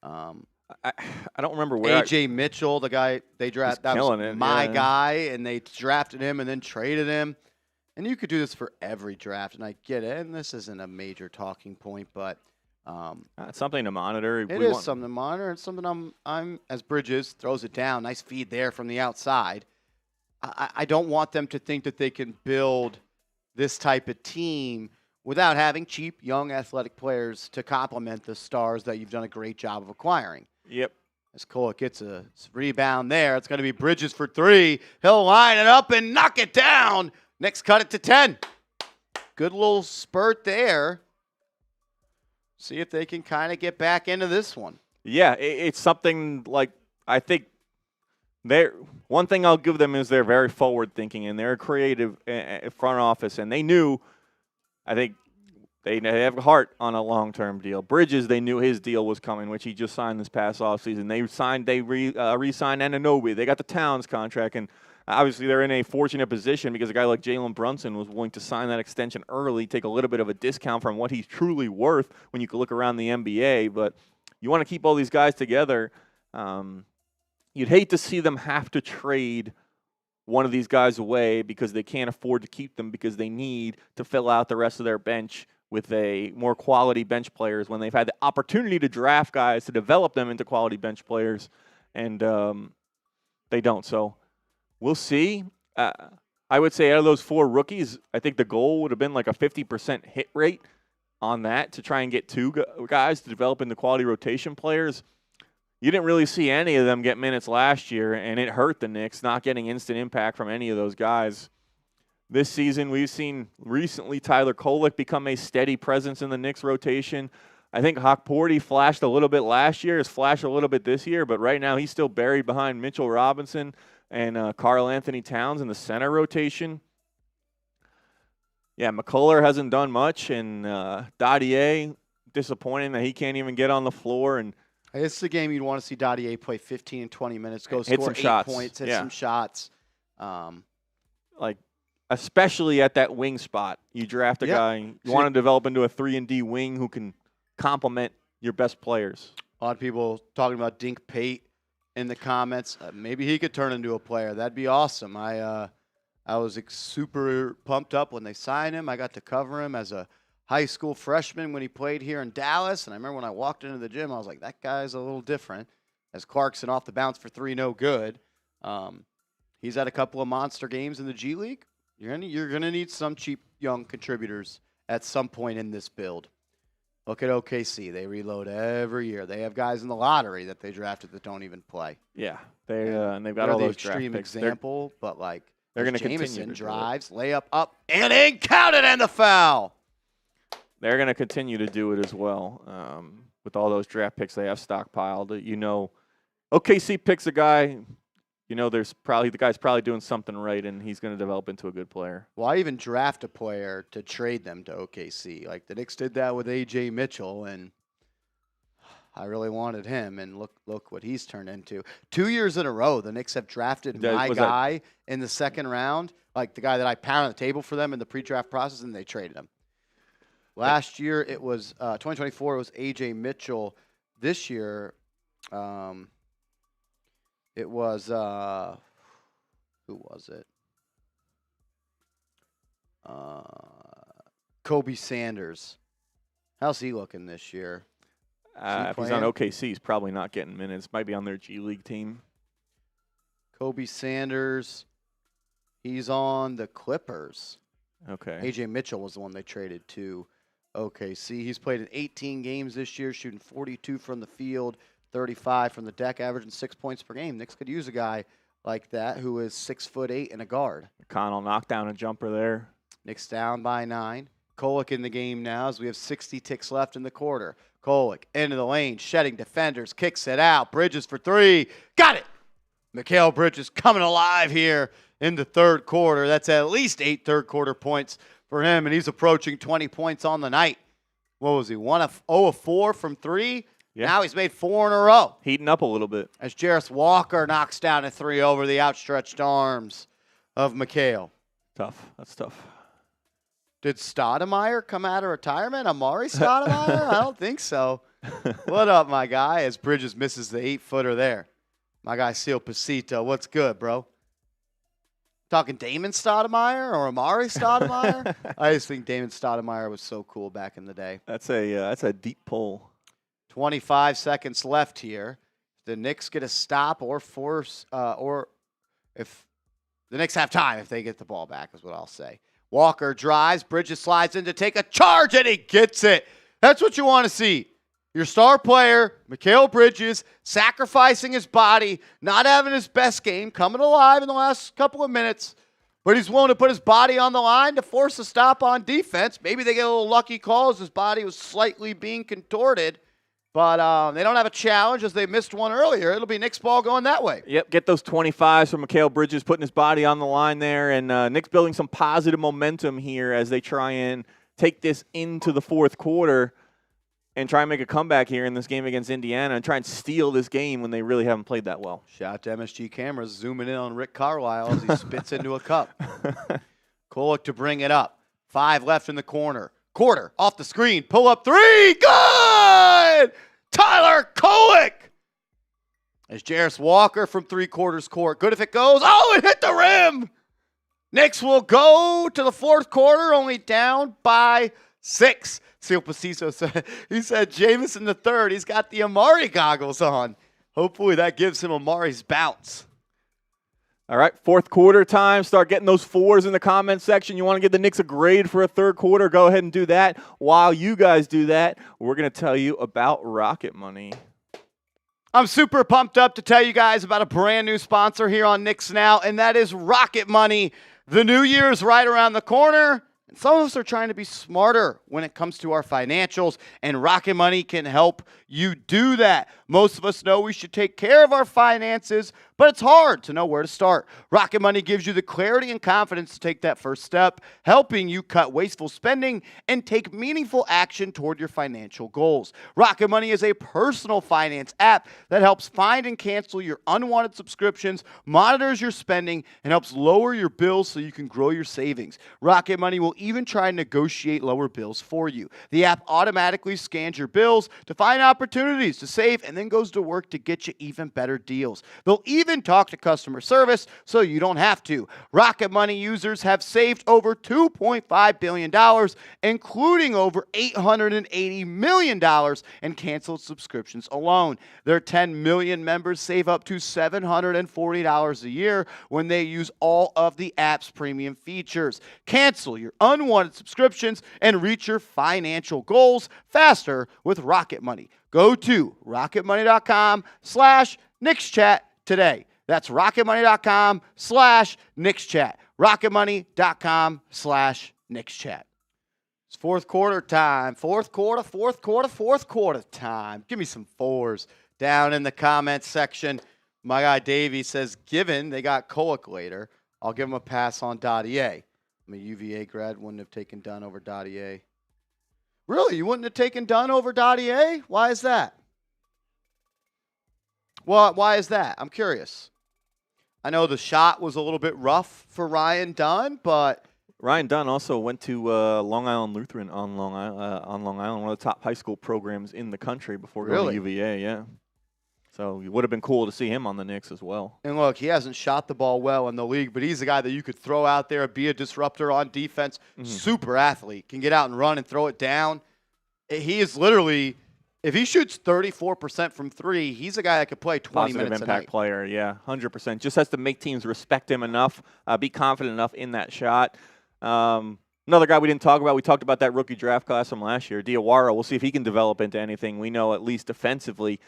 I don't remember where. AJ Mitchell, the guy they drafted, that was my guy, and they drafted him and then traded him. And you could do this for every draft, and I get it. And this isn't a major talking point, but it's something to monitor. It is something to monitor. It's something I'm as Bridges throws it down. Nice feed there from the outside. I don't want them to think that they can build this type of team without having cheap, young, athletic players to complement the stars that you've done a great job of acquiring. Yep. As Kolek gets a rebound there, it's going to be Bridges for 3. He'll line it up and knock it down. Knicks cut it to 10. Good little spurt there. See if they can kind of get back into this one. Yeah, it's something like I think one thing I'll give them is they're very forward thinking and they're a creative front office, and they knew. I think They have Hart on a long-term deal. Bridges, they knew his deal was coming, which he just signed this past offseason. They re-signed Anunoby. They got the Towns contract, and obviously they're in a fortunate position because a guy like Jalen Brunson was willing to sign that extension early, take a little bit of a discount from what he's truly worth when you can look around the NBA. But you want to keep all these guys together. You'd hate to see them have to trade one of these guys away because they can't afford to keep them because they need to fill out the rest of their bench with a more quality bench players when they've had the opportunity to draft guys to develop them into quality bench players, and they don't. So we'll see. I would say out of those 4 rookies, I think the goal would have been like a 50% hit rate on that to try and get 2 guys to develop into quality rotation players. You didn't really see any of them get minutes last year, and it hurt the Knicks not getting instant impact from any of those guys. This season, we've seen recently Tyler Kolek become a steady presence in the Knicks rotation. I think Hawkporty flashed a little bit last year, has flashed a little bit this year, but right now he's still buried behind Mitchell Robinson and Karl-Anthony Towns in the center rotation. Yeah, McCullough hasn't done much, and Dadier, disappointing that he can't even get on the floor. And This is a game you'd want to see Dadier play 15 and 20 minutes, go hit score some 8 shots. points, hit Yeah. some shots. Like, especially at that wing spot, you draft a guy, you want to develop into a 3-and-D wing who can complement your best players. A lot of people talking about Dink Pate in the comments. Maybe he could turn into a player. That'd be awesome. I was super pumped up when they signed him. I got to cover him as a high school freshman when he played here in Dallas. And I remember when I walked into the gym, I was like, that guy's a little different. As Clarkson off the bounce for 3, no good. He's had a couple of monster games in the G League. You're gonna need some cheap young contributors at some point in this build. Look at OKC. They reload every year. They have guys in the lottery that they drafted that don't even play. Yeah, and they've got all those draft extreme picks. example, but like They're going to continue Jameson to drives, layup up, and in, counted, and the foul. They're going to continue to do it as well with all those draft picks they have stockpiled. You know, OKC picks a guy. You know, the guy's probably doing something right, and he's going to develop into a good player. Well, I even draft a player to trade them to OKC. Like the Knicks did that with OG Mitchell, and I really wanted him, and look what he's turned into. 2 years in a row, the Knicks have drafted my guy in the second round, like the guy that I pounded on the table for them in the pre-draft process, and they traded him. Last year, it was 2024, it was OG Mitchell. This year, it was, who was it? Kobe Sanders. How's he looking this year? If he's on OKC, he's probably not getting minutes. Might be on their G League team. Kobe Sanders, he's on the Clippers. Okay. OG Mitchell was the one they traded to OKC. He's played in 18 games this year, shooting 42 from the field, 35 from the deck, averaging 6 points per game. Knicks could use a guy like that who is 6'8" and a guard. McConnell knocked down a jumper there. Knicks down by 9. Kolek in the game now as we have 60 ticks left in the quarter. Kolek into the lane, shedding defenders, kicks it out. Bridges for 3. Got it! Mikal Bridges coming alive here in the third quarter. That's at least 8 third-quarter points for him, and he's approaching 20 points on the night. What was he, 0 of 4 from 3? Yeah. Now he's made 4 in a row. Heating up a little bit. As Jarris Walker knocks down a 3 over the outstretched arms of Mikal. Tough. That's tough. Did Stoudemire come out of retirement? Amari Stoudemire? I don't think so. What up, my guy? As Bridges misses the 8-footer there. My guy, Seal Pasito. What's good, bro? Talking Damon Stoudemire or Amari Stoudemire? I just think Damon Stoudemire was so cool back in the day. That's a deep pull. 25 seconds left here. The Knicks get a stop or force, or if the Knicks have time if they get the ball back is what I'll say. Walker drives, Bridges slides in to take a charge, and he gets it. That's what you want to see. Your star player, Mikal Bridges, sacrificing his body, not having his best game, coming alive in the last couple of minutes, but he's willing to put his body on the line to force a stop on defense. Maybe they get a little lucky call as his body was slightly being contorted, but they don't have a challenge as they missed one earlier. It'll be Knicks ball going that way. Yep, get those 25s from Mikal Bridges, putting his body on the line there, and Knicks building some positive momentum here as they try and take this into the fourth quarter and try and make a comeback here in this game against Indiana and try and steal this game when they really haven't played that well. Shout out to MSG cameras zooming in on Rick Carlisle as he spits into a cup. Kolek to bring it up. 5 left in the corner. Quarter off the screen. Pull up 3. Good! Tyler Kolek! As Jarris Walker from 3/4 court. Good if it goes. Oh, it hit the rim! Knicks will go to the fourth quarter, only down by 6. Seal Paciso said, he said Jamison the third. He's got the Amari goggles on. Hopefully that gives him Amari's bounce. All right, fourth quarter time. Start getting those 4s in the comment section. You want to give the Knicks a grade for a third quarter? Go ahead and do that. While you guys do that, we're going to tell you about Rocket Money. I'm super pumped up to tell you guys about a brand new sponsor here on Knicks Now, and that is Rocket Money. The new year is right around the corner, and some of us are trying to be smarter when it comes to our financials, and Rocket Money can help you do that. Most of us know we should take care of our finances, but it's hard to know where to start. Rocket Money gives you the clarity and confidence to take that first step, helping you cut wasteful spending and take meaningful action toward your financial goals. Rocket Money is a personal finance app that helps find and cancel your unwanted subscriptions, monitors your spending, and helps lower your bills so you can grow your savings. Rocket Money will even try and negotiate lower bills for you. The app automatically scans your bills to find opportunities to save and then goes to work to get you even better deals. They'll even talk to customer service so you don't have to. Rocket Money users have saved over $2.5 billion, including over $880 million in canceled subscriptions alone. Their 10 million members save up to $740 a year when they use all of the app's premium features. Cancel your unwanted subscriptions and reach your financial goals faster with Rocket Money. Go to rocketmoney.com/KnicksChat today. That's rocketmoney.com/KnicksChat. rocketmoney.com/KnicksChat. It's fourth quarter time. Fourth quarter time. Give me some 4s down in the comments section. My guy Davey says, given they got Kolek later, I'll give him a pass on Dottier. I'm a UVA grad, wouldn't have taken Dunn over Dottier. Really? You wouldn't have taken Dunn over Dottier? Why is that? Well, why is that? I'm curious. I know the shot was a little bit rough for Ryan Dunn, but Ryan Dunn also went to Long Island Lutheran on Long Island, one of the top high school programs in the country before going to UVA, yeah. So it would have been cool to see him on the Knicks as well. And look, he hasn't shot the ball well in the league, but he's a guy that you could throw out there, be a disruptor on defense. Super athlete, can get out and run and throw it down. He is literally, if he shoots 34% from 3, he's a guy that could play 20 Positive minutes a impact night. player, yeah, 100%. Just has to make teams respect him enough, be confident enough in that shot. Another guy we didn't talk about, we talked about that rookie draft class from last year, Diawara. We'll see if he can develop into anything. We know at least defensively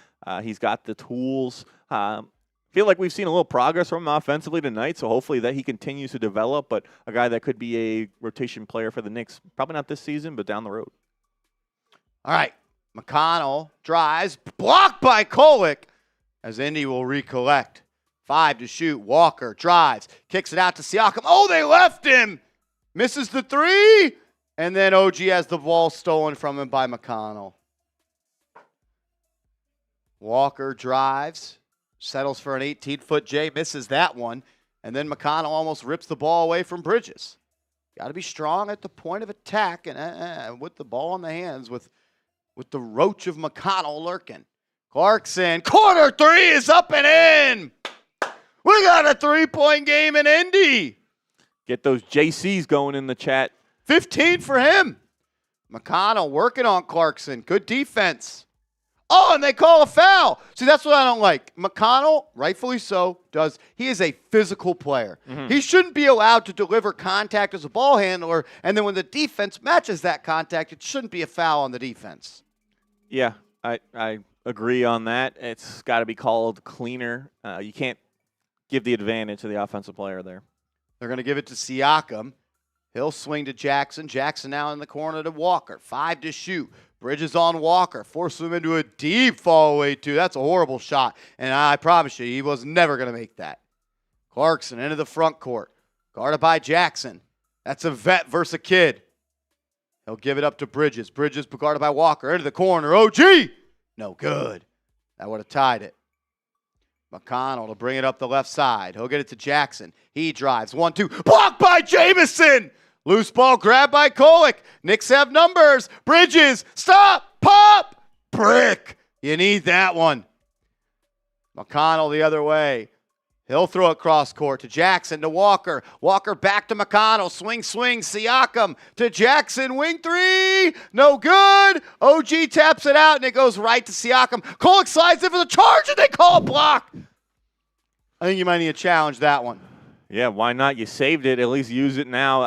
he's got the tools. Feel like we've seen a little progress from him offensively tonight, so hopefully that he continues to develop, but a guy that could be a rotation player for the Knicks, probably not this season, but down the road. All right, McConnell drives, blocked by Kolek as Indy will recollect. 5 to shoot, Walker drives, kicks it out to Siakam. Oh, they left him! Misses the 3, and then OG has the ball stolen from him by McConnell. Walker drives, settles for an 18-foot J, misses that one, and then McConnell almost rips the ball away from Bridges. Got to be strong at the point of attack and with the ball in the hands with the roach of McConnell lurking. Clarkson, corner 3 is up and in! We got a 3-point game in Indy! Get those JCs going in the chat. 15 for him. McConnell working on Clarkson. Good defense. Oh, and they call a foul. See, that's what I don't like. McConnell, rightfully so, he is a physical player. He shouldn't be allowed to deliver contact as a ball handler, and then when the defense matches that contact, it shouldn't be a foul on the defense. Yeah, I agree on that. It's got to be called cleaner. You can't give the advantage to the offensive player there. They're going to give it to Siakam. He'll swing to Jackson. Jackson now in the corner to Walker. 5 to shoot. Bridges on Walker. Forces him into a deep fall-away, too. That's a horrible shot. And I promise you, he was never going to make that. Clarkson into the front court. Guarded by Jackson. That's a vet versus a kid. He'll give it up to Bridges. Bridges guarded by Walker. Into the corner. OG! No good. That would have tied it. McConnell to bring it up the left side. He'll get it to Jackson. He drives. 1-2. Blocked by Jamison! Loose ball grabbed by Kolek. Knicks have numbers. Bridges. Stop. Pop. Brick. You need that one. McConnell the other way. He'll throw it cross court to Jackson, to Walker. Walker back to McConnell. Swing. Siakam to Jackson. Wing three. No good. OG taps it out, and it goes right to Siakam. Kolek slides in for the charge, and they call a block. I think you might need to challenge that one. Yeah, why not? You saved it. At least use it now.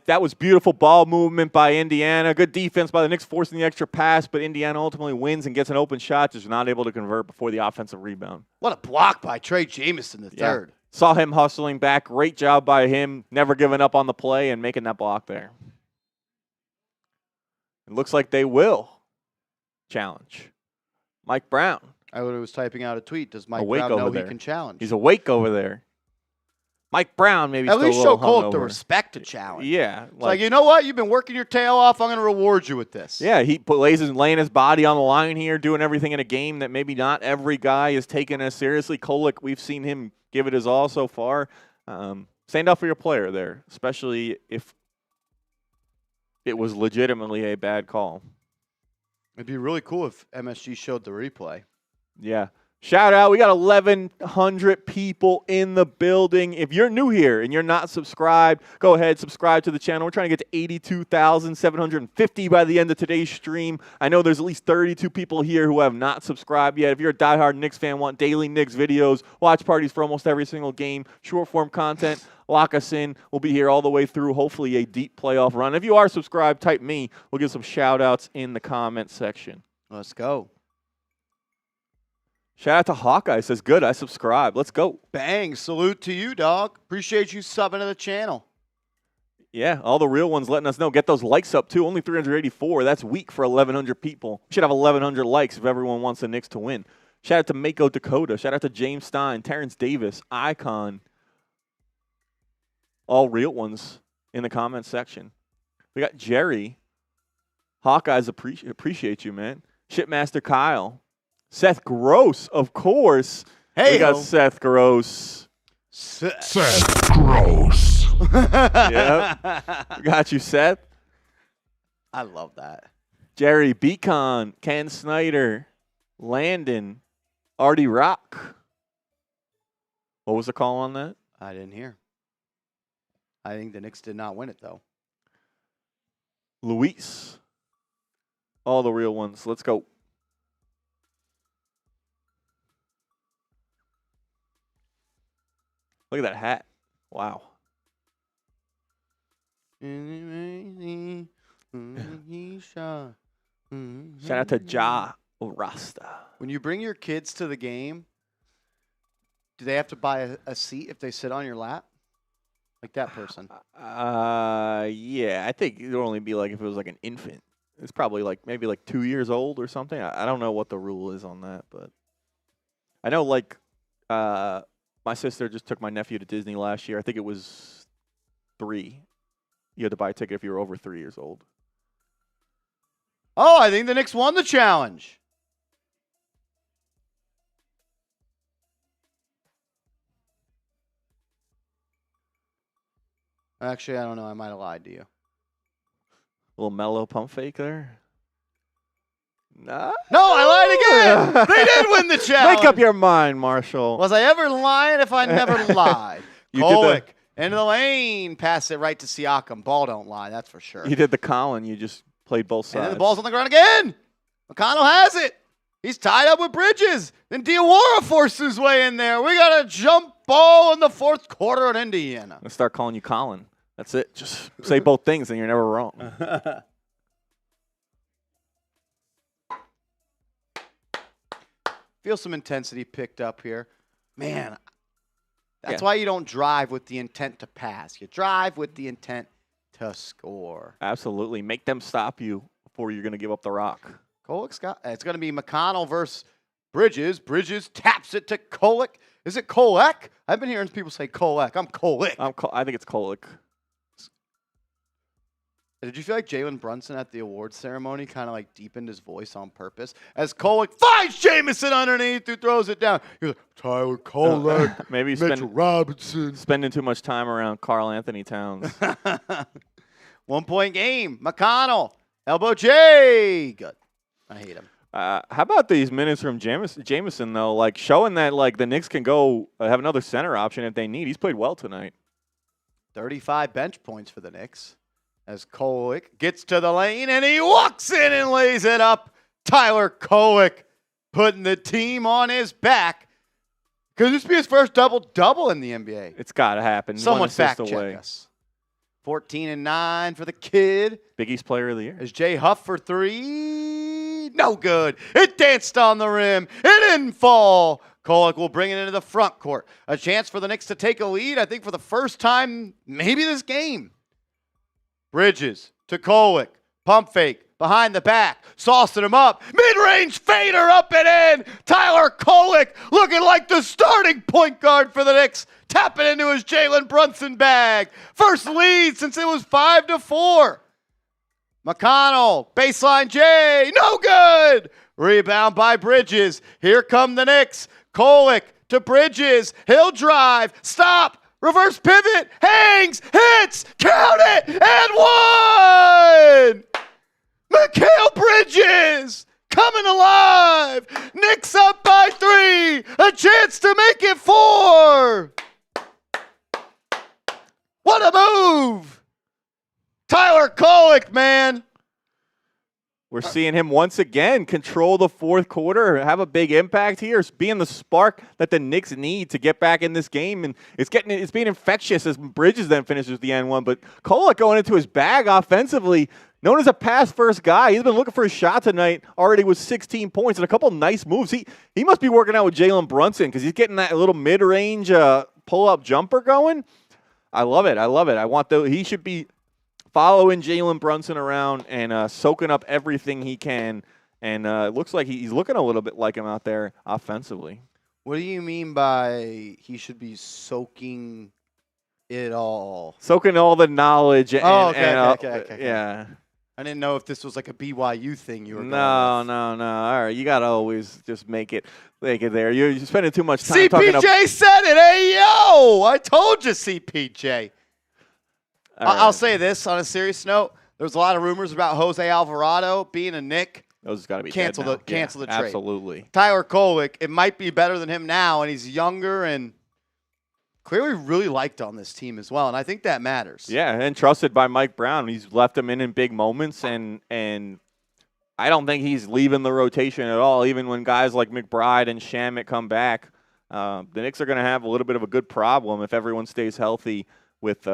That was beautiful ball movement by Indiana. Good defense by the Knicks forcing the extra pass, but Indiana ultimately wins and gets an open shot, just not able to convert before the offensive rebound. What a block by Trey Jamison the third. Saw him hustling back. Great job by him, never giving up on the play and making that block there. It looks like they will challenge Mike Brown. I was typing out a tweet. Does Mike Awake Brown over know there. he can challenge? He's awake over there. Mike Brown maybe At still least a show little Kolek the hungover. respect to challenge. Yeah. It's like, you know what? You've been working your tail off. I'm going to reward you with this. Yeah, he laying his body on the line here, doing everything in a game that maybe not every guy is taking as seriously. Kolek, we've seen him give it his all so far. Stand up for your player there, especially if it was legitimately a bad call. It'd be really cool if MSG showed the replay. Yeah. Shout out. We got 1,100 people in the building. If you're new here and you're not subscribed, go ahead, subscribe to the channel. We're trying to get to 82,750 by the end of today's stream. I know there's at least 32 people here who have not subscribed yet. If you're a diehard Knicks fan, want daily Knicks videos, watch parties for almost every single game, short form content, lock us in. We'll be here all the way through, hopefully a deep playoff run. If you are subscribed, type me. We'll give some shout outs in the comment section. Let's go. Shout out to Hawkeye. Says, good, I subscribe. Let's go. Bang. Salute to you, dog. Appreciate you subbing to the channel. Yeah, all the real ones letting us know. Get those likes up, too. Only 384. That's weak for 1,100 people. We should have 1,100 likes if everyone wants the Knicks to win. Shout out to Mako Dakota. Shout out to James Stein, Terrence Davis, Icon. All real ones in the comments section. We got Jerry. Hawkeyes appreciate you, man. Shipmaster Kyle. Seth Gross, of course. Hey, we got Seth Gross. Seth Gross. Yep. Got you, Seth. I love that. Jerry Beacon, Ken Snyder, Landon, Artie Rock. What was the call on that? I didn't hear. I think the Knicks did not win it, though. Luis. All the real ones. Let's go. Look at that hat. Wow. Shout out to Ja Rasta. When you bring your kids to the game, do they have to buy a seat if they sit on your lap? Like that person. Yeah, I think it would only be like if it was like an infant. It's probably like maybe like 2 years old or something. I don't know what the rule is on that, but I know like my sister just took my nephew to Disney last year. I think it was 3. You had to buy a ticket if you were over 3 years old. Oh, I think the Knicks won the challenge. Actually, I don't know. I might have lied to you. A little mellow pump fake there. No, I lied again. They did win the challenge. Make up your mind, Marshall. Was I ever lying if I never lied? You did Kolek, into the lane. Pass it right to Siakam. Ball don't lie, that's for sure. You did the Colin. You just played both sides. And then the ball's on the ground again. McConnell has it. He's tied up with Bridges. Then Diawara forces his way in there. We got a jump ball in the fourth quarter in Indiana. Let's start calling you Colin. That's it. Just say both things and you're never wrong. Feel some intensity picked up here. Man, that's why you don't drive with the intent to pass. You drive with the intent to score. Absolutely. Make them stop you before you're going to give up the rock. Kolek's got it's going to be McConnell versus Bridges. Bridges taps it to Kolek. Is it Kolek? I've been hearing people say Kolek. I'm Kolek. I think it's Kolek. Did you feel like Jalen Brunson at the awards ceremony kind of like deepened his voice on purpose? As Kolek finds Jamison underneath who throws it down. He's like, Tyler Kolek, maybe Mitchell Robinson. spending too much time around Karl-Anthony Towns. 1 point game. McConnell. Elbow J. Good. I hate him. How about these minutes from Jamison, though? Like, showing that, like, the Knicks can go have another center option if they need. He's played well tonight. 35 bench points for the Knicks. As Kolek gets to the lane, and he walks in and lays it up. Tyler Kolek putting the team on his back. Could this be his first double-double in the NBA? It's got to happen. Someone fact-check us. 14 and 9 for the kid. Big East Player of the Year. As Jay Huff for 3. No good. It danced on the rim. It didn't fall. Kolek will bring it into the front court. A chance for the Knicks to take a lead, I think, for the first time maybe this game. Bridges to Kolek. Pump fake. Behind the back. Saucing him up. Mid-range fader up and in. Tyler Kolek looking like the starting point guard for the Knicks. Tapping into his Jalen Brunson bag. First lead since it was 5-4. McConnell. Baseline J. No good. Rebound by Bridges. Here come the Knicks. Kolek to Bridges. He'll drive. Stop. Reverse pivot. Hangs. Hits. Count it. And one. Mikal Bridges coming alive. Knicks up by 3. A chance to make it 4. What a move. Tyler Kolek, man. We're seeing him once again control the fourth quarter, have a big impact here, being the spark that the Knicks need to get back in this game. And it's being infectious as Bridges then finishes the N1. But Kolek going into his bag offensively, known as a pass-first guy. He's been looking for a shot tonight already with 16 points and a couple nice moves. He must be working out with Jalen Brunson because he's getting that little mid-range pull-up jumper going. I love it. He should be following Jalen Brunson around and soaking up everything he can. And it looks like he's looking a little bit like him out there offensively. What do you mean by he should be soaking it all? Soaking all the knowledge. Okay. Yeah. I didn't know if this was like a BYU thing you were going with. No. All right, you got to always just make it there. You're spending too much time talking about... CPJ said it. Hey, yo. I told you, CPJ. I'll say this on a serious note. There's a lot of rumors about Jose Alvarado being a Knick. Those got to be cancel the trade. Absolutely. Tyler Kolek, it might be better than him now, and he's younger and clearly really liked on this team as well, and I think that matters. Yeah, and trusted by Mike Brown. He's left him in big moments, and I don't think he's leaving the rotation at all, even when guys like McBride and Shamet come back. The Knicks are going to have a little bit of a good problem if everyone stays healthy with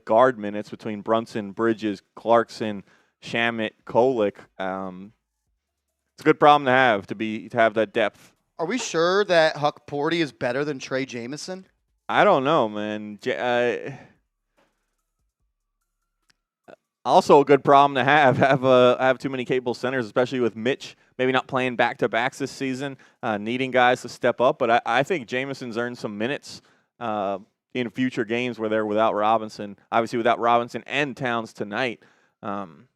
guard minutes between Brunson, Bridges, Clarkson, Shamet, Kolek. It's a good problem to have that depth. Are we sure that Huck Porty is better than Trey Jamison? I don't know, man. Also a good problem to have too many capable centers, especially with Mitch maybe not playing back-to-backs this season, needing guys to step up. But I think Jamison's earned some minutes in future games where they're without Robinson. Obviously without Robinson and Towns tonight. It's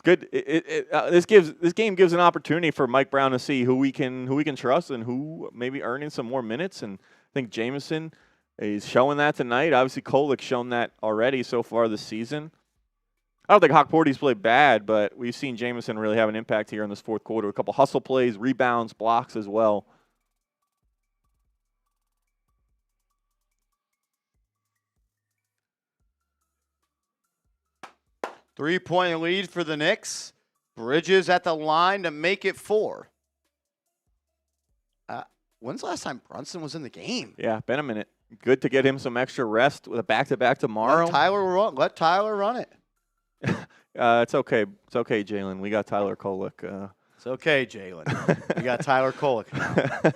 good. This game gives an opportunity for Mike Brown to see who we can trust and who maybe earning some more minutes. And I think Jamison is showing that tonight. Obviously, Kolek's shown that already so far this season. I don't think Hawk Porty's played bad, but we've seen Jamison really have an impact here in this fourth quarter. A couple hustle plays, rebounds, blocks as well. Three-point lead for the Knicks. Bridges at the line to make it 4. When's the last time Brunson was in the game? Yeah, been a minute. Good to get him some extra rest with a back-to-back tomorrow. Let Tyler run it. It's okay. It's okay, Jalen. We got Tyler Kolek. It's okay, Jalen. We got Tyler Kolek now.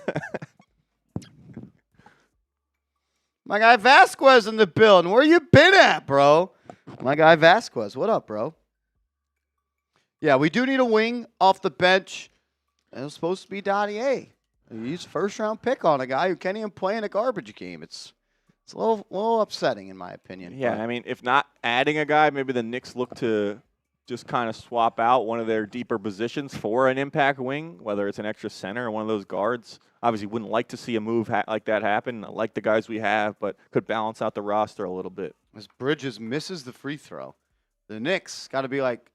My guy Vasquez in the building. Where you been at, bro? My guy Vasquez. What up, bro? Yeah, we do need a wing off the bench. It was supposed to be Dottie A. He's first-round pick on a guy who can't even play in a garbage game. It's It's a little upsetting in my opinion. Yeah, but I mean, if not adding a guy, maybe the Knicks look to just kind of swap out one of their deeper positions for an impact wing, whether it's an extra center or one of those guards. Obviously, wouldn't like to see a move like that happen. I like the guys we have, but could balance out the roster a little bit. as Bridges misses the free throw, the Knicks got to be like,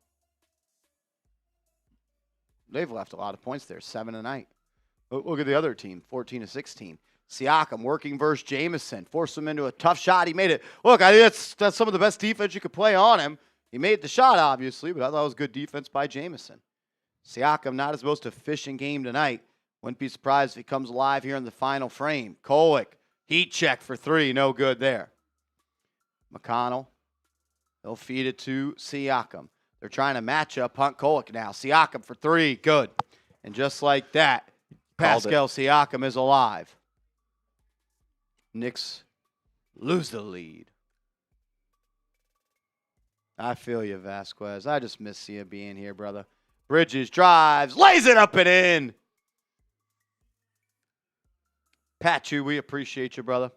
they've left a lot of points there, 7 tonight. Look at the other team, 14 to 16. Siakam working versus Jamison, forced him into a tough shot. He made it. Look, I think that's some of the best defense you could play on him. He made the shot, obviously, but I thought it was good defense by Jamison. Siakam, not his most efficient game tonight. Wouldn't be surprised if he comes alive here in the final frame. Kolek, heat check for 3, no good there. McConnell, he'll feed it to Siakam. They're trying to match up Hunt Kolek now. Siakam for 3, good. And just like that, Pascal Siakam is alive. Knicks lose the lead. I feel you, Vasquez. I just miss you being here, brother. Bridges drives, lays it up and in. Pachu, we appreciate you, brother.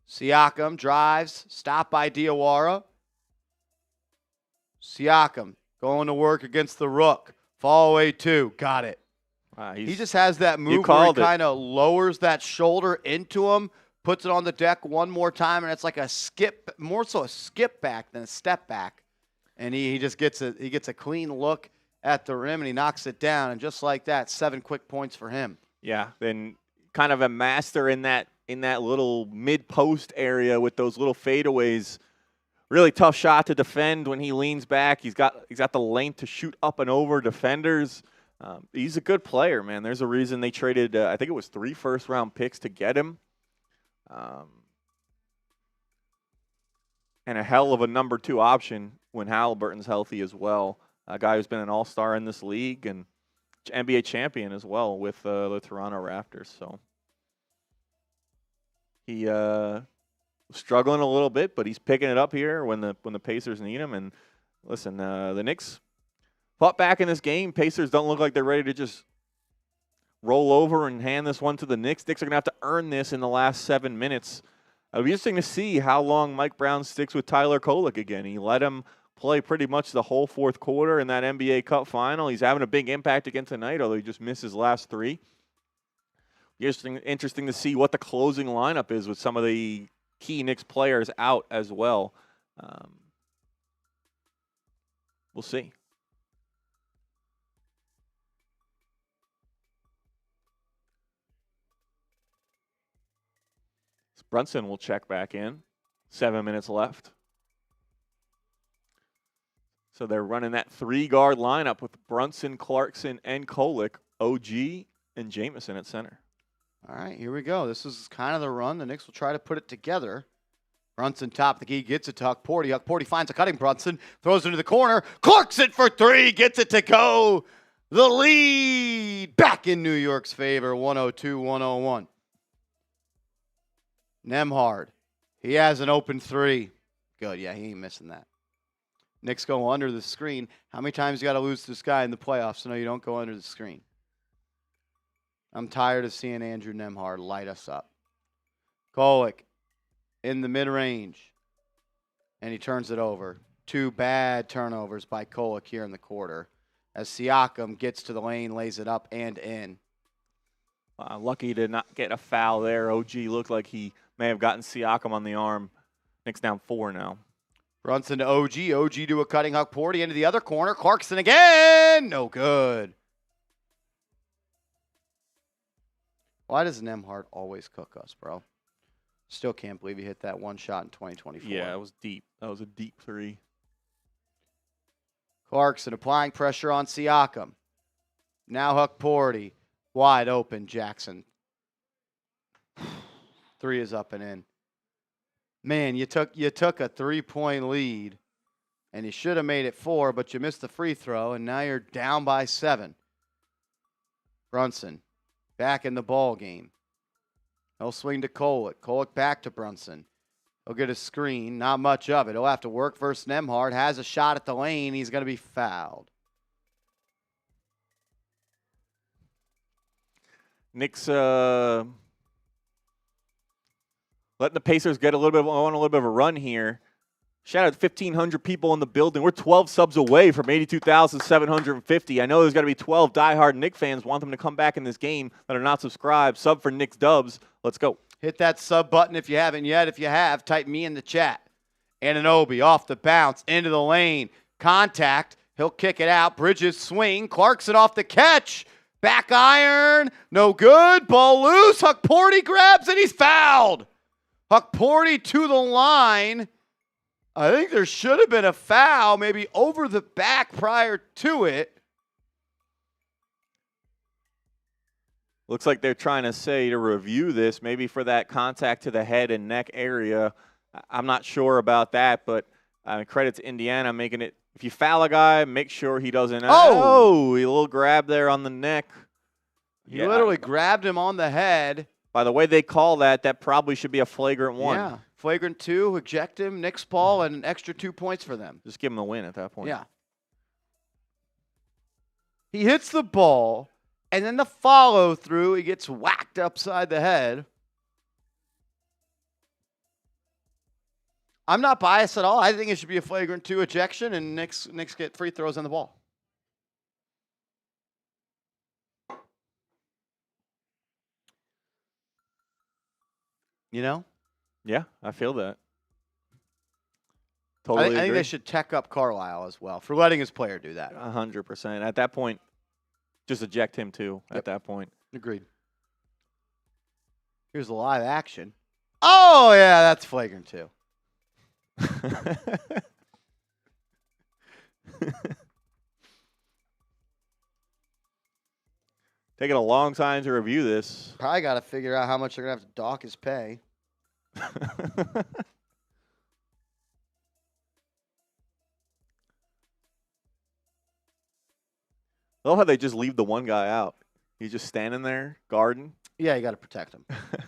Siakam drives, stopped by Diawara. Siakam going to work against the Rook. Fall away 2, got it. He just has that move where he kind of lowers that shoulder into him, puts it on the deck one more time, and it's like a skip, more so a skip back than a step back. And he just gets a clean look at the rim, and he knocks it down. And just like that, 7 quick points for him. Yeah, then kind of a master in that little mid-post area with those little fadeaways. Really tough shot to defend when he leans back. He's got the length to shoot up and over defenders. He's a good player, man. There's a reason they traded, I think it was 3 first-round picks to get him. And a hell of a number 2 option when Halliburton's healthy as well. A guy who's been an all-star in this league and NBA champion as well with the Toronto Raptors. So he was struggling a little bit, but he's picking it up here when the Pacers need him. And listen, the Knicks fought back in this game. Pacers don't look like they're ready to just roll over and hand this one to the Knicks. Knicks are going to have to earn this in the last 7 minutes. It'll be interesting to see how long Mike Brown sticks with Tyler Kolek again. He let him play pretty much the whole fourth quarter in that NBA Cup final. He's having a big impact again tonight, although he just missed his last 3. Interesting to see what the closing lineup is with some of the key Knicks players out as well. We'll see. Brunson will check back in. 7 minutes left. So they're running that 3-guard lineup with Brunson, Clarkson, and Kolek, OG, and Jamison at center. All right, here we go. This is kind of the run. The Knicks will try to put it together. Brunson top of the key, gets it to Huckporty. Huckporty finds a cutting Brunson, throws it into the corner. Clarkson for 3, gets it to go. The lead back in New York's favor, 102-101. Nembhard, he has an open 3. Good, yeah, he ain't missing that. Knicks go under the screen. How many times you got to lose to this guy in the playoffs so no, you don't go under the screen? I'm tired of seeing Andrew Nembhard light us up. Kolek in the mid-range, and he turns it over. 2 bad turnovers by Kolek here in the quarter as Siakam gets to the lane, lays it up and in. Lucky to not get a foul there. OG looked like he may have gotten Siakam on the arm. Knicks down 4 now. Brunson to OG. OG to a cutting Huckporty into the other corner. Clarkson again. No good. Why does Nembhard always cook us, bro? Still can't believe he hit that one shot in 2024. Yeah, it was deep. That was a deep 3. Clarkson applying pressure on Siakam. Now Huckporty. Wide open, Jackson. 3 is up and in. Man, you took a 3-point lead, and you should have made it 4, but you missed the free throw, and now you're down by 7. Brunson back in the ball game. He'll swing to Kolek. Kolek back to Brunson. He'll get a screen. Not much of it. He'll have to work versus Nembhard. Has a shot at the lane. He's going to be fouled. Knicks letting the Pacers get on a little bit of a run here. Shout out to 1,500 people in the building. We're 12 subs away from 82,750. I know there's got to be 12 diehard Knicks fans want them to come back in this game that are not subscribed. Sub for Knicks Dubs. Let's go. Hit that sub button if you haven't yet. If you have, type me in the chat. Anunoby off the bounce, into the lane. Contact. He'll kick it out. Bridges swing. Clarkson off the catch. Back iron. No good. Ball loose. Huckporty grabs and he's fouled. Huckporty to the line. I think there should have been a foul, maybe over the back prior to it. Looks like they're trying to say to review this, maybe for that contact to the head and neck area. I'm not sure about that, but credit to Indiana making it. If you foul a guy, make sure he doesn't. Oh, a little grab there on the neck. You literally grabbed him on the head. By the way they call that, that probably should be a flagrant one. Yeah, flagrant 2, eject him, Knicks ball, and an extra 2 points for them. Just give him the win at that point. Yeah. He hits the ball, and then the follow-through, he gets whacked upside the head. I'm not biased at all. I think it should be a flagrant 2 ejection, and Knicks get free throws on the ball. You know? Yeah, I feel that. I Totally think agree. they should tech up Carlisle as well for letting his player do that. 100%. At that point, just eject him too. At that point. Agreed. Here's the live action. Oh, yeah, that's flagrant 2. Taking a long time to review this. Probably got to figure out how much they're going to have to dock his pay. I love how they just leave the one guy out. He's just standing there, guarding. Yeah, you got to protect him. But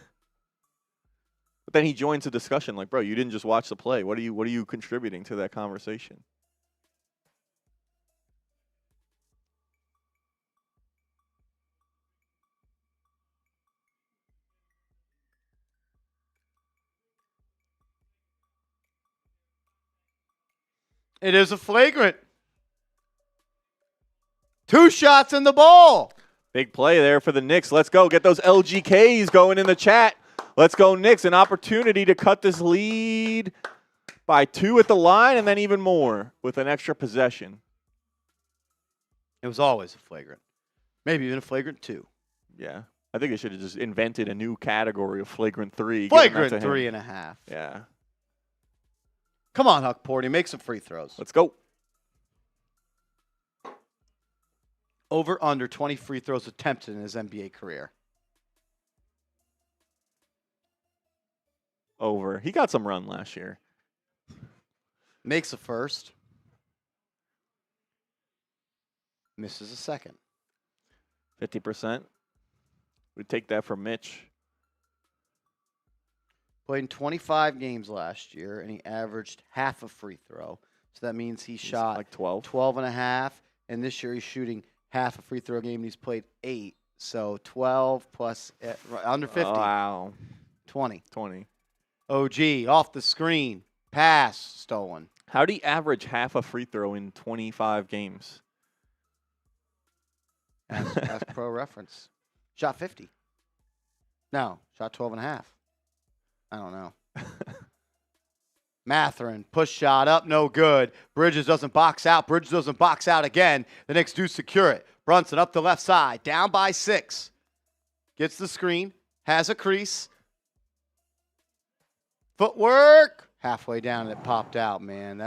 then he joins the discussion like, bro, you didn't just watch the play. What are you contributing to that conversation? It is a flagrant. 2 shots in the ball. Big play there for the Knicks. Let's go. Get those LGKs going in the chat. Let's go, Knicks. An opportunity to cut this lead by 2 at the line and then even more with an extra possession. It was always a flagrant. Maybe even a flagrant 2. Yeah. I think they should have just invented a new category of flagrant 3. Flagrant 3.5. Yeah. Come on, Huckporty. Make some free throws. Let's go. Over under 20 free throws attempted in his NBA career. Over. He got some run last year. Makes a first. Misses a second. 50%. We'd take that from Mitch. Played in 25 games last year, and he averaged half a free throw. So that means he shot like 12. 12 and a half, and this year he's shooting half a free throw game, and he's played 8. So 12 plus under 50. Oh, wow. 20. 20. OG off the screen. Pass stolen. How do you average half a free throw in 25 games? Ask Pro Reference. Shot 50. No, shot 12 and a half. I don't know. Matherin, push shot up, no good. Bridges doesn't box out. Bridges doesn't box out again. The Knicks do secure it. Brunson up the left side, down by 6. Gets the screen, has a crease. Footwork. Halfway down, and it popped out, man.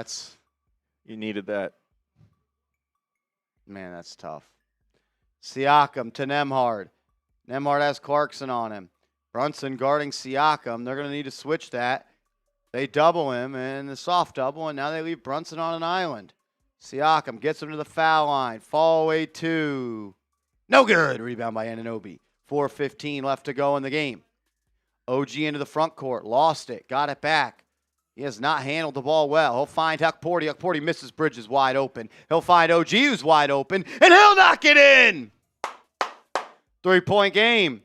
You needed that. Man, that's tough. Siakam to Nembhard. Nembhard has Clarkson on him. Brunson guarding Siakam. They're going to need to switch that. They double him, and the soft double, and now they leave Brunson on an island. Siakam gets him to the foul line. Fall away 2. No good. Rebound by Anunoby. 4:15 left to go in the game. OG into the front court. Lost it. Got it back. He has not handled the ball well. He'll find Huckporty. Huckporty misses Bridges wide open. He'll find OG who's wide open, and he'll knock it in. 3-point game.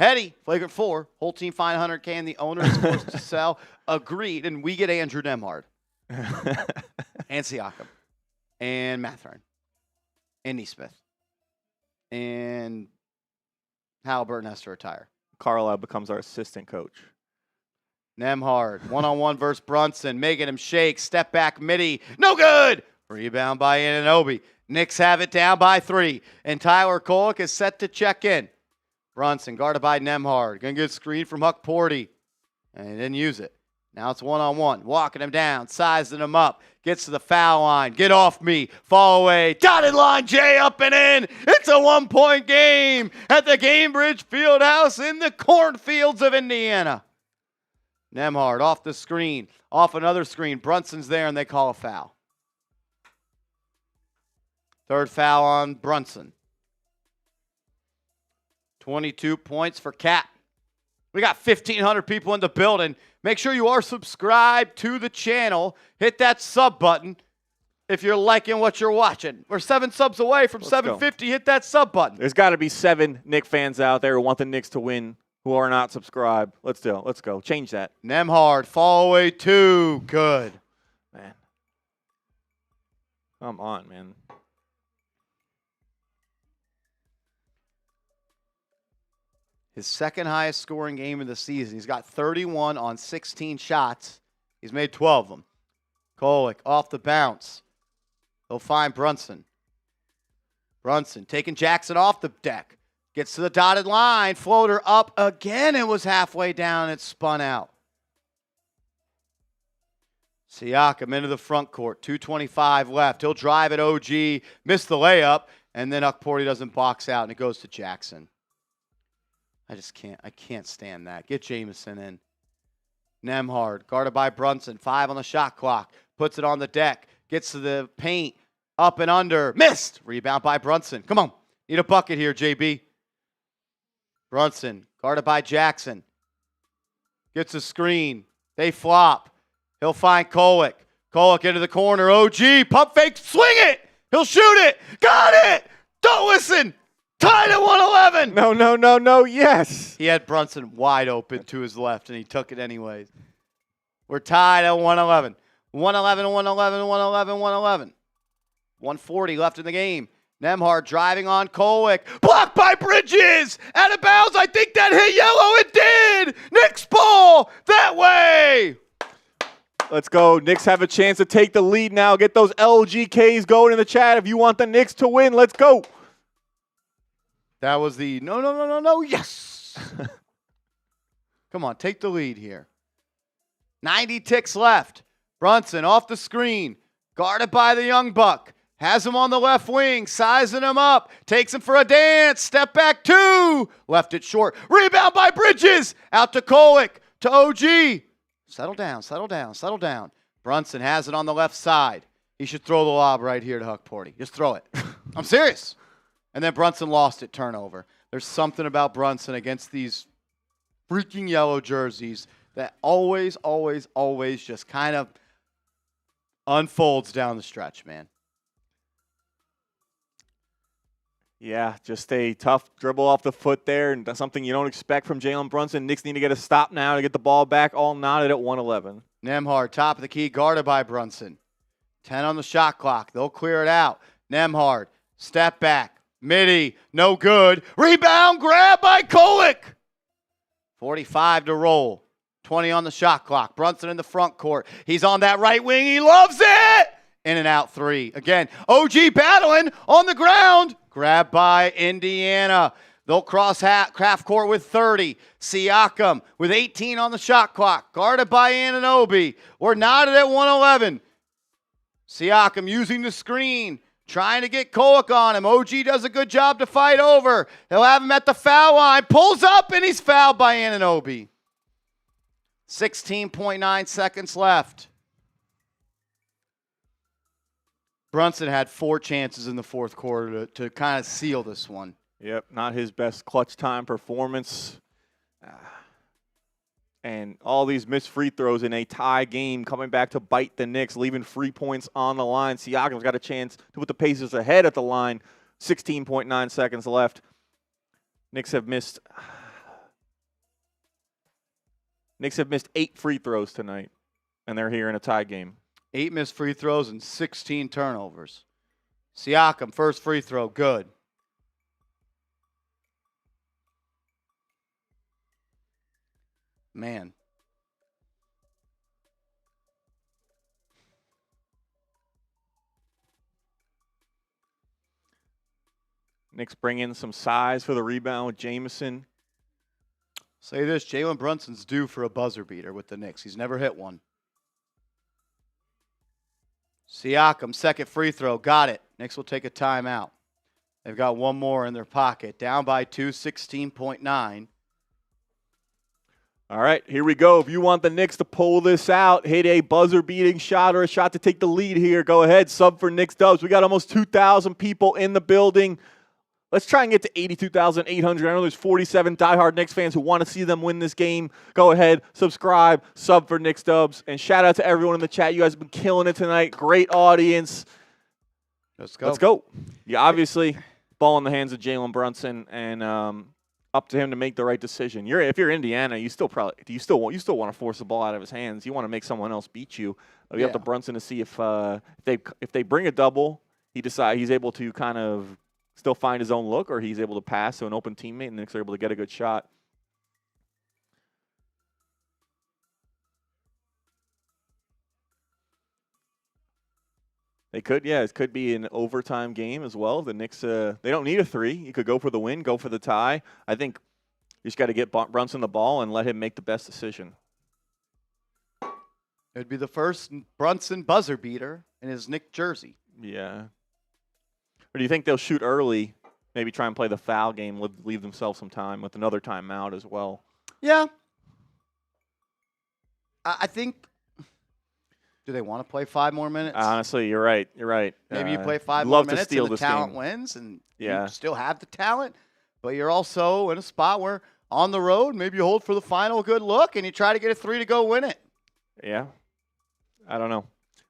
Heady, flagrant 4. Whole team fine $100K and the owner is forced to sell. Agreed. And we get Andrew Nembhard. And Siakam. And Matherin. And Nesmith. And Halliburton has to retire. Carlisle becomes our assistant coach. Nembhard, one-on-one versus Brunson, making him shake. Step back, midi. No good! Rebound by Anunoby. Knicks have it down by 3. And Tyler Kolek is set to check in. Brunson guarded by Nembhard. Going to get a screen from Huck Porty. And he didn't use it. Now it's one-on-one. Walking him down, sizing him up. Gets to the foul line. Get off me. Fall away. Dotted line. Jay up and in. It's a 1-point game at the Gainbridge Fieldhouse in the cornfields of Indiana. Nembhard off the screen. Off another screen. Brunson's there and they call a foul. Third foul on Brunson. 22 points for Cat. We got 1,500 people in the building. Make sure you are subscribed to the channel. Hit that sub button if you're liking what you're watching. We're 7 subs away from 750. Hit that sub button. There's got to be 7 Knicks fans out there who want the Knicks to win who are not subscribed. Let's do it. Let's go. Change that. Nembhard, fall away 2. Good. Man. Come on, man. His second highest scoring game of the season. He's got 31 on 16 shots. He's made 12 of them. Kolek off the bounce. He'll find Brunson. Brunson taking Jackson off the deck. Gets to the dotted line. Floater up again. It was halfway down. It spun out. Siakam into the front court. 2:25 left. He'll drive at OG. Missed the layup. And then Huck Porty doesn't box out. And it goes to Jackson. I can't stand that. Get Jamison in. Nembhard, guarded by Brunson. 5 on the shot clock. Puts it on the deck. Gets to the paint. Up and under. Missed. Rebound by Brunson. Come on. Need a bucket here, JB. Brunson, guarded by Jackson. Gets a screen. They flop. He'll find Kolek. Kolek into the corner. OG. Pump fake. Swing it. He'll shoot it. Got it. Don't listen. Tied at 111. No. Yes. He had Brunson wide open to his left, and he took it anyways. We're tied at 111. 111, 111, 111, 111. 140 left in the game. Nembhard driving on Kolek. Blocked by Bridges. Out of bounds. I think that hit yellow. It did. Knicks ball that way. Let's go. Knicks have a chance to take the lead now. Get those LGKs going in the chat if you want the Knicks to win. Let's go. That was the no, yes. Come on, take the lead here. 90 ticks left. Brunson off the screen. Guarded by the young buck. Has him on the left wing. Sizing him up. Takes him for a dance. Step back 2. Left it short. Rebound by Bridges. Out to Kolek. To OG. Settle down. Brunson has it on the left side. He should throw the lob right here to Huck Porty. Just throw it. I'm serious. And then Brunson lost it, turnover. There's something about Brunson against these freaking yellow jerseys that always just kind of unfolds down the stretch, man. Yeah, just a tough dribble off the foot there, and that's something you don't expect from Jalen Brunson. Knicks need to get a stop now to get the ball back, all knotted at 111. Nembhard, top of the key, guarded by Brunson. 10 on the shot clock. They'll clear it out. Nembhard, step back. Midi, no good. Rebound, grab by Kolek. 45 to roll. 20 on the shot clock. Brunson in the front court. He's on that right wing. He loves it. In and out 3. Again, OG battling on the ground. Grabbed by Indiana. They'll cross half court with 30. Siakam with 18 on the shot clock. Guarded by Anunoby. We're knotted at 111. Siakam using the screen. Trying to get Kolek on him. OG does a good job to fight over. He'll have him at the foul line. Pulls up, and he's fouled by Anunoby. 16.9 seconds left. Brunson had 4 chances in the fourth quarter to kind of seal this one. Yep, not his best clutch time performance. And all these missed free throws in a tie game coming back to bite the Knicks, leaving 3 points on the line. Siakam's got a chance to put the Pacers ahead at the line. 16.9 seconds left. Knicks have missed Knicks have missed 8 free throws tonight, and they're here in a tie game. 8 missed free throws and 16 turnovers. Siakam, first free throw, good. Man. Knicks bring in some size for the rebound with Jamison. Say this, Jalen Brunson's due for a buzzer beater with the Knicks. He's never hit one. Siakam, second free throw, got it. Knicks will take a timeout. They've got one more in their pocket. Down by 2, 16.9. All right, here we go. If you want the Knicks to pull this out, hit a buzzer-beating shot or a shot to take the lead here, go ahead. Sub for Knicks Dubs. We got almost 2,000 people in the building. Let's try and get to 82,800. I know there's 47 diehard Knicks fans who want to see them win this game. Go ahead, subscribe, sub for Knicks Dubs. And shout out to everyone in the chat. You guys have been killing it tonight. Great audience. Let's go. Let's go. Yeah, obviously, ball in the hands of Jalen Brunson, and up to him to make the right decision. If you're Indiana, you still want to force the ball out of his hands. You want to make someone else beat you. You have to Brunson to see if they bring a double, he's able to kind of still find his own look, or he's able to pass to an open teammate, and the Knicks are able to get a good shot. They could, it could be an overtime game as well. The Knicks, they don't need a 3. You could go for the win, go for the tie. I think you just got to get Brunson the ball and let him make the best decision. It would be the first Brunson buzzer beater in his Knicks jersey. Yeah. Or do you think they'll shoot early, maybe try and play the foul game, leave themselves some time with another timeout as well? Yeah. I think, do they want to play 5 more minutes? Honestly, you're right. Maybe you play 5 more minutes and the talent wins, and you still have the talent, but you're also in a spot where on the road, maybe you hold for the final good look, and you try to get a 3 to go win it. Yeah. I don't know.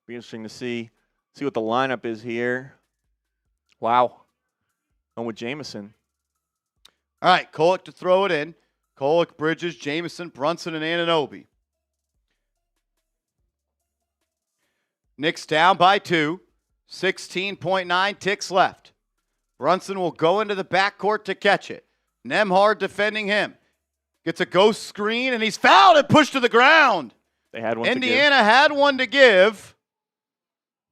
Be interesting to see what the lineup is here. Wow. And with Jamison. All right, Kolek to throw it in. Kolek, Bridges, Jamison, Brunson, and Anunoby. Knicks down by 2. 16.9 ticks left. Brunson will go into the backcourt to catch it. Nembhard defending him. Gets a ghost screen, and he's fouled and pushed to the ground. They had one Indiana had one to give.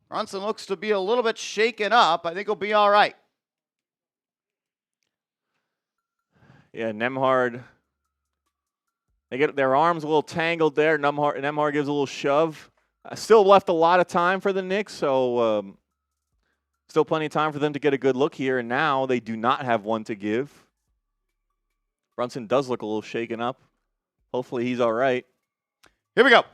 Brunson looks to be a little bit shaken up. I think he'll be all right. Yeah, Nembhard. They get their arms a little tangled there. Nembhard gives a little shove. Still left a lot of time for the Knicks, so still plenty of time for them to get a good look here. And now they do not have one to give. Brunson does look a little shaken up. Hopefully he's all right. Here we go.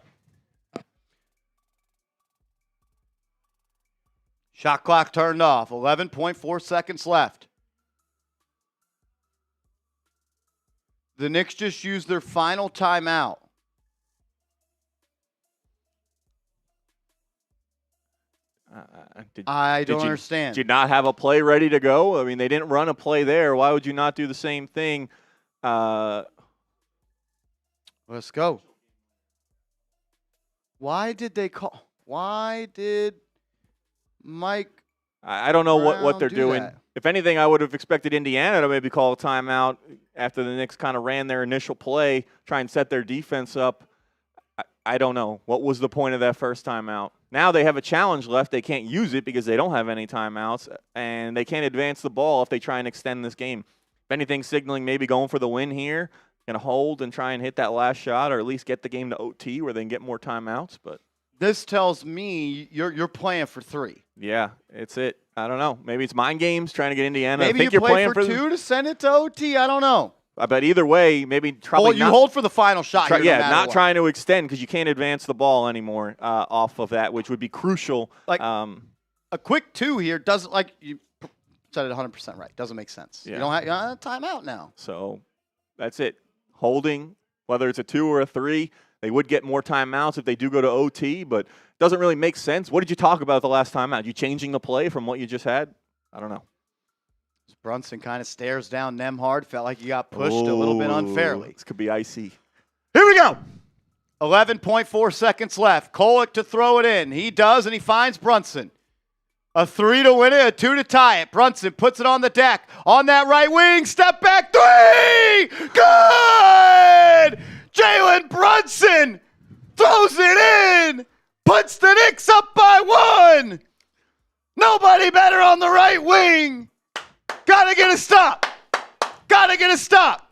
Shot clock turned off. 11.4 seconds left. The Knicks just used their final timeout. I don't understand. Did you not have a play ready to go? I mean, they didn't run a play there. Why would you not do the same thing? Let's go. Why did Mike? I don't know what they're doing. That? If anything, I would have expected Indiana to maybe call a timeout after the Knicks kind of ran their initial play, try and set their defense up. I don't know. What was the point of that first timeout? Now they have a challenge left. They can't use it because they don't have any timeouts, and they can't advance the ball if they try and extend this game. If anything, signaling maybe going for the win here, going to hold and try and hit that last shot, or at least get the game to OT where they can get more timeouts. But this tells me you're playing for 3. Yeah, it's it. I don't know. Maybe it's mind games trying to get Indiana. Maybe I think you you're play playing for 2 to send it to OT. I don't know. But either way, maybe probably you hold for the final shot. Not trying to extend because you can't advance the ball anymore off of that, which would be crucial. Like a quick 2 here doesn't, like you said it 100% right. Doesn't make sense. Yeah. You don't have a timeout now. So that's it. Holding, whether it's a 2 or a 3, they would get more timeouts if they do go to OT, but it doesn't really make sense. What did you talk about the last timeout? You changing the play from what you just had? I don't know. Brunson kind of stares down Nembhard. Felt like he got pushed a little bit unfairly. This could be icy. Here we go. 11.4 seconds left. Kolek to throw it in. He does, and he finds Brunson. A 3 to win it, a 2 to tie it. Brunson puts it on the deck. On that right wing, step back 3! Good! Jalen Brunson throws it in! Puts the Knicks up by 1! Nobody better on the right wing! Gotta get a stop! Gotta get a stop!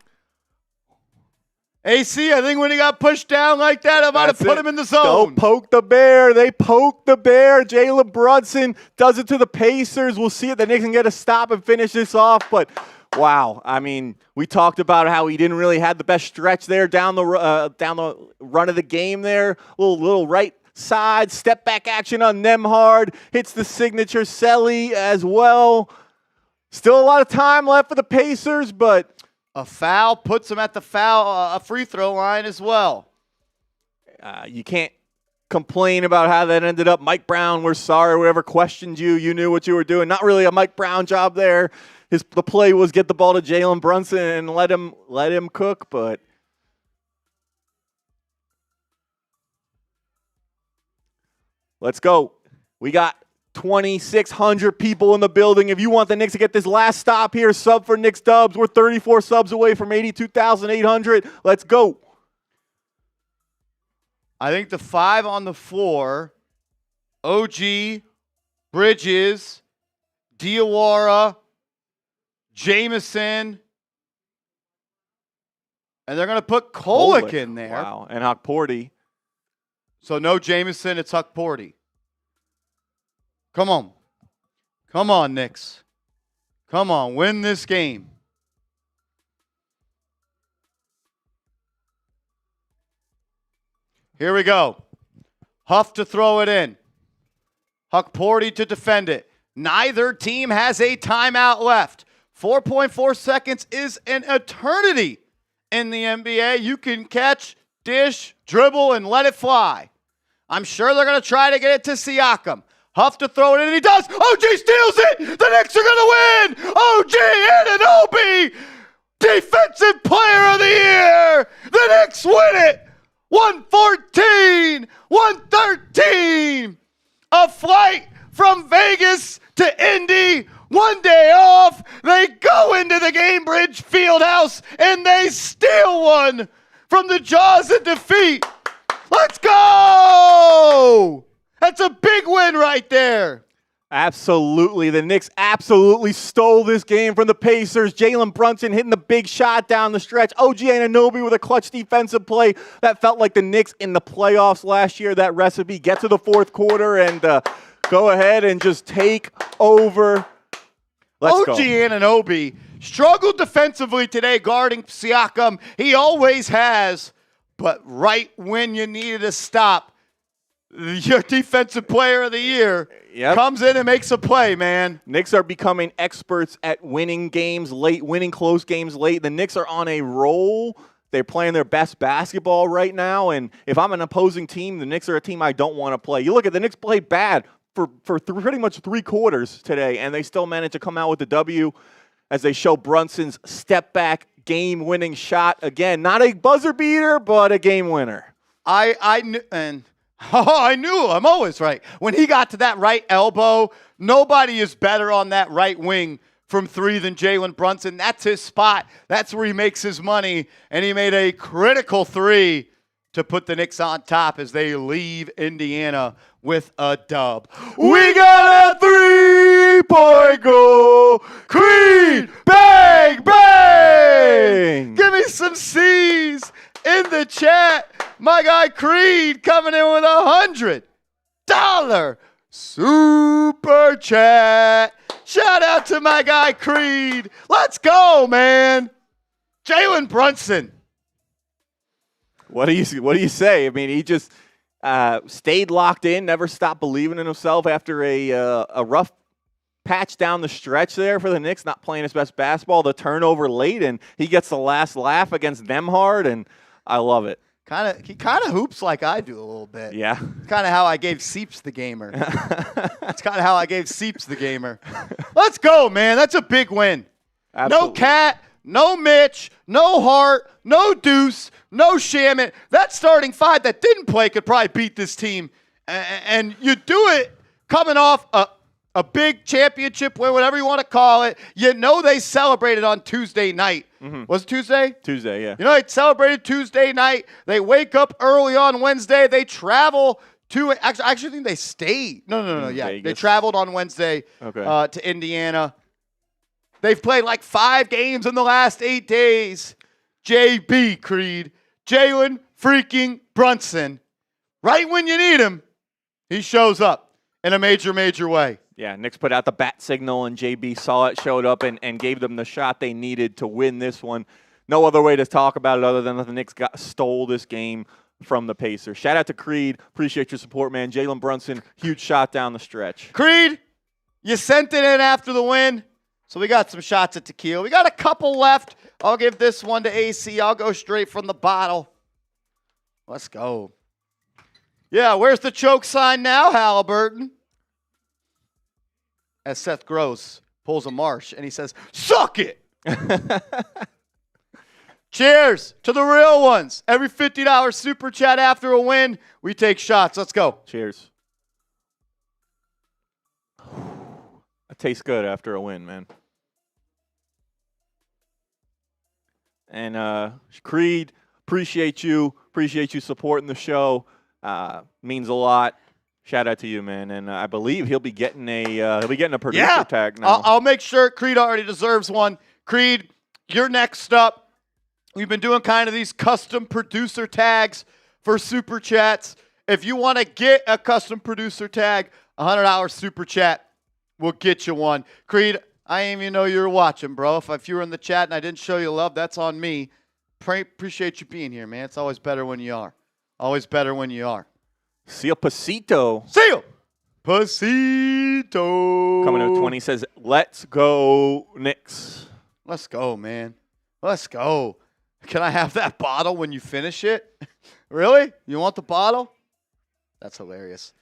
AC, I think when he got pushed down like that, I might have put him in the zone. Don't poke the bear. They poke the bear. Jalen Brunson does it to the Pacers. We'll see if the Knicks can get a stop and finish this off. But, wow, I mean, we talked about how he didn't really have the best stretch there down the run of the game there. Little right side, step back action on Nembhard. Hits the signature Selly as well. Still a lot of time left for the Pacers, but a foul puts him at the a free throw line as well. You can't complain about how that ended up. Mike Brown, we're sorry. Whoever questioned you, you knew what you were doing. Not really a Mike Brown job there. The play was get the ball to Jalen Brunson and let him cook, but let's go. We got 2,600 people in the building. If you want the Knicks to get this last stop here, sub for Knicks Dubs. We're 34 subs away from 82,800. Let's go. I think the 5 on the floor, OG, Bridges, Diawara, Jamison, and they're going to put Kolek in there. Wow, and Hokporty. So no Jamison, it's Hokporty. Come on. Come on, Knicks. Come on, win this game. Here we go. Huff to throw it in. Hokporty to defend it. Neither team has a timeout left. 4.4 seconds is an eternity in the NBA. You can catch, dish, dribble, and let it fly. I'm sure they're going to try to get it to Siakam. Huff to throw it in, and he does. OG steals it. The Knicks are going to win. OG Anunoby, Defensive Player of the Year. The Knicks win it. 114, 113. A flight from Vegas to Indy. 1 day off. They go into the Gainbridge Fieldhouse, and they steal one from the jaws of defeat. Let's go. That's a big win right there. Absolutely. The Knicks absolutely stole this game from the Pacers. Jalen Brunson hitting the big shot down the stretch. OG Anunoby with a clutch defensive play. That felt like the Knicks in the playoffs last year. That recipe. Get to the fourth quarter and go ahead and just take over. Let's go. OG Anunoby struggled defensively today guarding Siakam. He always has. But right when you needed a stop, your Defensive Player of the Year comes in and makes a play, man. Knicks are becoming experts at winning games late, winning close games late. The Knicks are on a roll. They're playing their best basketball right now. And if I'm an opposing team, the Knicks are a team I don't want to play. You look at the Knicks played bad for pretty much 3 quarters today, and they still managed to come out with the W as they show Brunson's step-back game-winning shot. Again, not a buzzer beater, but a game winner. I knew. I'm always right. When he got to that right elbow, nobody is better on that right wing from 3 than Jalen Brunson. That's his spot. That's where he makes his money. And he made a critical 3 to put the Knicks on top as they leave Indiana with a dub. We got a 3-point goal. Creed, bang, bang. Give me some C's in the chat. My guy Creed coming in with $100 super chat. Shout out to my guy Creed. Let's go, man. Jalen Brunson. What do you say? I mean, he just stayed locked in, never stopped believing in himself after a rough patch down the stretch there for the Knicks, not playing his best basketball, the turnover late, and he gets the last laugh against Nembhard, and I love it. He kind of hoops like I do a little bit. Yeah. Kind of how I gave Seeps the gamer. That's kind of how I gave Seeps the gamer. Let's go, man. That's a big win. Absolutely. No Cat, no Mitch, no Hart, no Deuce, no Shamet. That starting five that didn't play could probably beat this team. And you do it coming off a big championship win, whatever you want to call it. You know they celebrated on Tuesday night. Mm-hmm. Was it Tuesday? Tuesday, yeah. You know, they celebrated Tuesday night. They wake up early on Wednesday. They travel to – I actually think they stayed. No. Yeah, Vegas. They traveled on Wednesday to Indiana. They've played like 5 games in the last 8 days. JB, Creed. Jalen freaking Brunson. Right when you need him, he shows up in a major way. Yeah, Knicks put out the bat signal, and JB saw it, showed up, and gave them the shot they needed to win this one. No other way to talk about it other than that the Knicks stole this game from the Pacers. Shout out to Creed. Appreciate your support, man. Jalen Brunson, huge shot down the stretch. Creed, you sent it in after the win, so we got some shots at tequila. We got a couple left. I'll give this one to AC. I'll go straight from the bottle. Let's go. Yeah, where's the choke sign now, Halliburton? As Seth Gross pulls a Marsh, and he says, suck it! Cheers to the real ones. Every $50 super chat after a win, we take shots. Let's go. Cheers. It tastes good after a win, man. And Creed, appreciate you supporting the show. Means a lot. Shout out to you, man. And I believe he'll be getting a producer tag now. I'll make sure. Creed already deserves one. Creed, you're next up. We've been doing kind of these custom producer tags for super chats. If you want to get a custom producer tag, $100 super chat will get you one. Creed, I didn't even know you were watching, bro. If you were in the chat and I didn't show you love, that's on me. Appreciate you being here, man. It's always better when you are. Always better when you are. Seal Pasito. Seal Pasito. Coming in at 20 says, let's go, Knicks. Let's go, man. Let's go. Can I have that bottle when you finish it? Really? You want the bottle? That's hilarious.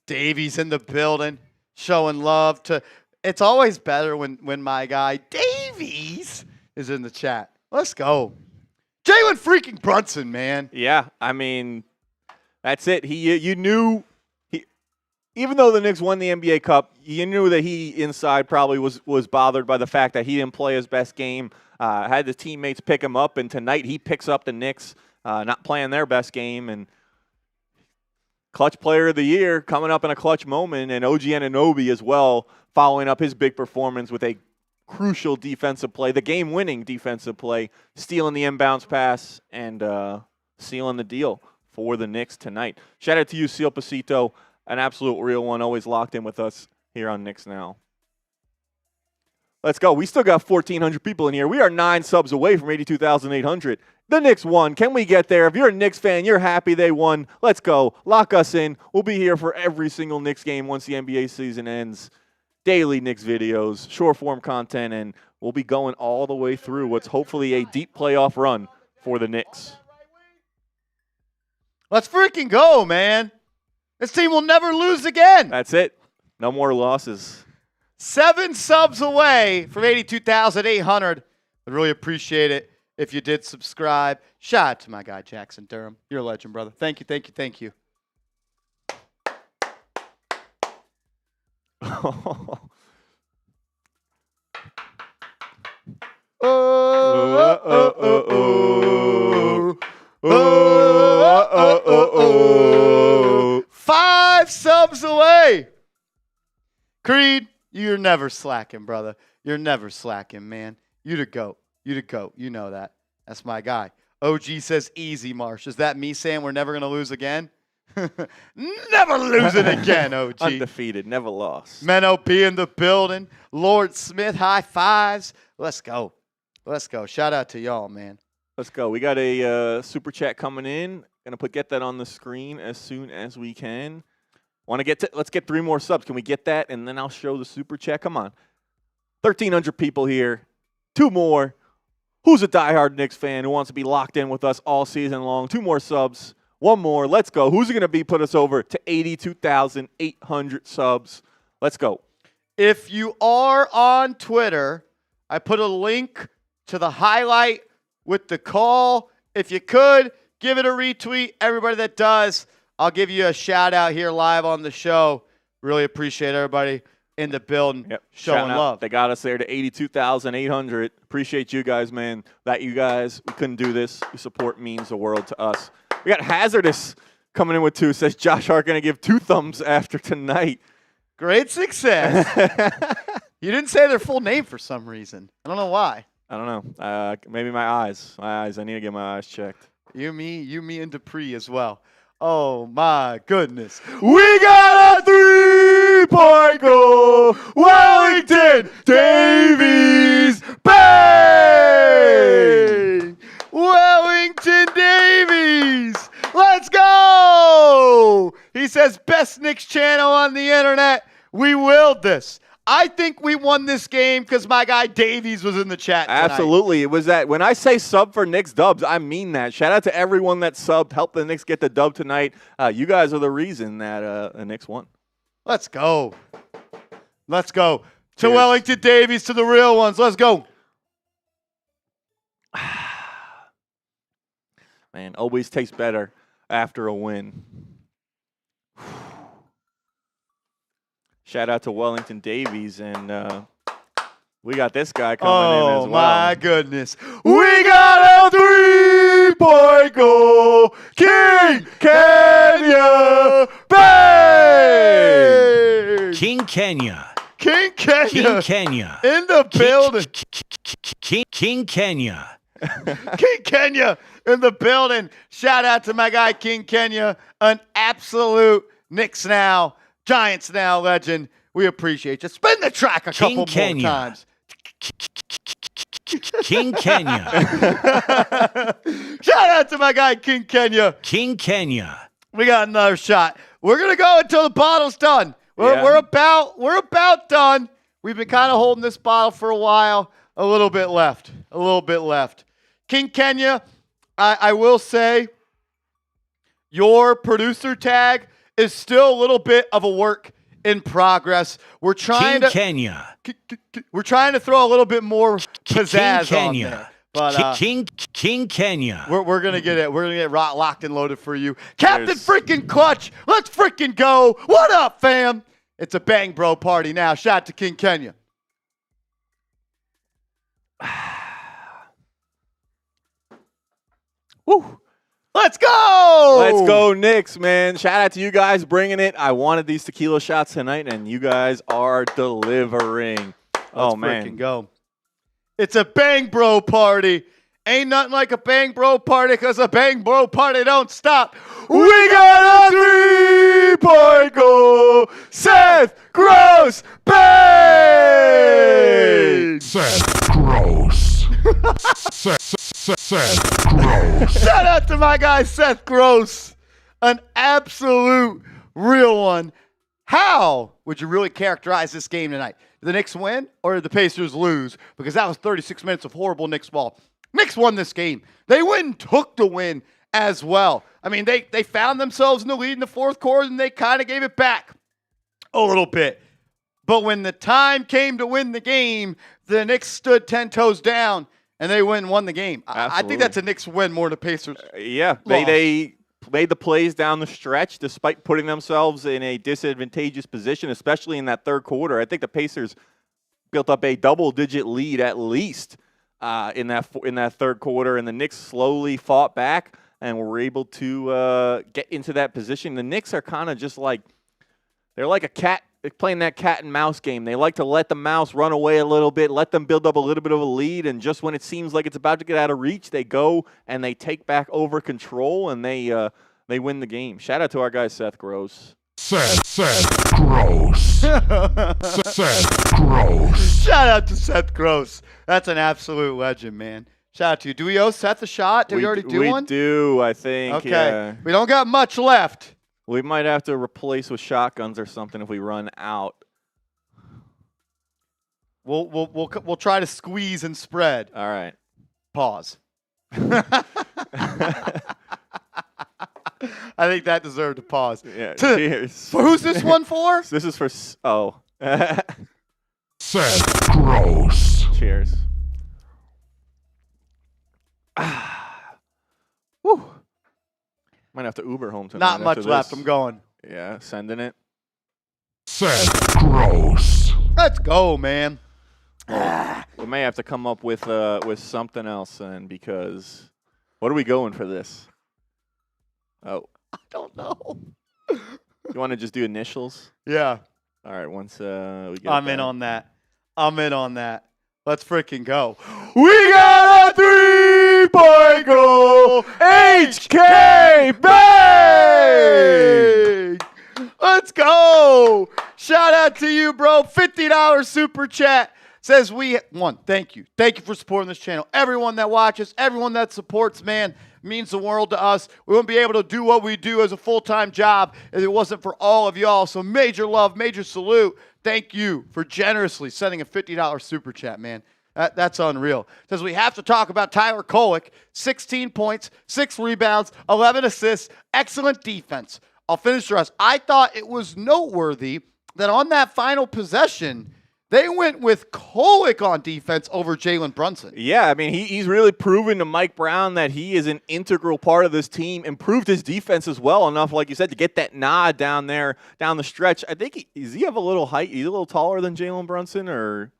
Davey's in the building, showing love to. It's always better when my guy Davies is in the chat. Let's go. Jalen freaking Brunson, man. Yeah, I mean, that's it. You knew, even though the Knicks won the NBA Cup, you knew that he inside probably was bothered by the fact that he didn't play his best game. Had his teammates pick him up, and tonight he picks up the Knicks not playing their best game. And clutch player of the year coming up in a clutch moment, and OG Anunoby as well, following up his big performance with a crucial defensive play, the game-winning defensive play, stealing the inbounds pass and sealing the deal for the Knicks tonight. Shout out to you, Seal Pasito, an absolute real one, always locked in with us here on Knicks Now. Let's go. We still got 1,400 people in here. We are 9 subs away from 82,800. The Knicks won. Can we get there? If you're a Knicks fan, you're happy they won. Let's go. Lock us in. We'll be here for every single Knicks game once the NBA season ends. Daily Knicks videos, short-form content, and we'll be going all the way through what's hopefully a deep playoff run for the Knicks. Let's freaking go, man. This team will never lose again. That's it. No more losses. 7 subs away from 82,800. I'd really appreciate it if you did subscribe. Shout out to my guy, Jackson Durham. You're a legend, brother. Thank you, thank you, thank you. Five subs away. Creed, you're never slacking, brother. You're never slacking, man. You the GOAT. You the GOAT. You know that. That's my guy. OG says easy, Marsh. Is that me saying we're never going to lose again? Never losing again, OG. Undefeated, never lost. Menno P in the building. Lord Smith, high fives. Let's go. Let's go. Shout out to y'all, man. Let's go. We got a super chat coming in. Gonna get that on the screen as soon as we can. Let's get 3 more subs. Can we get that? And then I'll show the super chat. Come on. 1,300 people here. 2 more. Who's a diehard Knicks fan who wants to be locked in with us all season long? 2 more subs. 1 more. Let's go. Who's going to be put us over to 82,800 subs? Let's go. If you are on Twitter, I put a link to the highlight with the call. If you could, give it a retweet. Everybody that does, I'll give you a shout out here live on the show. Really appreciate everybody in the building showing love. They got us there to 82,800. Appreciate you guys, man. That you guys, we couldn't do this. Your support means the world to us. We got Hazardous coming in with 2. Says Josh Hart going to give 2 thumbs after tonight. Great success. You didn't say their full name for some reason. I don't know why. I don't know. Maybe my eyes. I need to get my eyes checked. You, me, and Dupree as well. Oh, my goodness. We got a 3-point goal. Wellington Davies. Bang! Wellington Davies. Let's go. He says, best Knicks channel on the internet. We willed this. I think we won this game because my guy Davies was in the chat tonight. Absolutely. It was that. When I say sub for Knicks dubs, I mean that. Shout out to everyone that subbed, helped the Knicks get the dub tonight. You guys are the reason that the Knicks won. Let's go. Let's go. To Wellington Davies, to the real ones. Let's go. Man, always tastes better after a win. Shout out to Wellington Davies, and we got this guy coming in as well. Oh, my goodness. We got a 3-point goal. King Kenya. Bang! King Kenya. King Kenya. King Kenya. In the building. King Kenya. King Kenya in the building. Shout out to my guy King Kenya, an absolute Knicks Now, Giants Now legend. We appreciate you. Spin the track a couple more times. King Kenya. Shout out to my guy King Kenya. King Kenya. We got another shot. We're gonna go until the bottle's done. We're about done. We've been kind of holding this bottle for a while. A little bit left. King Kenya, I will say, your producer tag is still a little bit of a work in progress. We're trying Kenya. We're trying to throw a little bit more pizzazz King on Kenya. there. But King Kenya. we're gonna get it. We're gonna get locked and loaded for you, Captain freaking Clutch. Let's freaking go. What up, fam? It's a bang bro party now. Shout out to King Kenya. Woo. Let's go! Let's go, Knicks, man. Shout out to you guys bringing it. I wanted these tequila shots tonight, and you guys are delivering. Let's freaking go. It's a bang bro party. Ain't nothing like a bang bro party because a bang bro party don't stop. We got a 3-point goal. Seth Gross. Bang! Seth Gross. Seth Gross. Shout out to my guy Seth Gross. An absolute real one. How would you really characterize this game tonight? Did the Knicks win or did the Pacers lose? Because that was 36 minutes of horrible Knicks ball. Knicks won this game. They went and took the win as well. I mean, they found themselves in the lead in the fourth quarter, and they kind of gave it back a little bit. But when the time came to win the game, the Knicks stood 10 toes down, and they went and won the game. I think that's a Knicks win more than Pacers. Yeah, they made the plays down the stretch despite putting themselves in a disadvantageous position, especially in that third quarter. I think the Pacers built up a double-digit lead at least in that third quarter, and the Knicks slowly fought back and were able to get into that position. The Knicks are kind of just like they're like a cat playing that cat and mouse game. They like to let the mouse run away a little bit, let them build up a little bit of a lead, and just when it seems like it's about to get out of reach, they go and they take back over control and they win the game. Shout out to our guy Seth Gross. Seth Gross. Seth Gross. Shout out to Seth Gross. That's an absolute legend, man. Shout out to you. Do we owe Seth a shot? Did we already do one? We do, I think. Okay. Yeah. We don't got much left. We might have to replace with shotguns or something if we run out. We'll try to squeeze and spread. All right. Pause. I think that deserved a pause. Yeah. Cheers. For who's this one for? This is for Seth Gross. Cheers. Whew. Might have to Uber home tonight. Not much after left. this. I'm going. Yeah, sending it. Seth Gross. Let's go, man. We may have to come up with something else then, because what are we going for this? Oh, I don't know. you want to just do initials? Yeah, All right, once we get I'm in that. on that. I'm in on that. Let's freaking go. We got a 3-point goal. HK Bang! Let's go. Shout out to you, bro. $50 super chat. Says thank you. Thank you for supporting this channel. Everyone that watches, everyone that supports, man, means the world to us. We wouldn't be able to do what we do as a full-time job if it wasn't for all of y'all. So major love, major salute. Thank you for generously sending a $50 super chat, man. That's unreal. Says we have to talk about Tyler Kolek. 16 points, 6 rebounds, 11 assists, excellent defense. I'll finish the rest. I thought it was noteworthy that on that final possession, they went with Kolek on defense over Jalen Brunson. Yeah, I mean, he's really proven to Mike Brown that he is an integral part of this team, improved his defense as well enough, like you said, to get that nod down there, down the stretch. I think does he have a little height? He's a little taller than Jalen Brunson, or?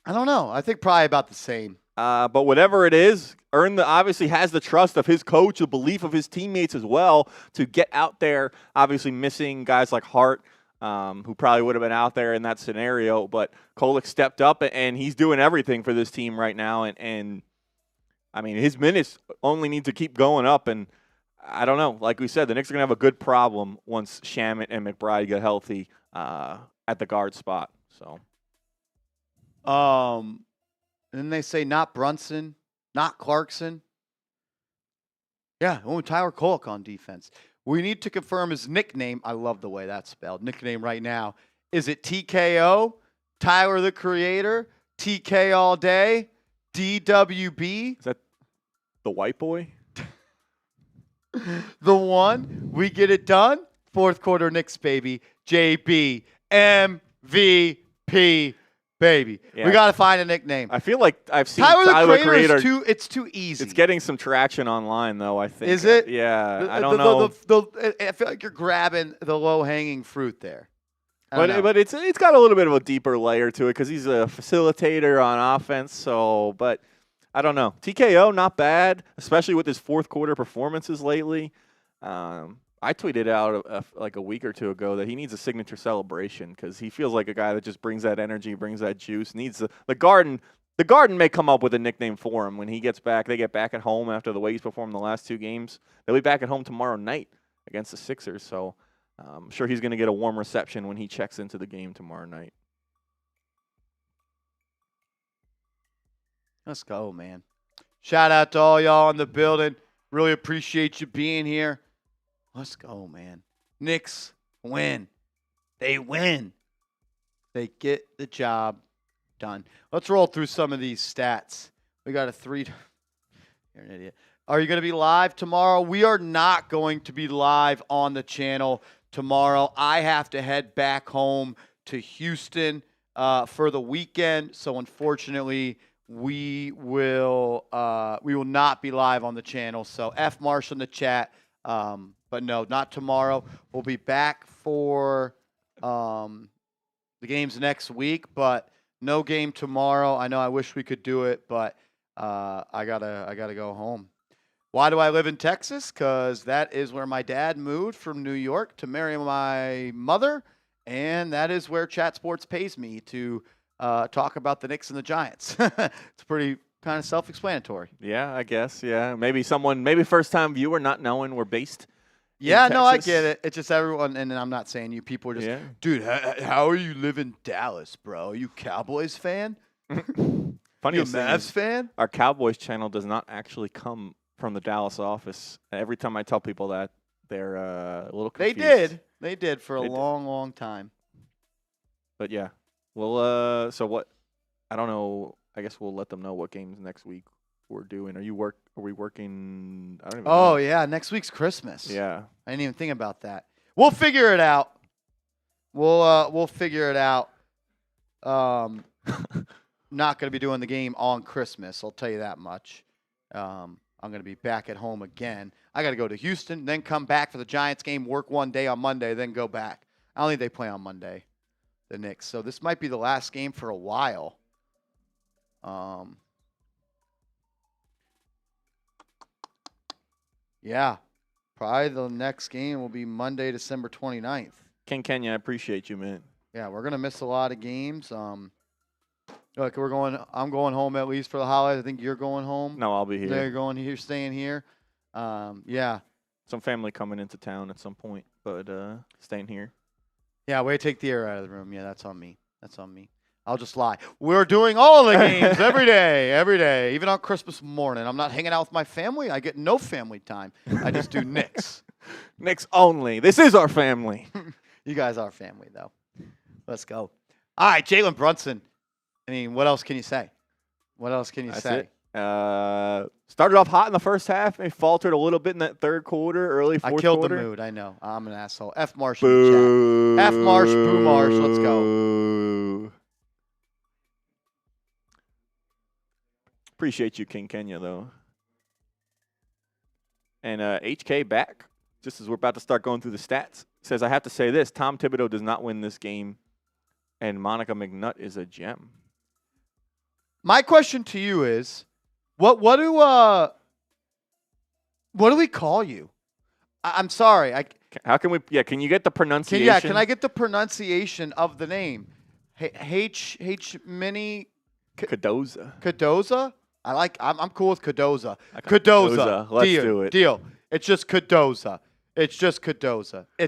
I don't know. I think probably about the same. But whatever it is, obviously has the trust of his coach, the belief of his teammates as well to get out there, obviously missing guys like Hart, who probably would have been out there in that scenario. But Kolek stepped up, and he's doing everything for this team right now. And I mean, his minutes only need to keep going up. And I don't know. Like we said, the Knicks are going to have a good problem once Shamet and McBride get healthy at the guard spot. So, and then they say not Brunson, not Clarkson. Yeah, only Tyler Kolek on defense. We need to confirm his nickname. I love the way that's spelled. Nickname right now. Is it TKO? Tyler the Creator? TK all day? DWB? is that the white boy? The one? We get it done? Fourth quarter Knicks, baby. JB. MVP, baby. Yeah. We got to find a nickname. I feel like I've seen Tyler Tyler the Creator Creator. it's too easy. It's getting some traction online, though, I think. Is it? Yeah, I don't know. I feel like you're grabbing the low-hanging fruit there. But it's got a little bit of a deeper layer to it because he's a facilitator on offense. So, but I don't know. TKO, not bad, especially with his fourth quarter performances lately. I tweeted out like a week or two ago that he needs a signature celebration because he feels like a guy that just brings that energy, brings that juice. Needs the Garden. The Garden may come up with a nickname for him when he gets back. They get back at home after the way he's performed the last 2 games. They'll be back at home tomorrow night against the Sixers. So I'm sure he's going to get a warm reception when he checks into the game tomorrow night. Let's go, man. Shout out to all y'all in the building. Really appreciate you being here. Let's go, man. Knicks win. They win. They get the job done. Let's roll through some of these stats. We got a 3. You're an idiot. Are you going to be live tomorrow? We are not going to be live on the channel tomorrow. I have to head back home to Houston for the weekend. So unfortunately, we will not be live on the channel. So F Marsh in the chat. But no, not tomorrow. We'll be back for the games next week, but no game tomorrow. I know I wish we could do it, but I gotta go home. Why do I live in Texas? Because that is where my dad moved from New York to marry my mother, and that is where Chat Sports pays me to talk about the Knicks and the Giants. It's pretty kind of self-explanatory. Yeah, I guess. Yeah, maybe first-time viewer not knowing we're based. Yeah, no, I Texas. get it. It's just everyone, and I'm not saying you people are just, Yeah. dude, how are you live in Dallas, bro? Are you Cowboys fan? Funny You a thing Mavs is, fan? our Cowboys channel does not actually come from the Dallas office. Every time I tell people that, they're a little confused. They did for a They did. long time. But yeah, well, so what? I don't know. I guess we'll let them know what games next week we're doing. Are we working? I don't even know. Oh yeah, next week's Christmas. Yeah. I didn't even think about that. We'll figure it out. We'll figure it out. Not going to be doing the game on Christmas. I'll tell you that much. I'm going to be back at home again. I got to go to Houston, then come back for the Giants game, work one day on Monday, then go back. I don't think they play on Monday, the Knicks. So this might be the last game for a while. Yeah, probably the next game will be Monday, December 29th. King Kenya, I appreciate you, man. Yeah, we're gonna miss a lot of games. Look, I'm going home at least for the holidays. I think you're going home. No, I'll be here. They're going here, staying here. Yeah. Some family coming into town at some point, but staying here. Yeah, way to take the air out of the room. Yeah, that's on me. That's on me. I'll just lie. We're doing all the games every day, even on Christmas morning. I'm not hanging out with my family. I get no family time. I just do Knicks. Knicks only. This is our family. You guys are family, though. Let's go. All right, Jalen Brunson. I mean, what else can you say? What else can you say? It. Started off hot in the first half. Maybe faltered a little bit in that third quarter, early fourth quarter. I killed the mood. I know. I'm an asshole. F Marsh in the chat. F Marsh, Boo Marsh. Let's go. Appreciate you, King Kenya, though. And HK back, just as we're about to start going through the stats, says, I have to say this. Tom Thibodeau does not win this game, and Monica McNutt is a gem. My question to you is, what do we call you? I'm sorry. How can we? Yeah, can you get the pronunciation? Can I get the pronunciation of the name? H Mini Cadoza. I'm cool with Cadoza. Cadoza. Let's do it. Deal. It's just Cadoza.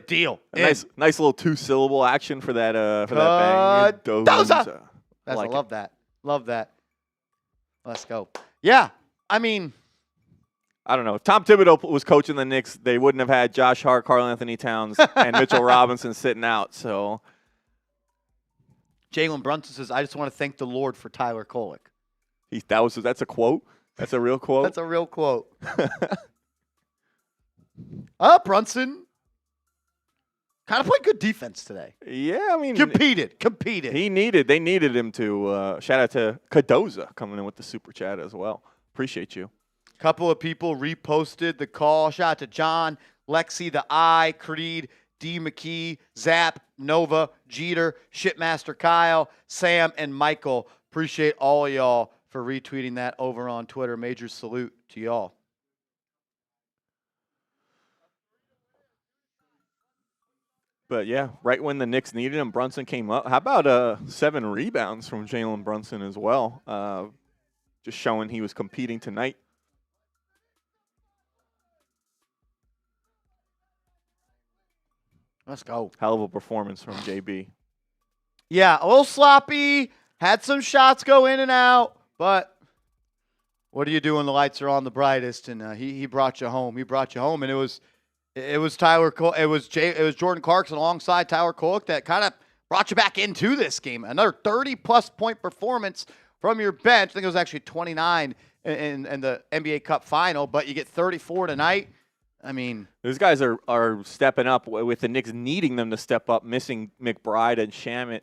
Deal. Nice little 2-syllable action for that bang. Cadoza. I like love that. Love that. Let's go. Yeah. I mean, I don't know. If Tom Thibodeau was coaching the Knicks, they wouldn't have had Josh Hart, Karl-Anthony Towns, and Mitchell Robinson sitting out. So Jalen Brunson says, I just want to thank the Lord for Tyler Kolek. That's a quote? That's a real quote? That's a real quote. Brunson kind of played good defense today. Yeah, I mean. Competed. They needed him to. Shout out to Cadoza coming in with the super chat as well. Appreciate you. Couple of people reposted the call. Shout out to John, Lexi, the I, Creed, D. McKee, Zap, Nova, Jeter, Shitmaster Kyle, Sam, and Michael. Appreciate all of y'all for retweeting that over on Twitter. Major salute to y'all. But, yeah, right when the Knicks needed him, Brunson came up. How about 7 rebounds from Jalen Brunson as well? Just showing he was competing tonight. Let's go. Hell of a performance from JB. Yeah, a little sloppy. Had some shots go in and out. But what do you do when the lights are on the brightest? And he brought you home. And it was Tyler. It was Jordan Clarkson alongside Tyler Kolek that kind of brought you back into this game. Another 30-plus point performance from your bench. I think it was actually 29 in the NBA Cup final, but you get 34 tonight. I mean, those guys are stepping up with the Knicks needing them to step up, missing McBride and Shamet.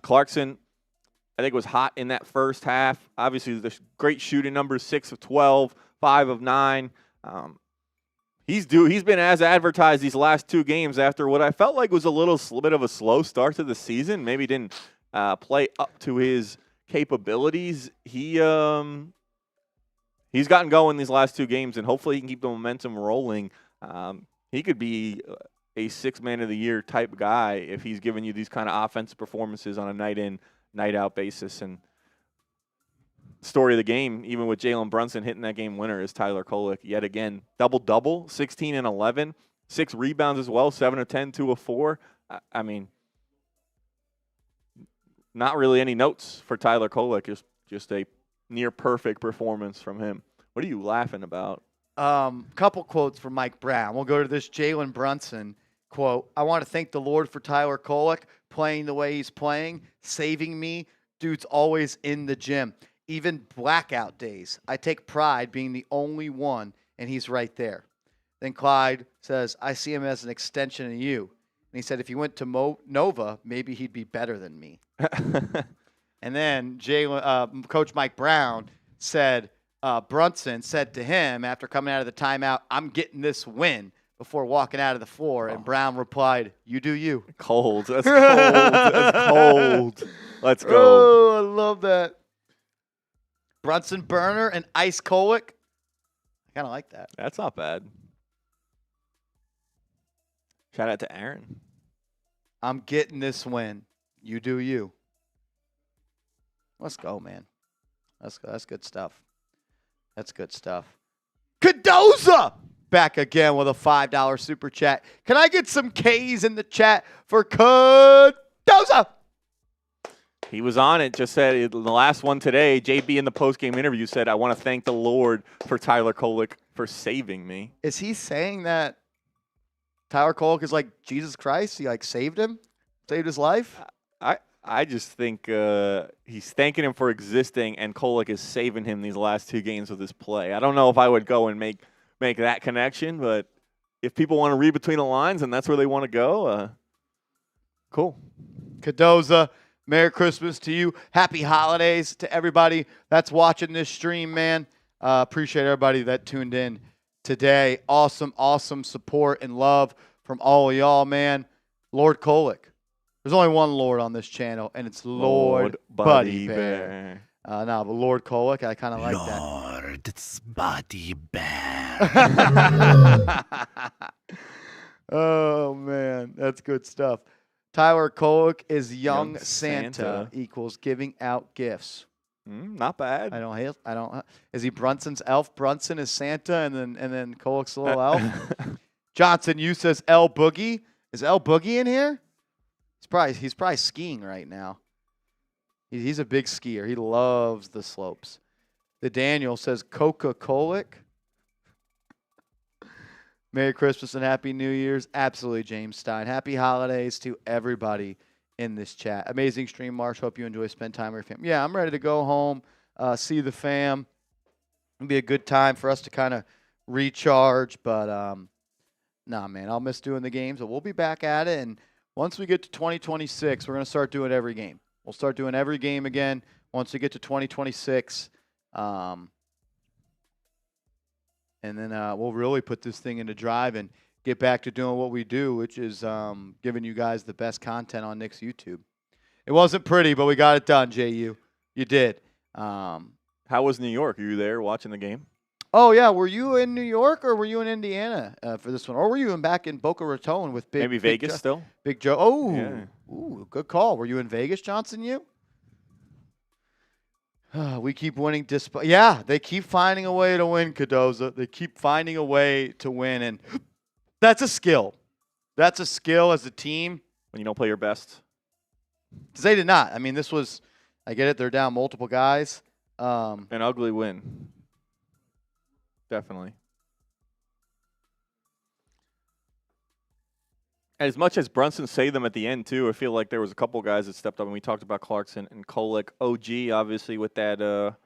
Clarkson, I think, was hot in that first half. Obviously, the great shooting numbers, 6 of 12, 5 of 9. He's been as advertised these last 2 games after what I felt like was a little bit of a slow start to the season. Maybe didn't play up to his capabilities. He's gotten going these last 2 games, and hopefully he can keep the momentum rolling. He could be a 6th man of the year type guy if he's giving you these kind of offensive performances on a night in, night out basis. And story of the game, even with Jalen Brunson hitting that game winner, is Tyler Kolek yet again. Double-double, 16 and 11, 6 rebounds as well, 7 of 10, 2 of 4. I mean, not really any notes for Tyler Kolek, just a near-perfect performance from him. What are you laughing about? Couple quotes from Mike Brown. We'll go to this Jalen Brunson quote. I want to thank the Lord for Tyler Kolek playing the way he's playing, saving me. Dude's always in the gym. Even blackout days. I take pride being the only one, and he's right there. Then Clyde says, I see him as an extension of you. And he said, if he went to Nova, maybe he'd be better than me. And then Coach Mike Brown said, Brunson said to him after coming out of the timeout, "I'm getting this win," before walking out of the floor. And Brown replied, "You do you." Cold. That's cold. That's cold. Let's go. Oh, I love that. Brunson burner and ice colic. I kind of like that. That's not bad. Shout out to Aaron. I'm getting this win. You do you. Let's go, man. That's good stuff. That's good stuff. Cadoza back again with a $5 super chat. Can I get some K's in the chat for Cadoza? He was on it. Just said in the last one today, JB in the postgame interview said, "I want to thank the Lord for Tyler Kolek for saving me." Is he saying that Tyler Kolek is like Jesus Christ? He like saved him? Saved his life? I just think he's thanking him for existing, and Kolek is saving him these last 2 games with his play. I don't know if I would go and make that connection, but if people want to read between the lines and that's where they want to go, cool. Cadoza, Merry Christmas to you. Happy holidays to everybody that's watching this stream, man. Appreciate everybody that tuned in today. Awesome, awesome support and love from all of y'all, man. Lord Kolek. There's only one Lord on this channel, and it's Lord Buddy Bear. No, but Lord Kolek, I kind of like that. Lord, it's Buddy Bear. Oh, man. That's good stuff. Tyler Kolek is young, Young Santa, Santa. equals giving out gifts. Not bad. I don't. Is he Brunson's elf? Brunson is Santa, and then Kolek's a little elf. Johnson, you says L Boogie. Is L Boogie in here? He's probably skiing right now. He's a big skier. He loves the slopes. The Daniel says Coca-Cola. Merry Christmas and Happy New Year's. Absolutely, James Stein. Happy holidays to everybody in this chat. Amazing stream, Marsh. Hope you enjoy. Spend time with your family. Yeah, I'm ready to go home, see the fam. It'll be a good time for us to kind of recharge. But, nah, man, I'll miss doing the games. But we'll be back at it. And once we get to 2026, we're going to start doing every game. We'll start doing every game again once we get to 2026. And then we'll really put this thing into drive and get back to doing what we do, which is giving you guys the best content on Knicks YouTube. It wasn't pretty, but we got it done, JU. You did. How was New York? Are you there watching the game? Oh, yeah. Were you in New York or were you in Indiana for this one? Or were you back in Boca Raton with Maybe Vegas still? Big Joe. Oh, Yeah. Ooh, good call. Were you in Vegas, Johnson, you? We keep winning. Yeah, they keep finding a way to win, Cadoza. They keep finding a way to win, and that's a skill. That's a skill as a team. When you don't play your best? Because they did not. I mean, this was, I get it, they're down multiple guys. An ugly win. Definitely. As much as Brunson saved them at the end, too, I feel like there was a couple guys that stepped up, and we talked about Clarkson and Kolek. OG, obviously, with that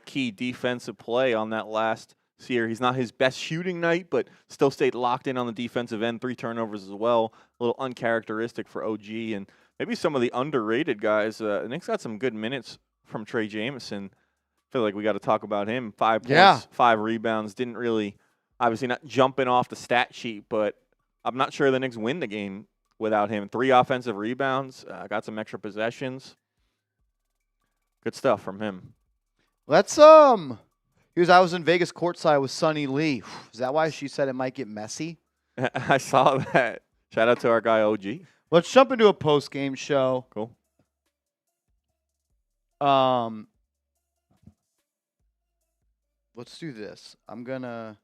key defensive play on that last year. He's not his best shooting night, but still stayed locked in on the defensive end. 3 turnovers as well. A little uncharacteristic for OG. And maybe some of the underrated guys. Knicks got some good minutes from Trey Jameson. I feel like we got to talk about him. 5 points, 5 rebounds. Didn't really, obviously not jumping off the stat sheet, but I'm not sure the Knicks win the game without him. 3 offensive rebounds. Got some extra possessions. Good stuff from him. Let's I was in Vegas courtside with Sonny Lee. Is that why she said it might get messy? I saw that. Shout out to our guy OG. Let's jump into a post-game show. Cool. Let's do this. I'm going to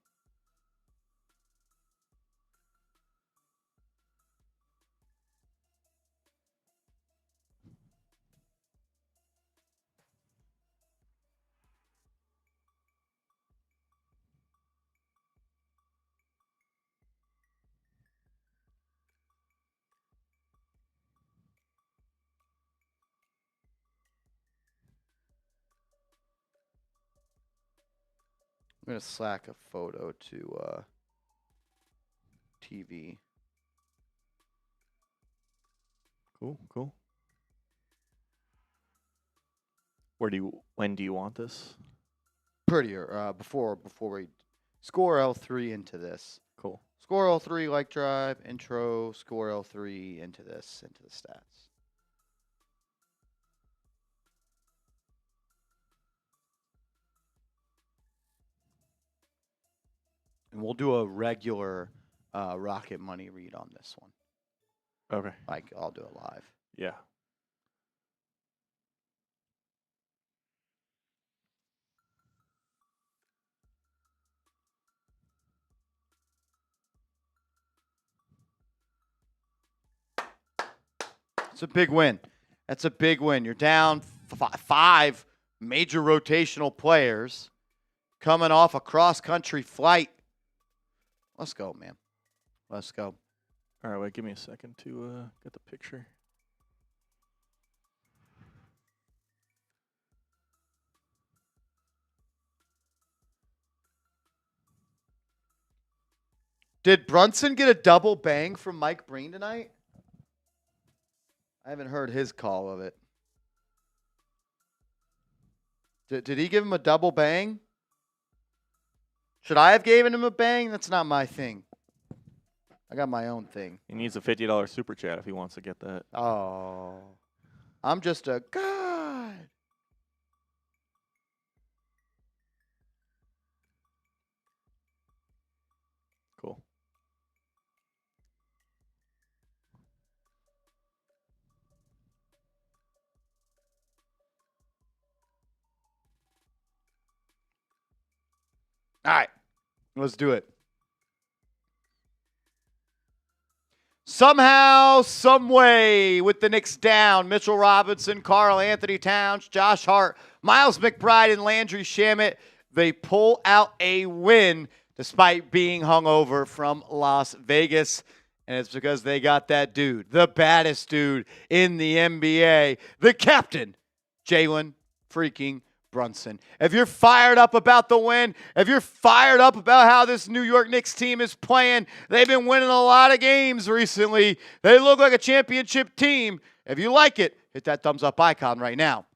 Slack a photo to TV. Cool. When do you want this? prettier before we score L3 into this. Cool. Score L3 like drive, intro, score L3 into the stats. And we'll do a regular Rocket Money read on this one. Okay. Like, I'll do it live. Yeah. It's a big win. That's a big win. You're down 5 major rotational players coming off a cross-country flight. Let's go, man. Let's go. All right, wait, give me a second to get the picture. Did Brunson get a double bang from Mike Breen tonight? I haven't heard his call of it. Did he give him a double bang? Should I have given him a bang? That's not my thing. I got my own thing. He needs a $50 super chat if he wants to get that. Oh. I'm just a god. Cool. All right. Let's do it. Somehow, some way, with the Knicks down, Mitchell Robinson, Karl-Anthony Towns, Josh Hart, Miles McBride, and Landry Shamet, they pull out a win despite being hungover from Las Vegas. And it's because they got that dude, the baddest dude in the NBA, the captain, Jalen freaking Brunson. If you're fired up about the win, if you're fired up about how this New York Knicks team is playing, they've been winning a lot of games recently. They look like a championship team. If you like it, hit that thumbs up icon right now.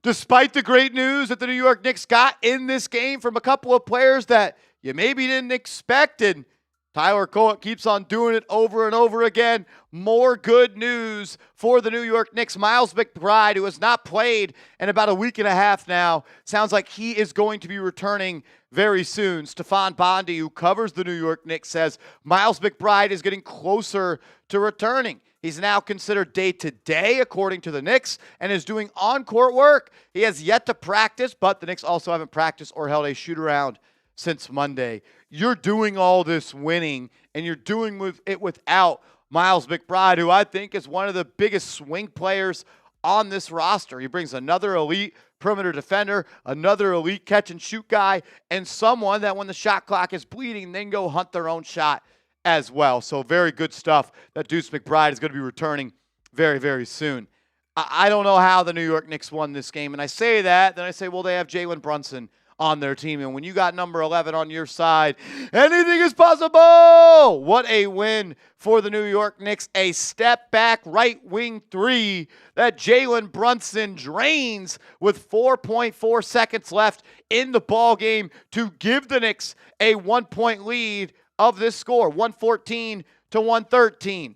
Despite the great news that the New York Knicks got in this game from a couple of players that you maybe didn't expect, and Tyler Cohen keeps on doing it over and over again. More good news for the New York Knicks. Miles McBride, who has not played in about a week and a half now, sounds like he is going to be returning very soon. Stefan Bondi, who covers the New York Knicks, says Miles McBride is getting closer to returning. He's now considered day-to-day, according to the Knicks, and is doing on-court work. He has yet to practice, but the Knicks also haven't practiced or held a shoot-around since Monday. You're doing all this winning, and you're doing it without Miles McBride, who I think is one of the biggest swing players on this roster. He brings another elite perimeter defender, another elite catch-and-shoot guy, and someone that when the shot clock is bleeding, they can go hunt their own shot as well. So very good stuff that Deuce McBride is going to be returning very, very soon. I don't know how the New York Knicks won this game, and I say that, then I say, well, they have Jalen Brunson on their team. And when you got number 11 on your side, anything is possible. What a win for the New York Knicks. A step back right wing three that Jalen Brunson drains with 4.4 seconds left in the ball game to give the Knicks a 1-point lead of this score, 114 to 113.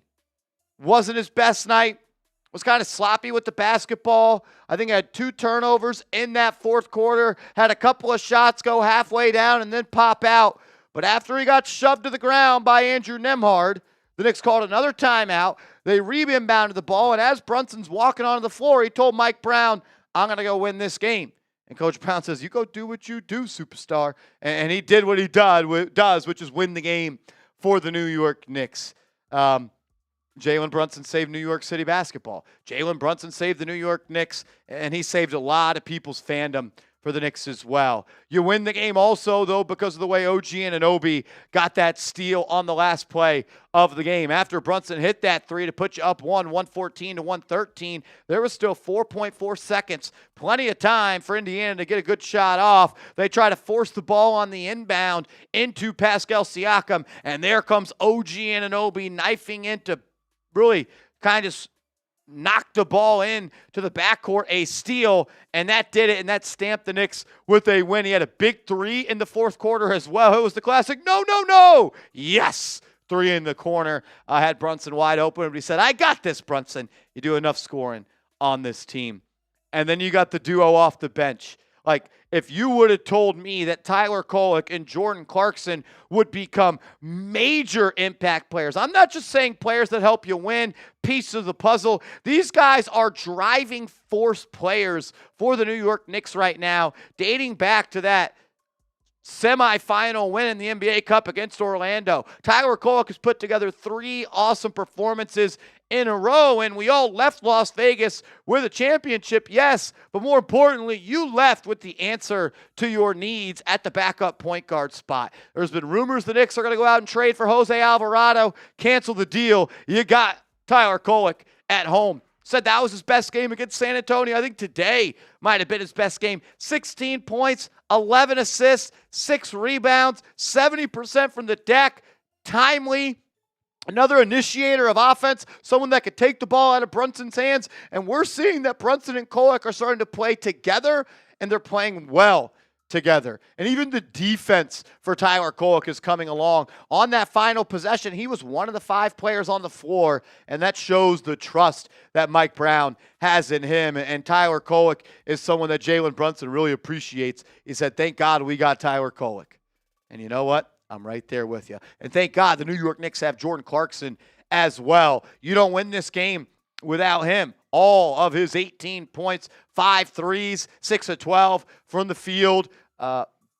Wasn't his best night. Was kind of sloppy with the basketball. I think I had 2 turnovers in that fourth quarter. Had a couple of shots go halfway down and then pop out. But after he got shoved to the ground by Andrew Nembhard, the Knicks called another timeout. They rebounded the ball, and as Brunson's walking onto the floor, he told Mike Brown, I'm going to go win this game. And Coach Brown says, you go do what you do, superstar. And he did what he does, which is win the game for the New York Knicks. Jalen Brunson saved New York City basketball. Jalen Brunson saved the New York Knicks, and he saved a lot of people's fandom for the Knicks as well. You win the game also, though, because of the way OG Anunoby got that steal on the last play of the game. After Brunson hit that three to put you up 114 to 113, there was still 4.4 seconds. Plenty of time for Indiana to get a good shot off. They try to force the ball on the inbound into Pascal Siakam, and there comes OG Anunoby knifing into really kind of knocked the ball in to the backcourt, a steal, and that did it, and that stamped the Knicks with a win. He had a big three in the fourth quarter as well. It was the classic, no, no, no. Yes, three in the corner. Had Brunson wide open, but he said, I got this, Brunson. You do enough scoring on this team. And then you got the duo off the bench. Like, if you would have told me that Tyler Kolek and Jordan Clarkson would become major impact players, I'm not just saying players that help you win, piece of the puzzle. These guys are driving force players for the New York Knicks right now, dating back to that semifinal win in the NBA Cup against Orlando. Tyler Kolek has put together 3 awesome performances in a row, and we all left Las Vegas with a championship, yes, but more importantly, you left with the answer to your needs at the backup point guard spot. There's been rumors the Knicks are going to go out and trade for Jose Alvarado, cancel the deal. You got Tyler Kolek at home. Said that was his best game against San Antonio. I think today might have been his best game. 16 points, 11 assists, 6 rebounds, 70% from the deck, timely, another initiator of offense, someone that could take the ball out of Brunson's hands. And we're seeing that Brunson and Kolek are starting to play together, and they're playing well together. And even the defense for Tyler Kolek is coming along. On that final possession, he was one of the 5 players on the floor, and that shows the trust that Mike Brown has in him. And Tyler Kolek is someone that Jalen Brunson really appreciates. He said, thank God we got Tyler Kolek. And you know what? I'm right there with you. And thank God the New York Knicks have Jordan Clarkson as well. You don't win this game without him. All of his 18 points, 5 threes, 6 of 12 from the field.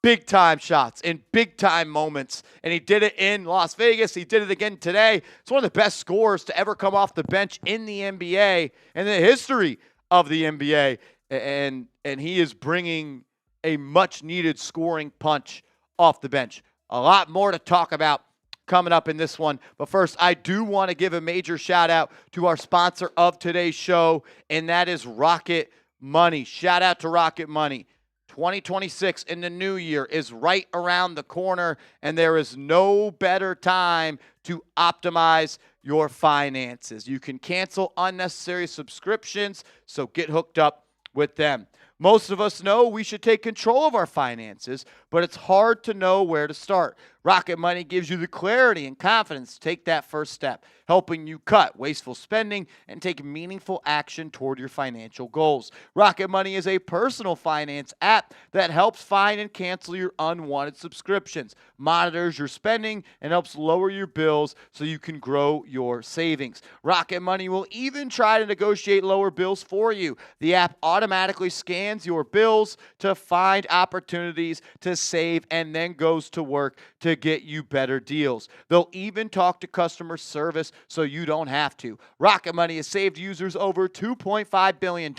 Big-time shots in big-time moments. And he did it in Las Vegas. He did it again today. It's one of the best scorers to ever come off the bench in the NBA and the history of the NBA. And he is bringing a much-needed scoring punch off the bench. A lot more to talk about coming up in this one. But first, I do want to give a major shout out to our sponsor of today's show, and that is Rocket Money. Shout out to Rocket Money. 2026 in the new year is right around the corner, and there is no better time to optimize your finances. You can cancel unnecessary subscriptions, so get hooked up with them. Most of us know we should take control of our finances, but it's hard to know where to start. Rocket Money gives you the clarity and confidence to take that first step, helping you cut wasteful spending and take meaningful action toward your financial goals. Rocket Money is a personal finance app that helps find and cancel your unwanted subscriptions, monitors your spending, and helps lower your bills so you can grow your savings. Rocket Money will even try to negotiate lower bills for you. The app automatically scans your bills to find opportunities to save and then goes to work to get you better deals. They'll even talk to customer service so you don't have to. Rocket Money has saved users over $2.5 billion,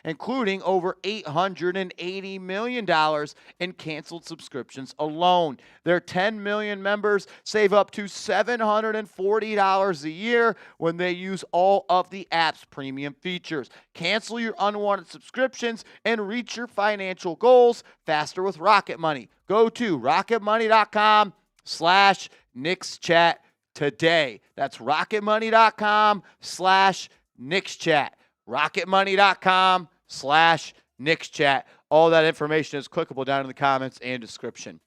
including over $880 million in canceled subscriptions alone. Their 10 million members save up to $740 a year when they use all of the app's premium features. Cancel your unwanted subscriptions and reach your financial goals faster with Rocket Money. Go to rocketmoney.com/KnicksChat today. That's rocketmoney.com/KnicksChat. rocketmoney.com/KnicksChat. All that information is clickable down in the comments and description.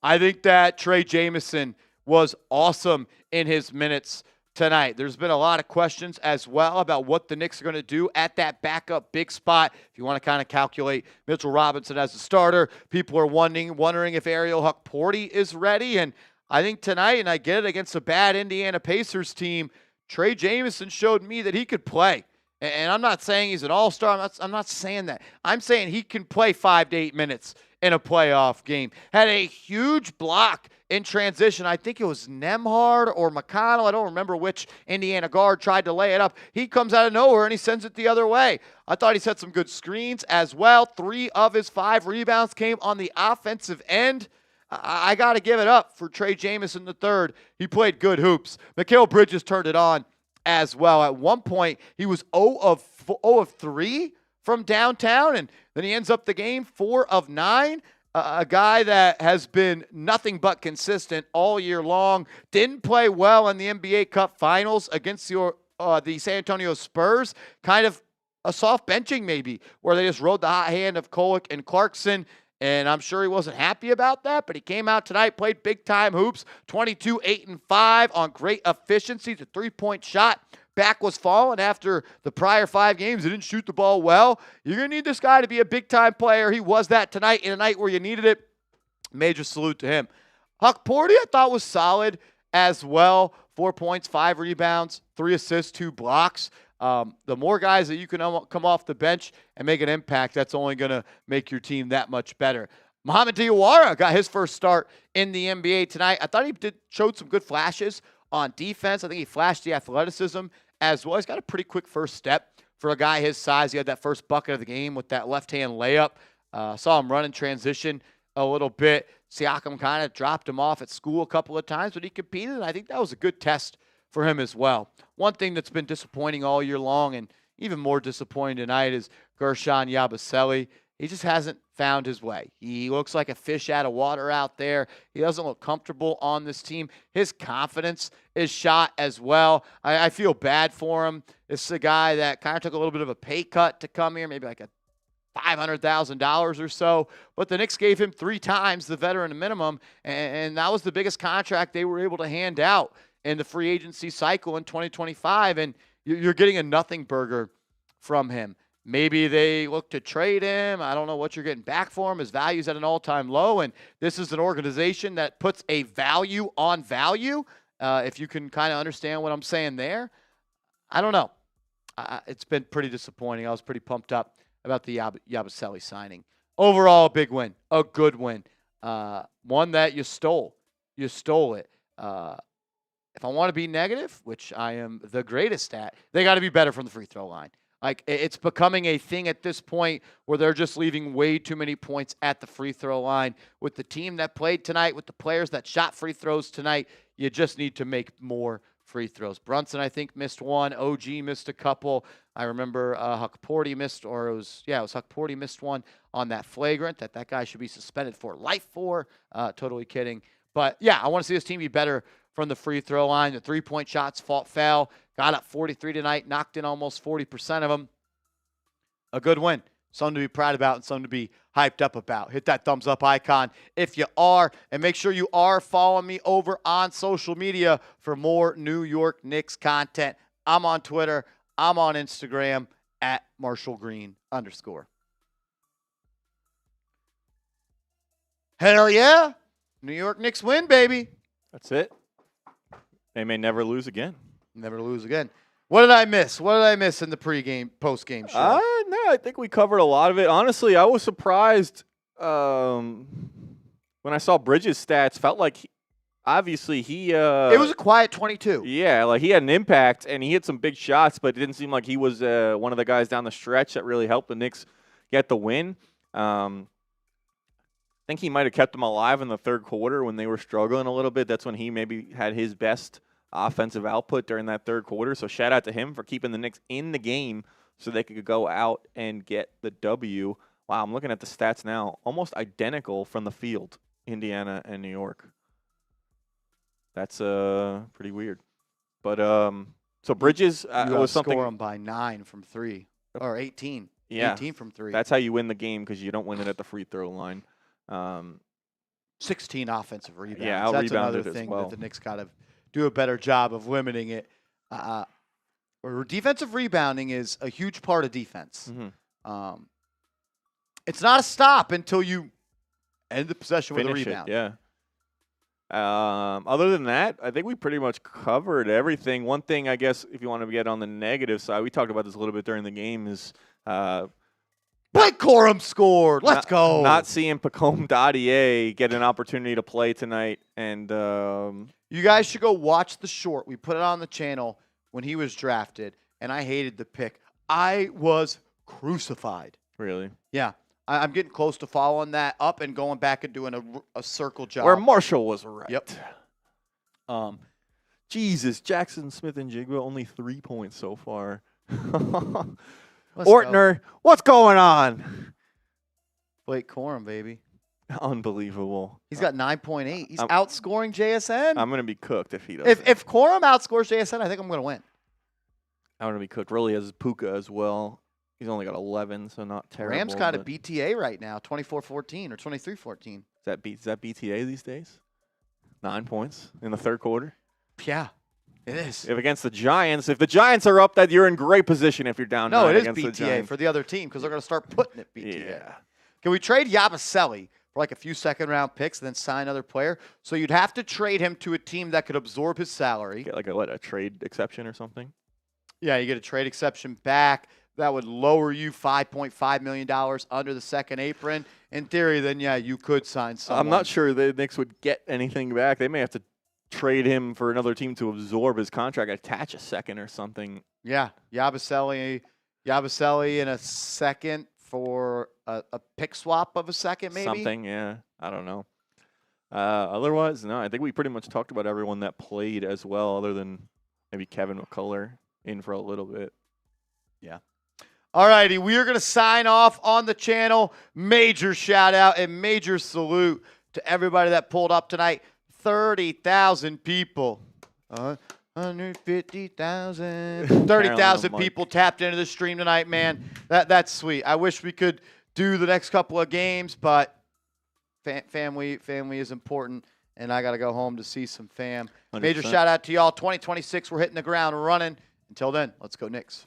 I think that Trey Jamison was awesome in his minutes tonight. There's been a lot of questions as well about what the Knicks are going to do at that backup big spot. If you want to kind of calculate Mitchell Robinson as a starter, people are wondering if Ariel Hukporti is ready. And I think tonight, and I get it against a bad Indiana Pacers team, Trey Jamison showed me that he could play. And I'm not saying he's an all-star. I'm not saying that. I'm saying he can play 5 to 8 minutes in a playoff game. Had a huge block in transition. I think it was Nembhard or McConnell. I don't remember which Indiana guard tried to lay it up. He comes out of nowhere and he sends it the other way. I thought he set some good screens as well. 3 of his 5 rebounds came on the offensive end. I got to give it up for Trey Jamison III. He played good hoops. Mikal Bridges turned it on as well. At one point, he was 0 of 3 from downtown, and then he ends up the game 4 of 9. A guy that has been nothing but consistent all year long. Didn't play well in the NBA Cup Finals against the the San Antonio Spurs, kind of a soft benching maybe, where they just rode the hot hand of Kolek and Clarkson. And I'm sure he wasn't happy about that, but he came out tonight, played big-time hoops, 22, 8, and 5 on great efficiency. The three-point shot back was falling after the prior 5 games. He didn't shoot the ball well. You're going to need this guy to be a big-time player. He was that tonight in a night where you needed it. Major salute to him. Huck Porty, I thought, was solid as well. 4 points, 5 rebounds, 3 assists, 2 blocks. The more guys that you can come off the bench and make an impact, that's only going to make your team that much better. Mohamed Diawara got his first start in the NBA tonight. I thought he showed some good flashes on defense. I think he flashed the athleticism as well. He's got a pretty quick first step for a guy his size. He had that first bucket of the game with that left-hand layup. Saw him run in transition a little bit. Siakam kind of dropped him off at school a couple of times, but he competed, and I think that was a good test for him as well. One thing that's been disappointing all year long, and even more disappointing tonight, is Guerschon Yabusele. He just hasn't found his way. He looks like a fish out of water out there. He doesn't look comfortable on this team. His confidence is shot as well. I feel bad for him. This is a guy that kind of took a little bit of a pay cut to come here, maybe like a $500,000 or so, but the Knicks gave him 3 times the veteran minimum, and that was the biggest contract they were able to hand out in the free agency cycle in 2025, and you're getting a nothing burger from him. Maybe they look to trade him. I don't know what you're getting back for him. His value's at an all-time low, and this is an organization that puts a value on value, if you can kind of understand what I'm saying there. I don't know. It's been pretty disappointing. I was pretty pumped up about the Yabusele signing. Overall, a big win, a good win, one that you stole. You stole it. If I want to be negative, which I am the greatest at, they got to be better from the free throw line. Like, it's becoming a thing at this point where they're just leaving way too many points at the free throw line. With the team that played tonight, with the players that shot free throws tonight, you just need to make more free throws. Brunson, I think, missed one. OG missed a couple. I remember Huck Porty missed, or it was Huck Porty missed one on that flagrant that guy should be suspended for life for. Totally kidding. But, yeah, I want to see this team be better from the free throw line. The three-point shots fell. Got up 43 tonight, knocked in almost 40% of them. A good win. Something to be proud about and something to be hyped up about. Hit that thumbs up icon if you are. And make sure you are following me over on social media for more New York Knicks content. I'm on Twitter. I'm on Instagram at @MarshallGreen_. Hell yeah. New York Knicks win, baby. That's it. They may never lose again. Never lose again. What did I miss? What did I miss in the post-game show? No, I think we covered a lot of it. Honestly, I was surprised when I saw Bridges' stats. Felt like, he it was a quiet 22. Yeah, like he had an impact, and he hit some big shots, but it didn't seem like he was one of the guys down the stretch that really helped the Knicks get the win. I think he might have kept them alive in the third quarter when they were struggling a little bit. That's when he maybe had his best offensive output during that third quarter. So shout out to him for keeping the Knicks in the game so they could go out and get the W. Wow, I'm looking at the stats now. Almost identical from the field, Indiana and New York. That's pretty weird. But so Bridges was something. Score them by 9 from 3 or 18. Yeah, 18 from 3. That's how you win the game because you don't win it at the free throw line. 16 offensive rebounds. Yeah, that's another out-rebounded thing as well. that the Knicks got to do a better job of limiting it. Defensive rebounding is a huge part of defense. Mm-hmm. It's not a stop until you end the possession with a rebound. Yeah. Other than that, I think we pretty much covered everything. One thing, I guess, if you want to get on the negative side, we talked about this a little bit during the game, is Blake Corum scored. Let's go. Not seeing Pacome Dadier get an opportunity to play tonight. And you guys should go watch the short. We put it on the channel when he was drafted, and I hated the pick. I was crucified. Really? Yeah. I'm getting close to following that up and going back and doing a circle job. Where Marshall was right. Yep. Jesus, Jackson Smith and Jigba, only 3 points so far. Ortner, what's going on? Blake Corum, baby. Unbelievable. He's got 9.8. He's outscoring JSN. I'm going to be cooked if he doesn't. If Corum outscores JSN, I think I'm going to win. Anunoby cooked. Really has Puka as well. He's only got 11, so not terrible. Rams kind of BTA right now, 24-14 or 23-14. Is that BTA these days? 9 points in the third quarter. Yeah, it is. If against the Giants, if the Giants are up, that you're in great position if you're down. No, 9 it is against the BTA Giants. for the other team because they're going to start putting it BTA. Yeah. Can we trade Yabusele for like a few second-round picks and then sign another player? So you'd have to trade him to a team that could absorb his salary. Get like a trade exception or something. Yeah, you get a trade exception back. That would lower you $5.5 million under the second apron. In theory, then, yeah, you could sign someone. I'm not sure the Knicks would get anything back. They may have to trade him for another team to absorb his contract, attach a second or something. Yeah, Yabusele in a second for a pick swap of a second, maybe? Something, yeah. I don't know. Otherwise, no, I think we pretty much talked about everyone that played as well, other than maybe Kevin McCullough in for a little bit. Yeah. All righty, we are going to sign off on the channel. Major shout out and major salute to everybody that pulled up tonight. 30,000 people. 150,000. 30,000 people tapped into the stream tonight, man. That's sweet. I wish we could do the next couple of games, but family is important, and I got to go home to see some fam. 100%. Major shout out to y'all. 2026, we're hitting the ground running. Until then, let's go Knicks.